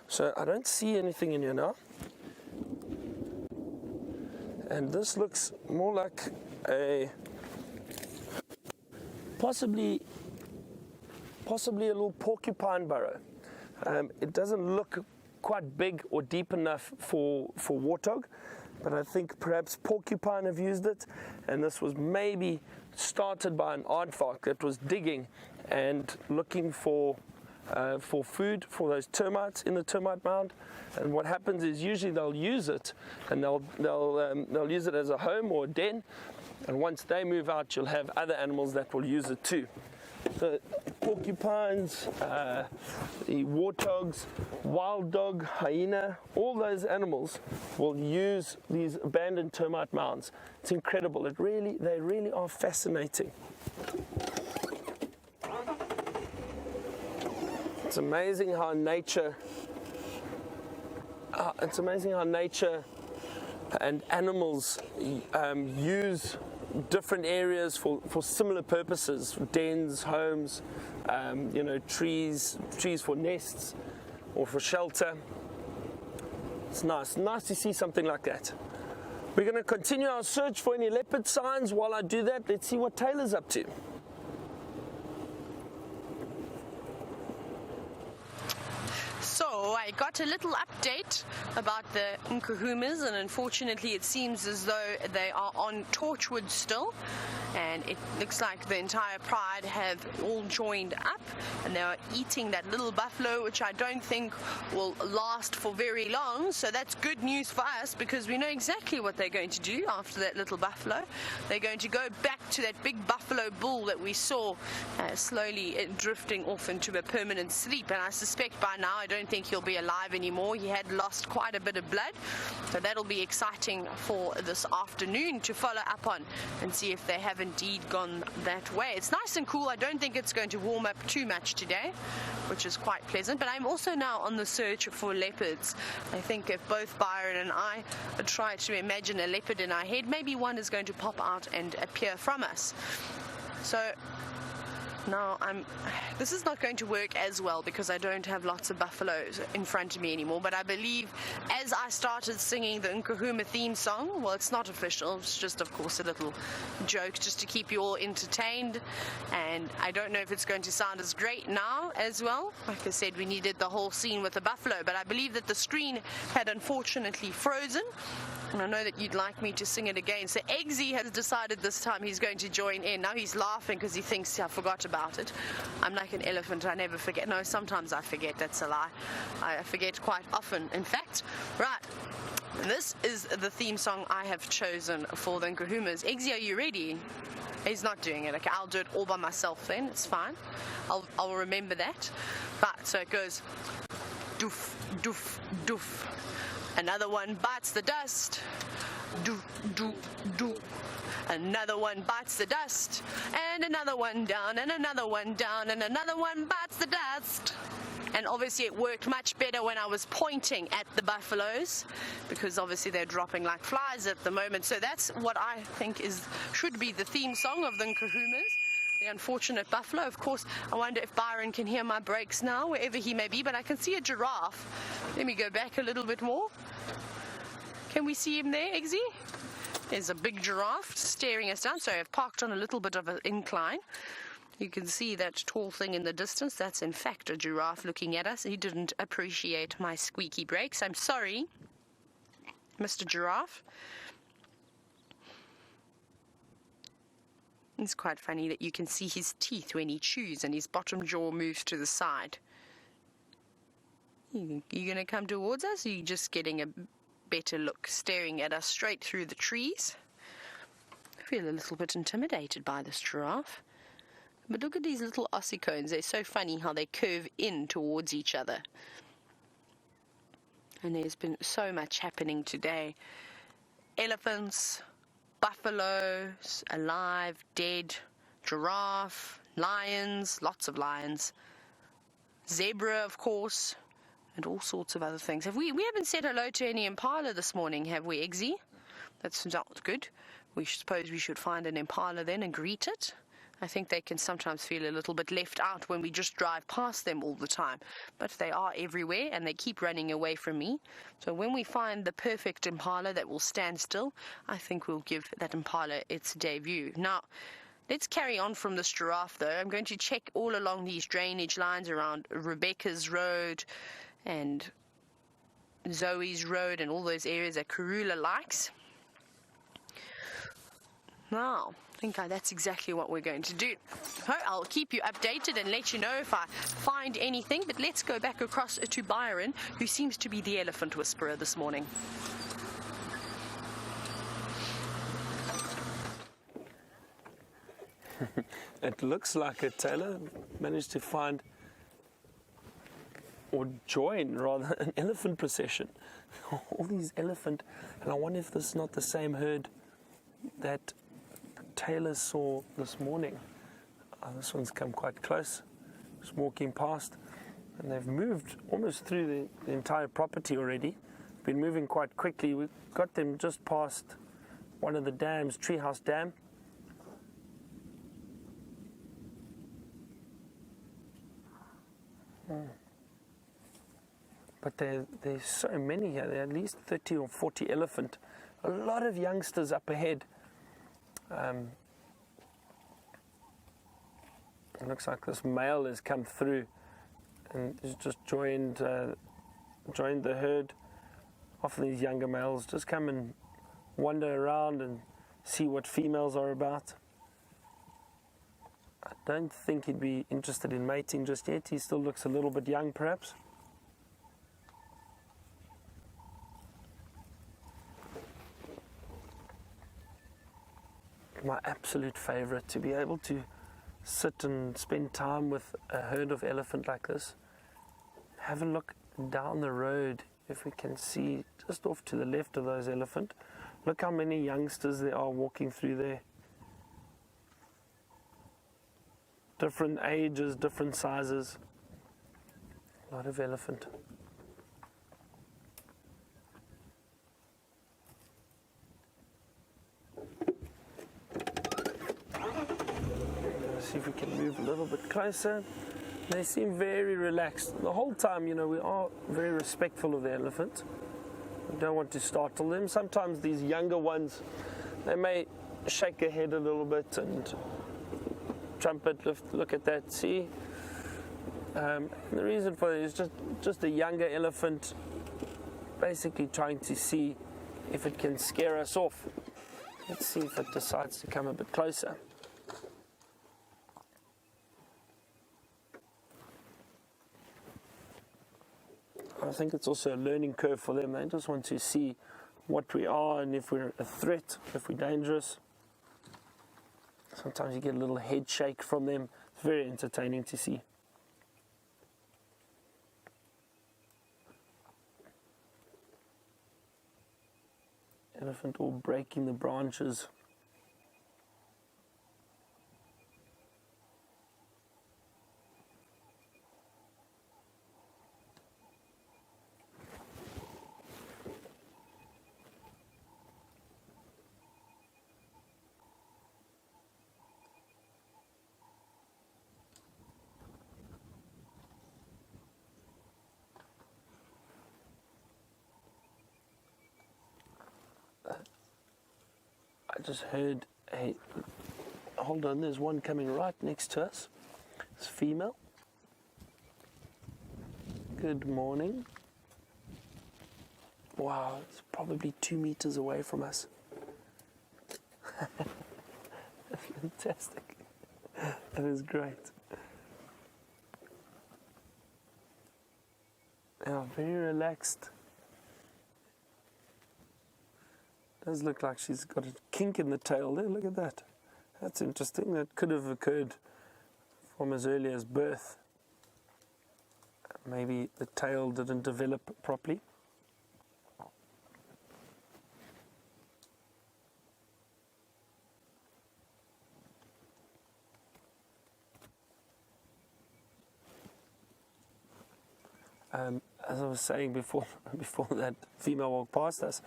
So I don't see anything in here now, and this looks more like a possibly a little porcupine burrow. It doesn't look quite big or deep enough for warthog, but I think perhaps porcupine have used it, and this was maybe started by an aardvark that was digging and looking for food for those termites in the termite mound. And what happens is usually they'll use it, and they'll use it as a home or a den, and once they move out, you'll have other animals that will use it too. So porcupines, the warthogs, wild dog, hyena, all those animals will use these abandoned termite mounds. It's incredible. They really are fascinating. It's amazing how nature and animals use different areas for similar purposes, dens, homes, trees for nests or for shelter. It's nice to see something like that. We're going to continue our search for any leopard signs. While I do that, let's see what Tayla's up to. So I got a little update about the Nkuhumas, and unfortunately it seems as though they are on Torchwood still, and it looks like the entire pride have all joined up and they are eating that little buffalo, which I don't think will last for very long. So that's good news for us, because we know exactly what they're going to do after that little buffalo. They're going to go back to that big buffalo bull that we saw slowly drifting off into a permanent sleep, and I suspect by now I don't think he'll be alive anymore. He had lost quite a bit of blood, so that'll be exciting for this afternoon to follow up on and see if they have indeed gone that way. It's nice and cool. I don't think it's going to warm up too much today, which is quite pleasant, but I'm also now on the search for leopards. I think if both Byron and I try to imagine a leopard in our head, maybe one is going to pop out and appear from us. So now this is not going to work as well because I don't have lots of buffaloes in front of me anymore, but I believe as I started singing the Nkuhuma theme song, well, it's not official, it's just of course a little joke just to keep you all entertained, and I don't know if it's going to sound as great now as well. Like I said, we needed the whole scene with the buffalo, but I believe that the screen had unfortunately frozen, And I know that you'd like me to sing it again. So Eggsy has decided this time he's going to join in. Now he's laughing because he thinks I forgot about it. I'm like an elephant. I never forget. No, sometimes I forget. That's a lie. I forget quite often, in fact. Right. This is the theme song I have chosen for the Nkuhumas. Eggsy, are you ready? He's not doing it. Okay, I'll do it all by myself then. It's fine. I'll remember that. Right, so it goes doof, doof, doof. Another one bites the dust. Doof, doof, doof. Another one bites the dust. And another one down, and another one down, and another one bites the dust. And obviously it worked much better when I was pointing at the buffaloes, because obviously they're dropping like flies at the moment. So that's what I think should be the theme song of the Nkuhumas. The unfortunate buffalo. Of course, I wonder if Byron can hear my brakes now, wherever he may be, but I can see a giraffe. Let me go back a little bit more. Can we see him there, Eggsy? There's a big giraffe staring us down. So I've parked on a little bit of an incline. You can see that tall thing in the distance. That's in fact a giraffe looking at us. He didn't appreciate my squeaky brakes. I'm sorry, Mr. Giraffe. It's quite funny that you can see his teeth when he chews and his bottom jaw moves to the side. You going to come towards us, or are you just getting a better look, staring at us straight through the trees? I feel a little bit intimidated by this giraffe. But look at these little ossicones. They're so funny how they curve in towards each other. And there's been so much happening today. Elephants, buffaloes, alive, dead, giraffe, lions, lots of lions, zebra, of course, and all sorts of other things. We haven't said hello to any impala this morning, have we, Eggsy? That's not good. Suppose we should find an impala then and greet it. I think they can sometimes feel a little bit left out when we just drive past them all the time. But they are everywhere and they keep running away from me. So when we find the perfect impala that will stand still, I think we'll give that impala its debut. Now, let's carry on from this giraffe though. I'm going to check all along these drainage lines around Rebecca's Road and Zoe's Road and all those areas that Karula likes. Now, I think that's exactly what we're going to do. I'll keep you updated and let you know if I find anything, but let's go back across to Byron, who seems to be the elephant whisperer this morning. It looks like a Tayla managed to find or join rather an elephant procession. All these elephant, and I wonder if this is not the same herd that Tayla saw this morning. This one's come quite close, just walking past, and they've moved almost through the entire property already. Been moving quite quickly. We got them just past one of the dams, Treehouse Dam. But there's so many here. There are at least 30 or 40 elephant. A lot of youngsters up ahead. It looks like this male has come through and has just joined the herd. Often these younger males just come and wander around and see what females are about. I don't think he'd be interested in mating just yet. He still looks a little bit young, perhaps. My absolute favorite, to be able to sit and spend time with a herd of elephant like this. Have a look down the road, if we can see just off to the left of those elephant. Look how many youngsters there are walking through there. Different ages, different sizes. A lot of elephant. See if we can move a little bit closer. They seem very relaxed. The whole time, we are very respectful of the elephant. We don't want to startle them. Sometimes these younger ones, they may shake their head a little bit and trumpet, look at that, see? And the reason for it is just a younger elephant basically trying to see if it can scare us off. Let's see if it decides to come a bit closer. I think it's also a learning curve for them. They just want to see what we are and if we're a threat, if we're dangerous. Sometimes you get a little head shake from them. It's very entertaining to see. Elephant all breaking the branches. I just heard a, hold on, there's one coming right next to us. It's female. Good morning. Wow, it's probably 2 meters away from us. Fantastic. That is great. Yeah, very relaxed. Does look like she's got a kink in the tail there. Look at that. That's interesting. That could have occurred from as early as birth. Maybe the tail didn't develop properly. As I was saying before that female walked past us,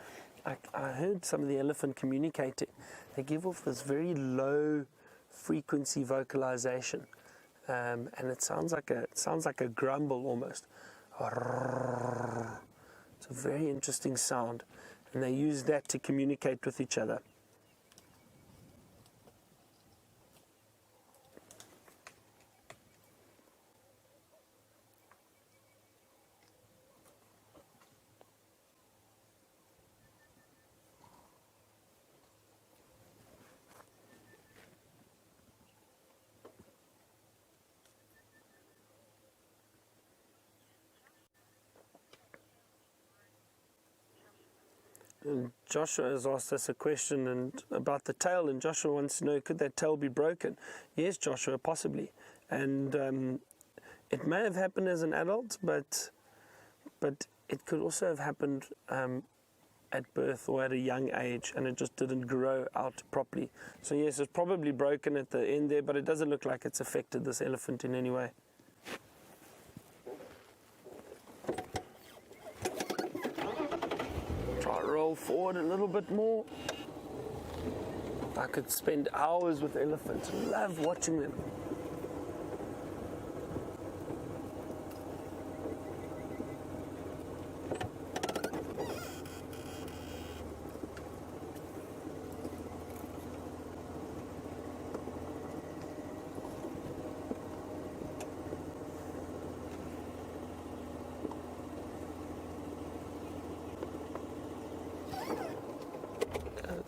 I heard some of the elephant communicating. They give off this very low frequency vocalization, and it sounds like a grumble almost. It's a very interesting sound, and they use that to communicate with each other. And Joshua has asked us a question about the tail, and Joshua wants to know, could that tail be broken? Yes, Joshua, possibly. And it may have happened as an adult, but it could also have happened at birth or at a young age, and it just didn't grow out properly. So yes, it's probably broken at the end there, but it doesn't look like it's affected this elephant in any way. Roll forward a little bit more. I could spend hours with elephants. Love watching them.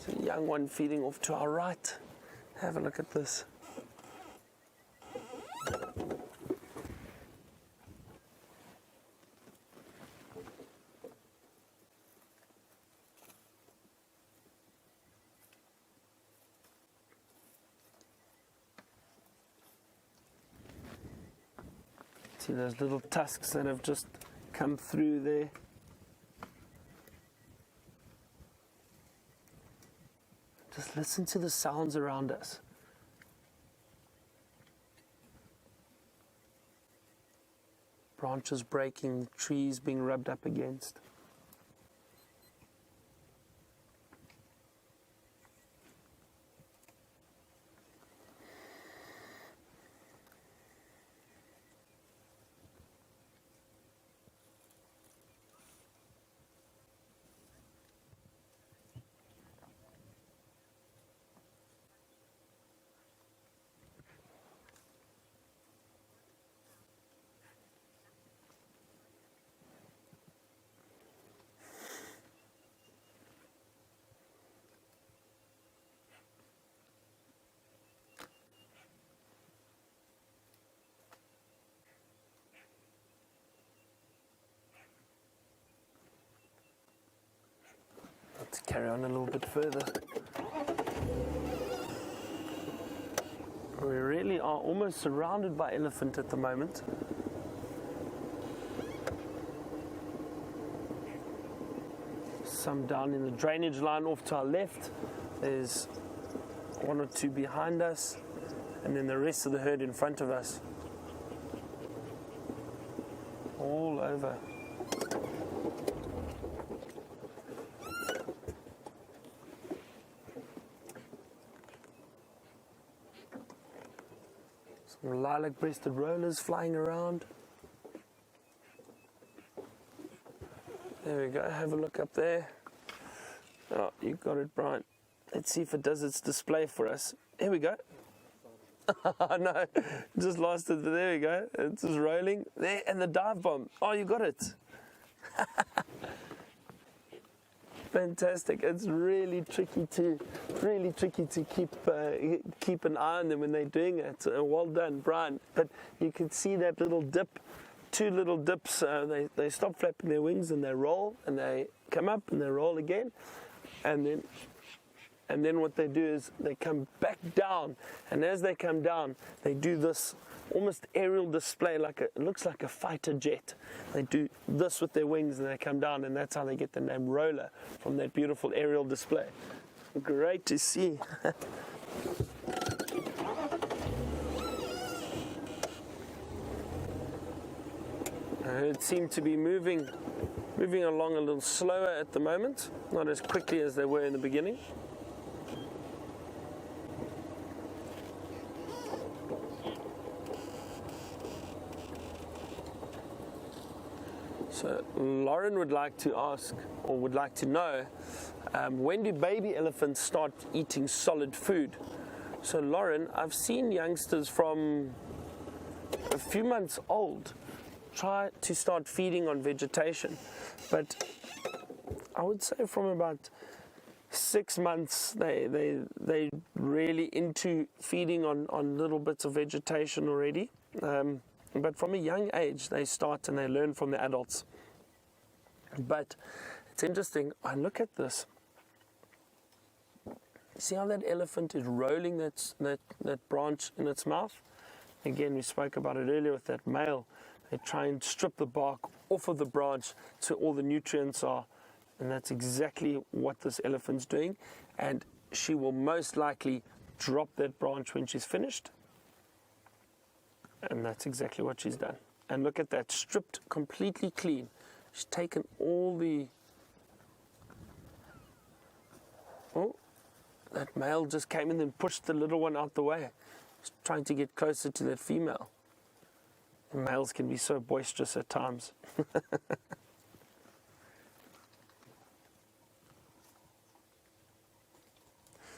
A young one feeding off to our right. Have a look at this. See those little tusks that have just come through there. Just listen to the sounds around us. Branches breaking, trees being rubbed up against. carry on a little bit further. We really are almost surrounded by elephant at the moment. Some down in the drainage line off to our left. There's one or two behind us, and then the rest of the herd in front of us. All over. Some lilac-breasted rollers flying around. There we go, have a look up there. Oh, you got it, Brian. Let's see if it does its display for us. Here we go. No, just lost it, but there we go. It's just rolling. There, and the dive bomb. Oh, you got it. Fantastic. It's really tricky to keep an eye on them when they're doing it. Well done, Brian. But you can see that little dip. Two little dips, they stop flapping their wings and they roll, and they come up and they roll again, and then what they do is they come back down, and as they come down they do this almost aerial display, it looks like a fighter jet. They do this with their wings and they come down, and that's how they get the name roller, from that beautiful aerial display. Great to see. It seemed to be moving along a little slower at the moment, not as quickly as they were in the beginning. So Lauren would like to ask, or would like to know, when do baby elephants start eating solid food? So Lauren, I've seen youngsters from a few months old try to start feeding on vegetation, but I would say from about 6 months they really into feeding on little bits of vegetation already, but from a young age they start and they learn from the adults. But it's interesting, I look at this, see how that elephant is rolling that branch in its mouth? Again, we spoke about it earlier with that male. They try and strip the bark off of the branch so all the nutrients are, and that's exactly what this elephant's doing. And she will most likely drop that branch when she's finished, and that's exactly what she's done. And look at that, stripped completely clean. She's taken all the... Oh, that male just came in and pushed the little one out the way. He's trying to get closer to that female. Males can be so boisterous at times.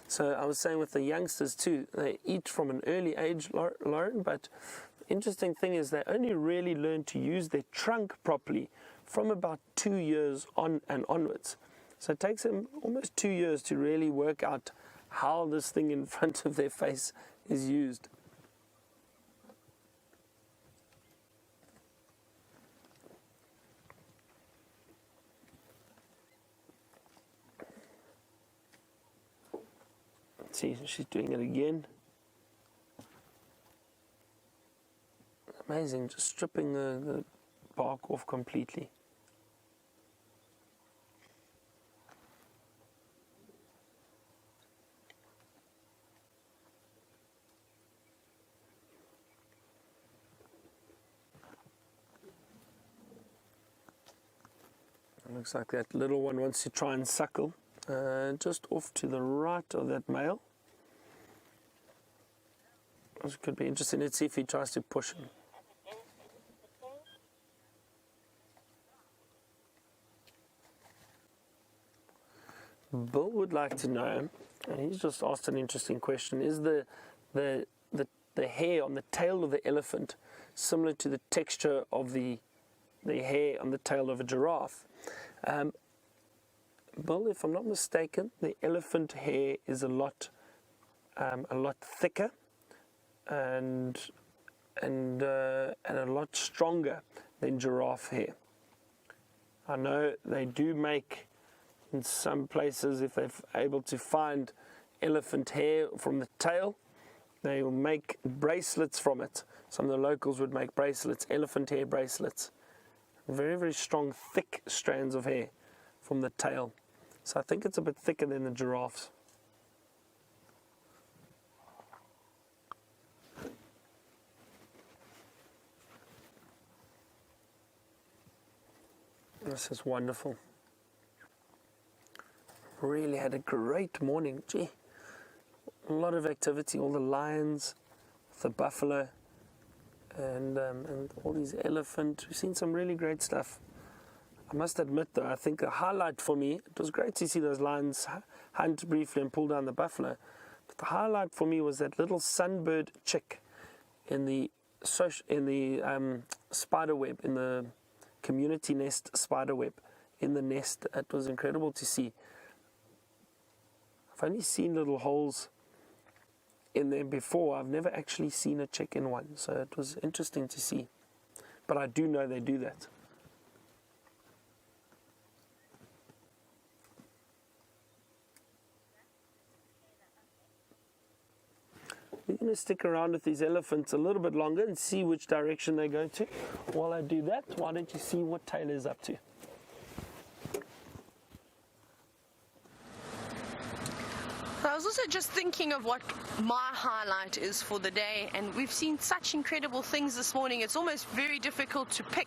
So I was saying with the youngsters too, they eat from an early age, Lauren, but the interesting thing is they only really learn to use their trunk properly from about 2 years on and onwards. So it takes them almost 2 years to really work out how this thing in front of their face is used. See, she's doing it again. Amazing, just stripping the bark off completely. It looks like that little one wants to try and suckle. Just off to the right of that male. This could be interesting. Let's see if he tries to push him. Bill would like to know, and he's just asked an interesting question, is the hair on the tail of the elephant similar to the texture of the hair on the tail of a giraffe? Bill, if I'm not mistaken, the elephant hair is a lot thicker and a lot stronger than giraffe hair. I know they do make In some places, if they're able to find elephant hair from the tail, they will make bracelets from it. Some of the locals would make bracelets, elephant hair bracelets. Very, very strong, thick strands of hair from the tail. So I think it's a bit thicker than the giraffes. This is wonderful. Really had a great morning. Gee, a lot of activity. All the lions, the buffalo, and all these elephant. We've seen some really great stuff. I must admit, though, I think a highlight for me. It was great to see those lions hunt briefly and pull down the buffalo. But the highlight for me was that little sunbird chick in the spider web, in the community nest spider web, in the nest. It was incredible to see. I've only seen little holes in there before. I've never actually seen a chick in one, so it was interesting to see. But I do know they do that. We're going to stick around with these elephants a little bit longer and see which direction they go to. While I do that, why don't you see what Tayla is up to? I was also just thinking of what my highlight is for the day, and we've seen such incredible things this morning. It's almost very difficult to pick,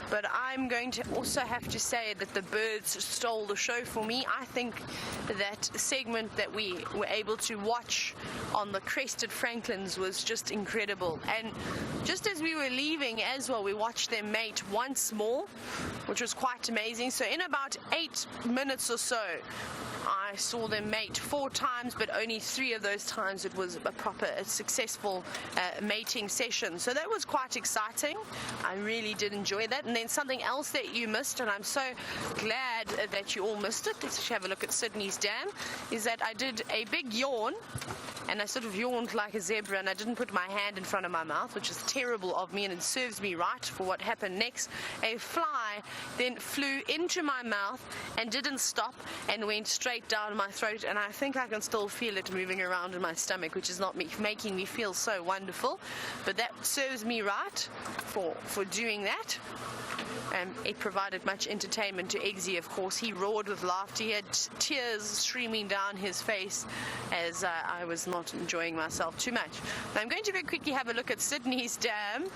but I'm going to also have to say that the birds stole the show for me. I think that segment that we were able to watch on the crested francolins was just incredible. And just as we were leaving as well, we watched them mate once more, which was quite amazing. So in about 8 minutes or so, I saw them mate 4 times, but only 3 of those times it was a successful mating session. So that was quite exciting. I really did enjoy that. And then something else that you missed, and I'm so glad that you all missed it, let's have a look at Sydney's dam, is that I did a big yawn, and I sort of yawned like a zebra, and I didn't put my hand in front of my mouth, which is terrible of me, and it serves me right for what happened next. A fly then flew into my mouth and didn't stop and went straight down my throat, and I think I can still feel it moving around in my stomach, which is not making me feel so wonderful, but that serves me right for doing that. And it provided much entertainment to Eggsy, of course. He roared with laughter. He had tears streaming down his face as I was not enjoying myself too much. Now I'm going to very quickly have a look at Sydney's dam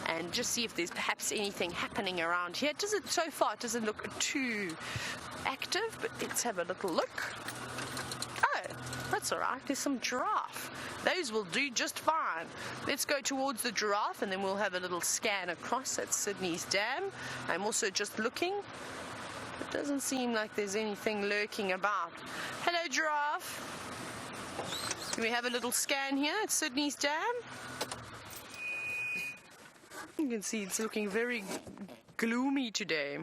and just see if there's perhaps anything happening around here. So far it doesn't look too active, but let's have a little look. Oh, that's all right. There's some giraffe. Those will do just fine. Let's go towards the giraffe, and then we'll have a little scan across at Sydney's dam. I'm also just looking. It doesn't seem like there's anything lurking about. Hello, giraffe. Can we have a little scan here at Sydney's dam? You can see it's looking very gloomy today.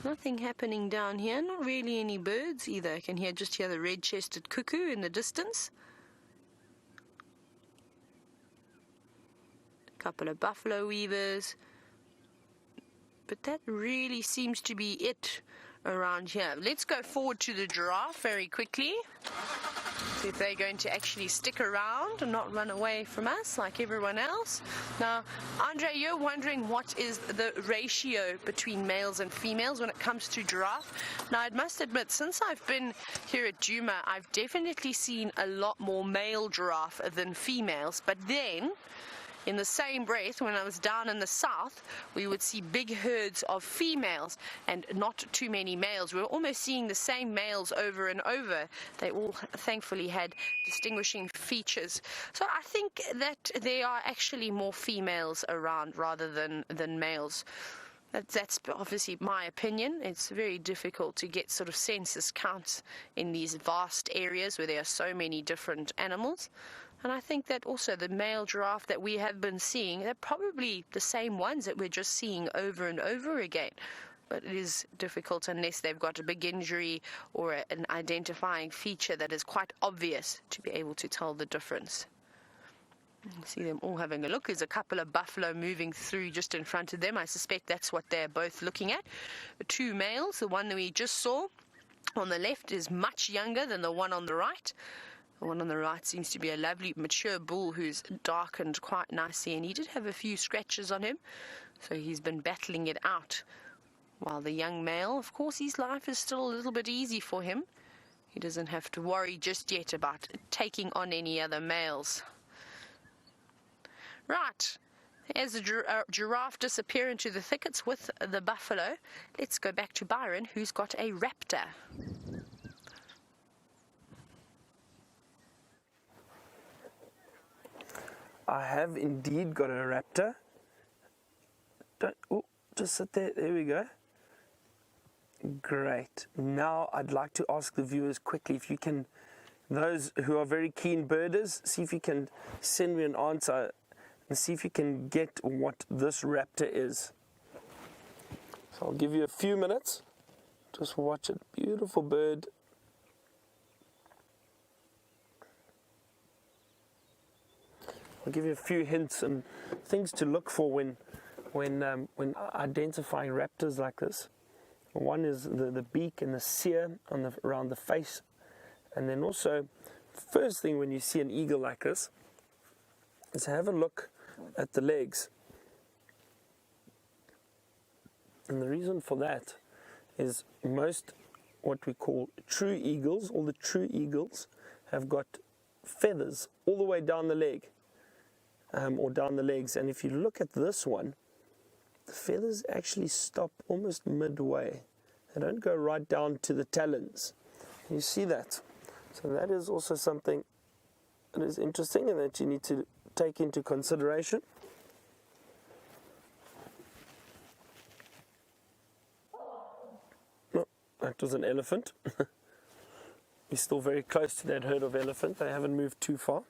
Nothing happening down here, not really any birds either. I can just hear the red-chested cuckoo in the distance. A couple of buffalo weavers. But that really seems to be it around here. Let's go forward to the giraffe very quickly. See if they're going to actually stick around and not run away from us like everyone else. Now, Andre, you're wondering what is the ratio between males and females when it comes to giraffe. Now, I must admit, since I've been here at Djuma, I've definitely seen a lot more male giraffe than females. But then, in the same breath, when I was down in the south, we would see big herds of females and not too many males. We were almost seeing the same males over and over. They all thankfully had distinguishing features. So I think that there are actually more females around rather than males. That's obviously my opinion. It's very difficult to get sort of census counts in these vast areas where there are so many different animals. And I think that also the male giraffe that we have been seeing, they're probably the same ones that we're just seeing over and over again. but it is difficult unless they've got a big injury or an identifying feature that is quite obvious to be able to tell the difference. You see them all having a look. There's a couple of buffalo moving through just in front of them. I suspect that's what they're both looking at. The two males, the one that we just saw on the left is much younger than the one on the right. The one on the right seems to be a lovely mature bull who's darkened quite nicely, and he did have a few scratches on him, so he's been battling it out. While the young male, of course, his life is still a little bit easy for him. He doesn't have to worry just yet about taking on any other males. Right, as the giraffe disappear into the thickets with the buffalo, let's go back to Byron, who's got a raptor. I have indeed got a raptor. Just sit there. There we go. Great. Now I'd like to ask the viewers quickly if you can, those who are very keen birders, see if you can send me an answer and see if you can get what this raptor is. So I'll give you a few minutes. Just watch it. Beautiful bird. I'll give you a few hints and things to look for when identifying raptors like this. One is the beak and the cere around the face, and then also, first thing when you see an eagle like this, is have a look at the legs. And the reason for that is most what we call true eagles, all the true eagles have got feathers all the way down the leg, or down the legs. And if you look at this one, the feathers actually stop almost midway. They don't go right down to the talons. You see that? So that is also something that is interesting and that you need to take into consideration. No, that was an elephant. He's still very close to that herd of elephant. They haven't moved too far.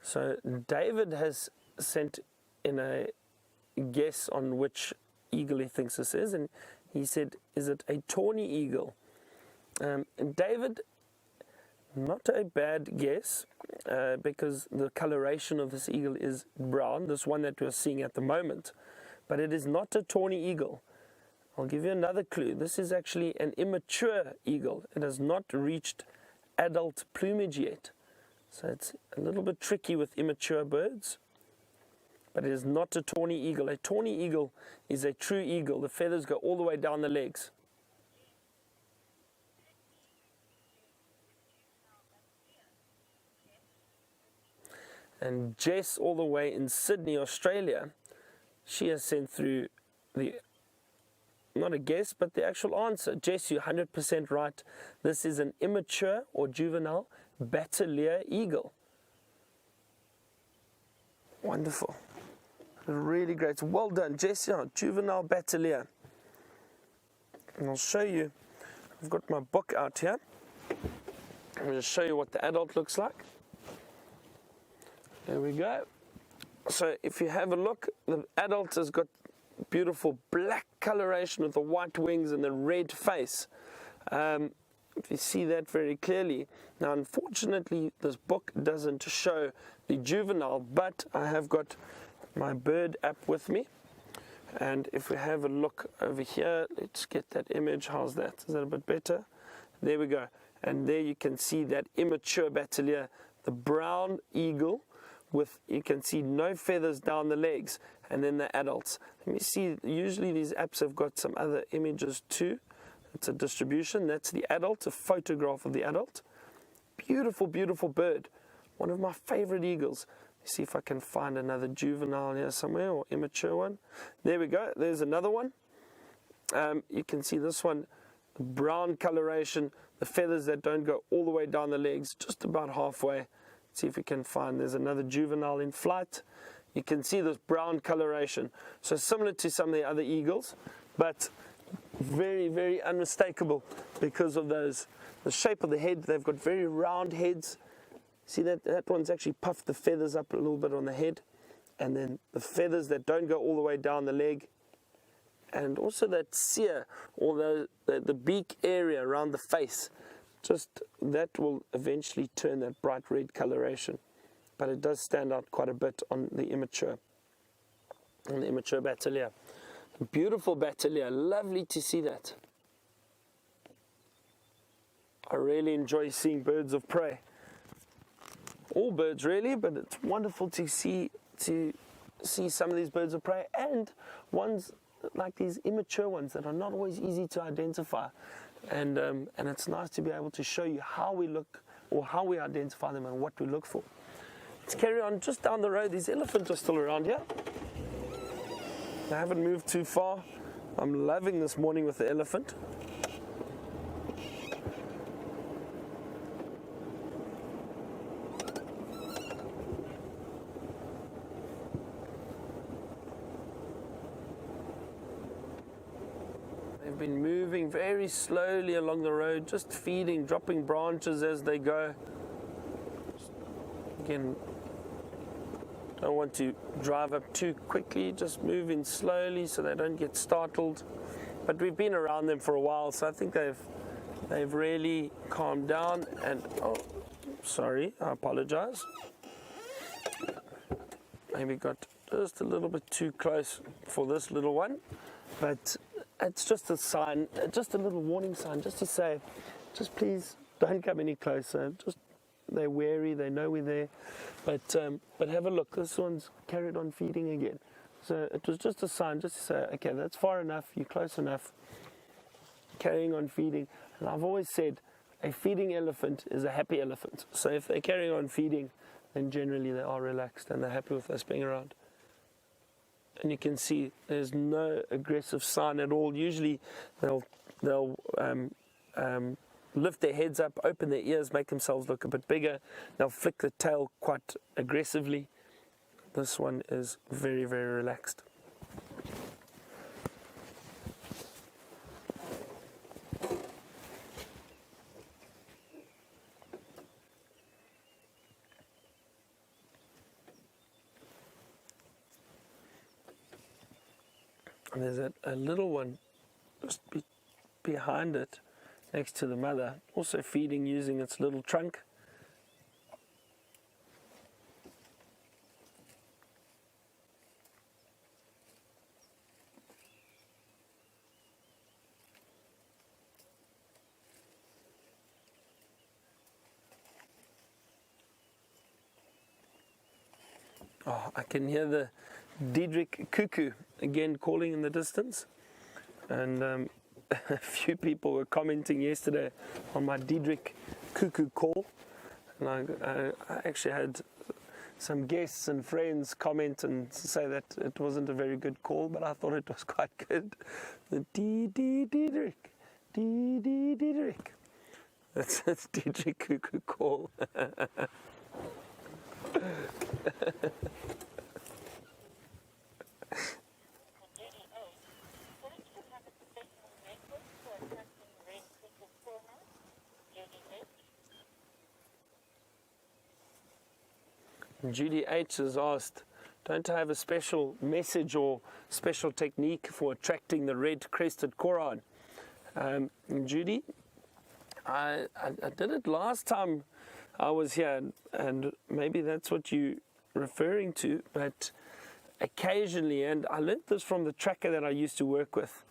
So David has sent in a guess on which eagle he thinks this is, and he said, is it a tawny eagle? And David, not a bad guess, because the coloration of this eagle is brown, this one that we're seeing at the moment, but it is not a tawny eagle. I'll give you another clue. This is actually an immature eagle. It has not reached adult plumage yet. So it's a little bit tricky with immature birds, but it is not a tawny eagle. A tawny eagle is a true eagle. The feathers go all the way down the legs. And Jess, all the way in Sydney, Australia, she has sent through the, not a guess, but the actual answer. Jess, you're 100% right. This is an immature or juvenile Battalier eagle. Wonderful. Really great. Well done, Jess. Yeah, juvenile Battalier. And I'll show you, I've got my book out here. I'm going to show you what the adult looks like. There we go. So if you have a look, the adult has got beautiful black coloration with the white wings and the red face. If you see that very clearly. Now, unfortunately, this book doesn't show the juvenile, but I have got my bird app with me. And if we have a look over here, let's get that image. How's that? Is that a bit better? There we go. And there you can see that immature Battalier, the brown eagle, with, you can see no feathers down the legs, and then the adults. Let me see, usually these apps have got some other images too. It's a distribution. That's the adult, a photograph of the adult. Beautiful, beautiful bird. One of my favorite eagles. Let's see if I can find another juvenile here somewhere, or immature one. There we go. There's another one. You can see this one, the brown coloration, the feathers that don't go all the way down the legs, just about halfway. Let's see if we can find, there's another juvenile in flight. You can see this brown coloration. So similar to some of the other eagles, but very, very unmistakable because of the shape of the head. They've got very round heads. See that one's actually puffed the feathers up a little bit on the head, and then the feathers that don't go all the way down the leg, and also that cere, or the beak area around the face, just that will eventually turn that bright red coloration. But it does stand out quite a bit on the immature Bateleur. Beautiful Bateleur, lovely to see that. I really enjoy seeing birds of prey. All birds really, but it's wonderful to see some of these birds of prey, and ones like these immature ones that are not always easy to identify. And it's nice to be able to show you how we look, or how we identify them and what we look for. Let's carry on. Just down the road, these elephants are still around here. They haven't moved too far. I'm loving this morning with the elephant. They've been moving very slowly along the road, just feeding, dropping branches as they go. Again, don't want to drive up too quickly, just moving slowly so they don't get startled. But we've been around them for a while, so I think they've really calmed down. And oh, sorry, I apologize. Maybe got just a little bit too close for this little one, but it's just a sign, just a little warning sign, just to say, just please don't come any closer. Just they're wary, they know we're there, but have a look. This one's carried on feeding again. So it was just a sign, just to say, okay, that's far enough, you're close enough, carrying on feeding. And I've always said, a feeding elephant is a happy elephant. So if they're carrying on feeding, then generally they are relaxed and they're happy with us being around. And you can see there's no aggressive sign at all. Usually they'll lift their heads up, open their ears, make themselves look a bit bigger. They'll flick the tail quite aggressively. This one is very, very relaxed. And there's a little one just behind it, next to the mother, also feeding using its little trunk. Oh, I can hear the Diedrich cuckoo again calling in the distance, and a few people were commenting yesterday on my Diedrich cuckoo call, and I actually had some guests and friends comment and say that it wasn't a very good call, but I thought it was quite good. The Diedrich, Diedrich. That's Diedrich cuckoo call. Judy H has asked, don't I have a special message or special technique for attracting the red-crested koran? Judy, I did it last time I was here, and maybe that's what you're referring to, but occasionally, and I learned this from the tracker that I used to work with,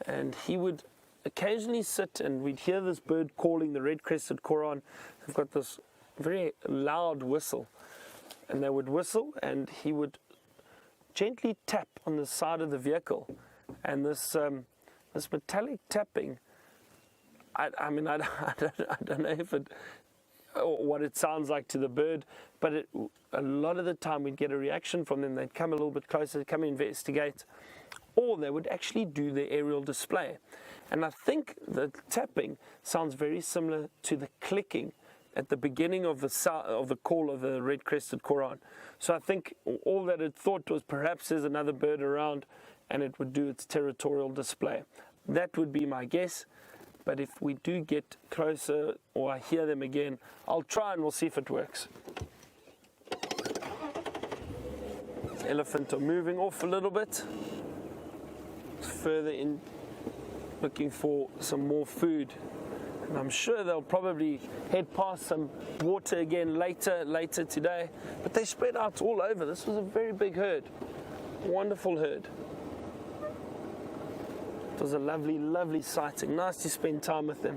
and he would occasionally sit and we'd hear this bird calling, the red-crested koran. They've got this very loud whistle, and they would whistle and he would gently tap on the side of the vehicle, and this metallic tapping, I mean I don't know if it or what it sounds like to the bird, but a lot of the time we'd get a reaction from them. They'd come a little bit closer, come investigate, or they would actually do the aerial display. And I think the tapping sounds very similar to the clicking at the beginning of the call of the red-crested koran. So I think all that it thought was perhaps there's another bird around, and it would do its territorial display. That would be my guess. But if we do get closer or I hear them again, I'll try and we'll see if it works. The elephant are moving off a little bit. It's further in, looking for some more food. And I'm sure they'll probably head past some water again later today. But they spread out all over. This was a very big herd. Wonderful herd. It was a lovely, lovely sighting. Nice to spend time with them.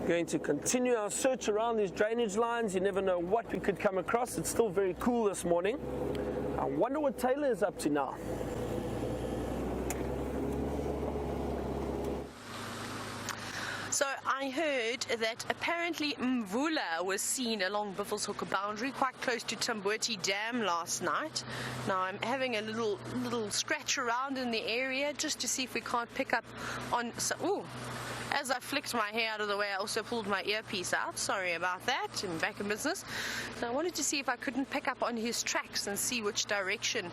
Going to continue our search around these drainage lines. You never know what we could come across. It's still very cool this morning. I wonder what Tayla is up to now. So I heard that apparently Mvula was seen along Buffelshoek boundary quite close to Tamboti Dam last night. Now I'm having a little scratch around in the area just to see if we can't pick up on... As I flicked my hair out of the way, I also pulled my earpiece out. Sorry about that. I'm back in business. So I wanted to see if I couldn't pick up on his tracks and see which direction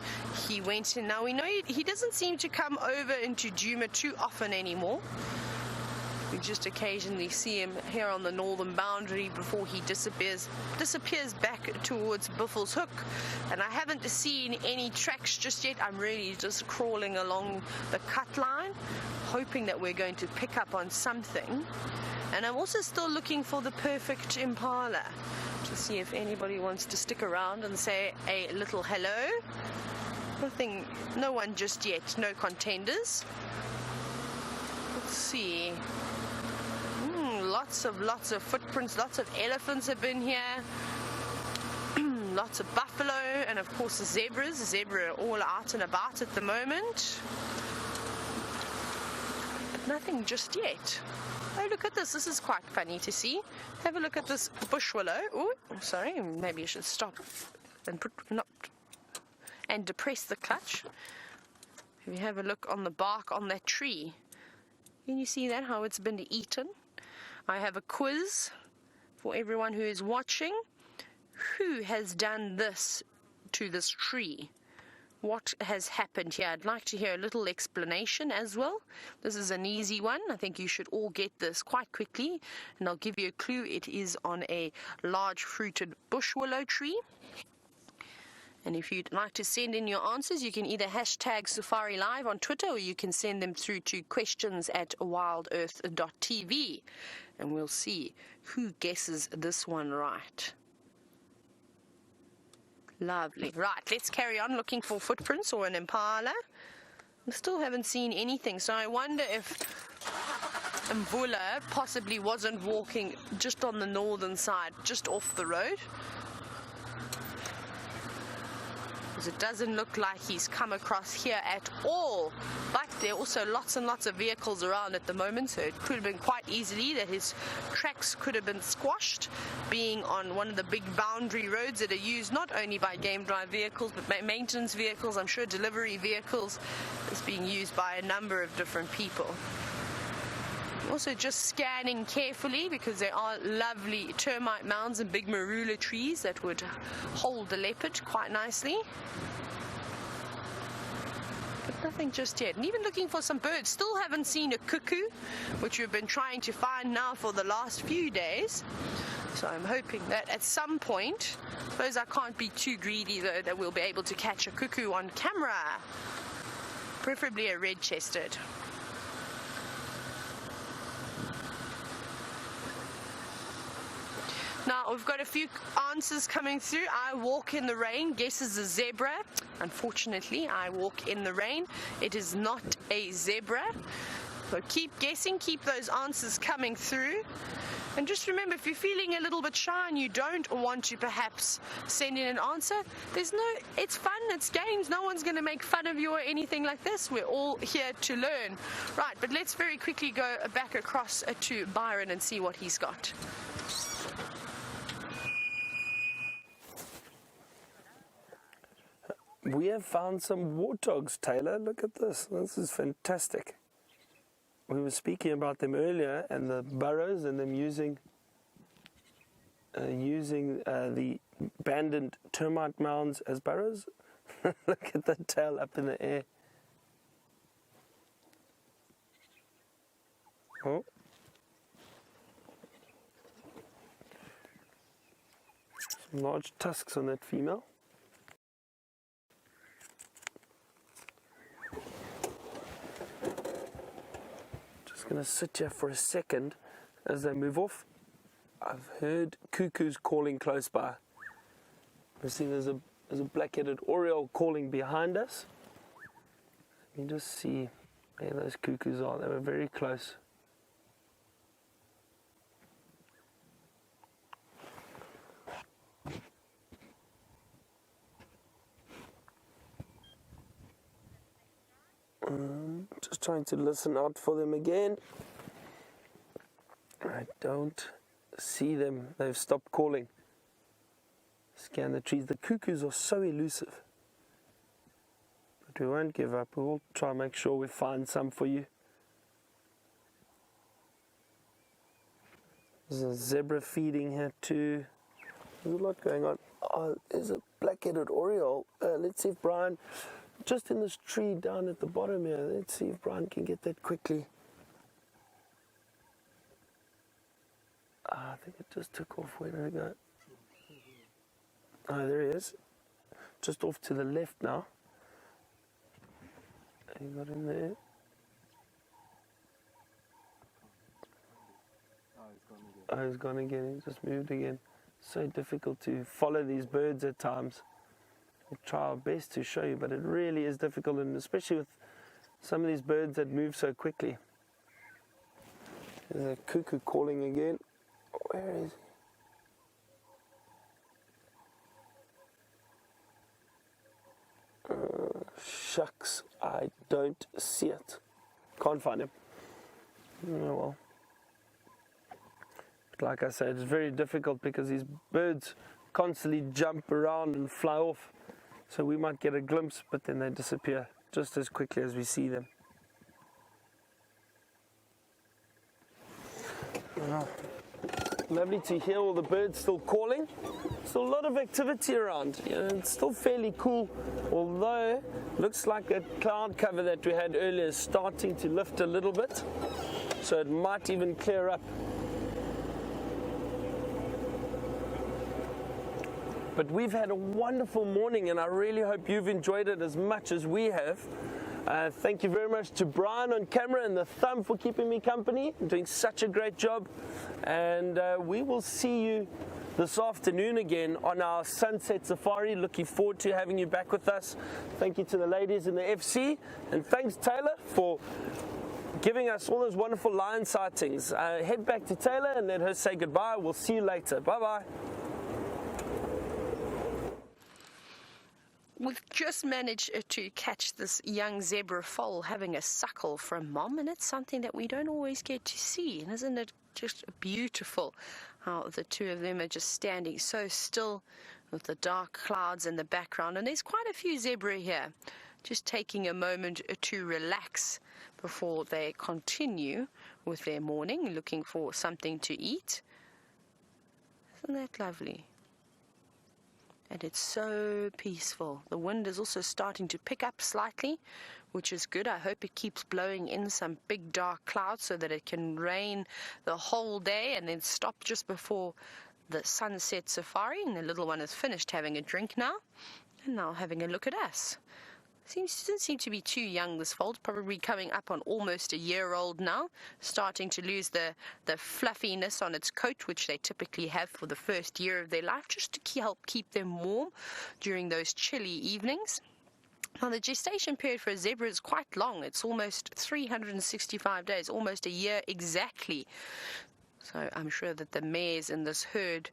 he went in. Now we know he doesn't seem to come over into Djuma too often anymore. We just occasionally see him here on the northern boundary before he disappears back towards Buffelshoek. And I haven't seen any tracks just yet. I'm really just crawling along the cut line, hoping that we're going to pick up on something. And I'm also still looking for the perfect impala to see if anybody wants to stick around and say a little hello. No one just yet, no contenders. Let's see. Lots of footprints, lots of elephants have been here. Lots of buffalo, and of course the zebras. The zebra are all out and about at the moment. But nothing just yet. Oh, look at this. This is quite funny to see. Have a look at this bush willow. Oh, sorry. Maybe I should stop and depress the clutch. If you have a look on the bark on that tree, can you see that, how it's been eaten? I have a quiz for everyone who is watching. Who has done this to this tree? What has happened here? I'd like to hear a little explanation as well. This is an easy one. I think you should all get this quite quickly. And I'll give you a clue. It is on a large fruited bush willow tree. And if you'd like to send in your answers, you can either hashtag Safari Live on Twitter, or you can send them through to questions@wildearth.tv. And we'll see who guesses this one right. Lovely. Right, let's carry on looking for footprints or an impala. I still haven't seen anything, so I wonder if Mvula possibly wasn't walking just on the northern side, just off the road. Because it doesn't look like he's come across here at all. But there are also lots and lots of vehicles around at the moment, so it could have been quite easily that his tracks could have been squashed, being on one of the big boundary roads that are used not only by game drive vehicles, but maintenance vehicles, I'm sure delivery vehicles. It's being used by a number of different people. Also just scanning carefully, because there are lovely termite mounds and big marula trees that would hold the leopard quite nicely. But nothing just yet. And even looking for some birds. Still haven't seen a cuckoo, which we've been trying to find now for the last few days. So I'm hoping that at some point, I suppose I can't be too greedy though, that we'll be able to catch a cuckoo on camera. Preferably a red-chested. Now, we've got a few answers coming through. I walk in the rain. Guesses a zebra. Unfortunately, I walk in the rain. It is not a zebra. So keep guessing. Keep those answers coming through. And just remember, if you're feeling a little bit shy and you don't want to perhaps send in an answer, it's fun, it's games. No one's going to make fun of you or anything like this. We're all here to learn. Right, but let's very quickly go back across to Byron and see what he's got. we have found some warthogs, Tayla. Look at this. This is fantastic. We were speaking about them earlier and the burrows and them using the abandoned termite mounds as burrows. Look at the tail up in the air. Oh. Some large tusks on that female. Just going to sit here for a second as they move off. I've heard cuckoos calling close by. I see there's a black-headed oriole calling behind us. Let me just see where those cuckoos are. They were very close. Just trying to listen out for them again. I don't see them. They've stopped calling. Scan the trees. The cuckoos are so elusive. But we won't give up. We'll try and make sure we find some for you. There's a zebra feeding here too. There's a lot going on. Oh, there's a black-headed oriole. Let's see if Brian, just in this tree down at the bottom here, let's see if Brian can get that quickly. I think it just took off. Where did it go? Oh, there he is. Just off to the left now. He got in there. Oh, he's gone again. He just moved again. So difficult to follow these birds at times. We'll try our best to show you, but it really is difficult, and especially with some of these birds that move so quickly. There's a cuckoo calling again. Where is he? Shucks, I don't see it. Can't find him. Oh well. But like I said, it's very difficult because these birds constantly jump around and fly off. So we might get a glimpse, but then they disappear just as quickly as we see them. Lovely to hear all the birds still calling. Still a lot of activity around. You know, it's still fairly cool, although looks like that cloud cover that we had earlier is starting to lift a little bit. So it might even clear up. But we've had a wonderful morning, and I really hope you've enjoyed it as much as we have. Thank you very much to Brian on camera and the thumb for keeping me company. You're doing such a great job. And we will see you this afternoon again on our Sunset Safari. Looking forward to having you back with us. Thank you to the ladies in the FC. And thanks, Tayla, for giving us all those wonderful lion sightings. Head back to Tayla and let her say goodbye. We'll see you later. Bye-bye. We've just managed to catch this young zebra foal having a suckle from mom, and it's something that we don't always get to see. And isn't it just beautiful how the two of them are just standing so still with the dark clouds in the background? And there's quite a few zebra here, just taking a moment to relax before they continue with their morning, looking for something to eat. Isn't that lovely? And it's so peaceful. The wind is also starting to pick up slightly, which is good. I hope it keeps blowing in some big dark clouds so that it can rain the whole day and then stop just before the sunset safari. And the little one is finished having a drink now, and now having a look at us. Doesn't seem to be too young, this foal. Probably coming up on almost a year old now, starting to lose the fluffiness on its coat, which they typically have for the first year of their life, just to help keep them warm during those chilly evenings. Now, the gestation period for a zebra is quite long. It's almost 365 days, almost a year exactly. So I'm sure that the mares in this herd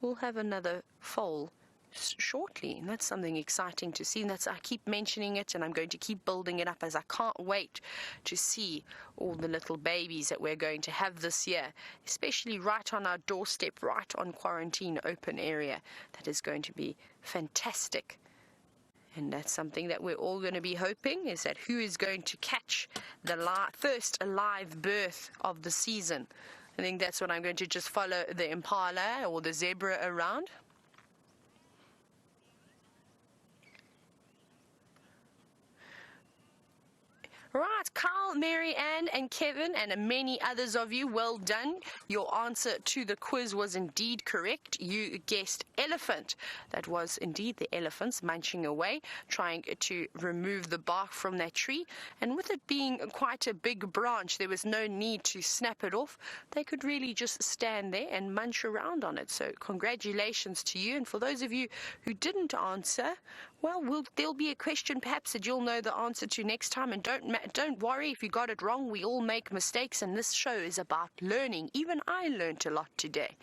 will have another foal shortly, and that's something exciting to see. And I keep mentioning it, and I'm going to keep building it up, as I can't wait to see all the little babies that we're going to have this year, especially right on our doorstep, right on quarantine open area. That is going to be fantastic. And that's something that we're all going to be hoping, is that who is going to catch the first live birth of the season. I think that's what I'm going to just follow the impala or the zebra around. Right, Carl, Mary Ann, and Kevin, and many others of you, well done. Your answer to the quiz was indeed correct. You guessed elephant. That was indeed the elephants munching away, trying to remove the bark from that tree. And with it being quite a big branch, there was no need to snap it off. They could really just stand there and munch around on it. So congratulations to you. And for those of you who didn't answer, well, there'll be a question perhaps that you'll know the answer to next time. And don't worry if you got it wrong. We all make mistakes, and this show is about learning. Even I learned a lot today,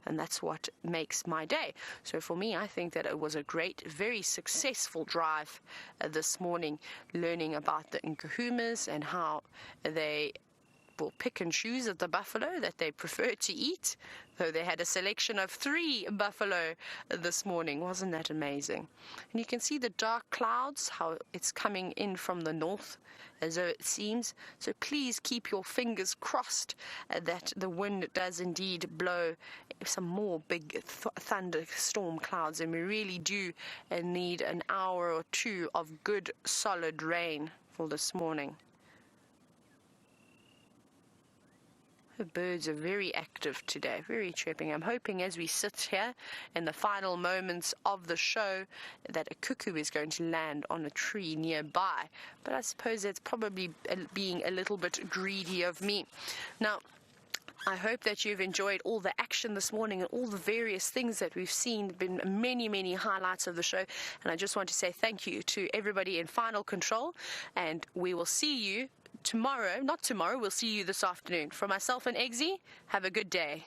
and that's what makes my day. So for me, I think that it was a great, very successful drive this morning, learning about the Nkuhumas and how they will pick and choose at the buffalo that they prefer to eat, though they had a selection of 3 buffalo this morning. Wasn't that amazing? And you can see the dark clouds, how it's coming in from the north, as though it seems. So please keep your fingers crossed that the wind does indeed blow some more big thunderstorm clouds, and we really do need an hour or 2 of good solid rain for this morning. The birds are very active today, very chirping. I'm hoping as we sit here in the final moments of the show that a cuckoo is going to land on a tree nearby. But I suppose that's probably being a little bit greedy of me. Now, I hope that you've enjoyed all the action this morning and all the various things that we've seen. Been many, many highlights of the show. And I just want to say thank you to everybody in Final Control. And we will see you tomorrow. Not tomorrow, we'll see you this afternoon. For myself and Eggsy, have a good day.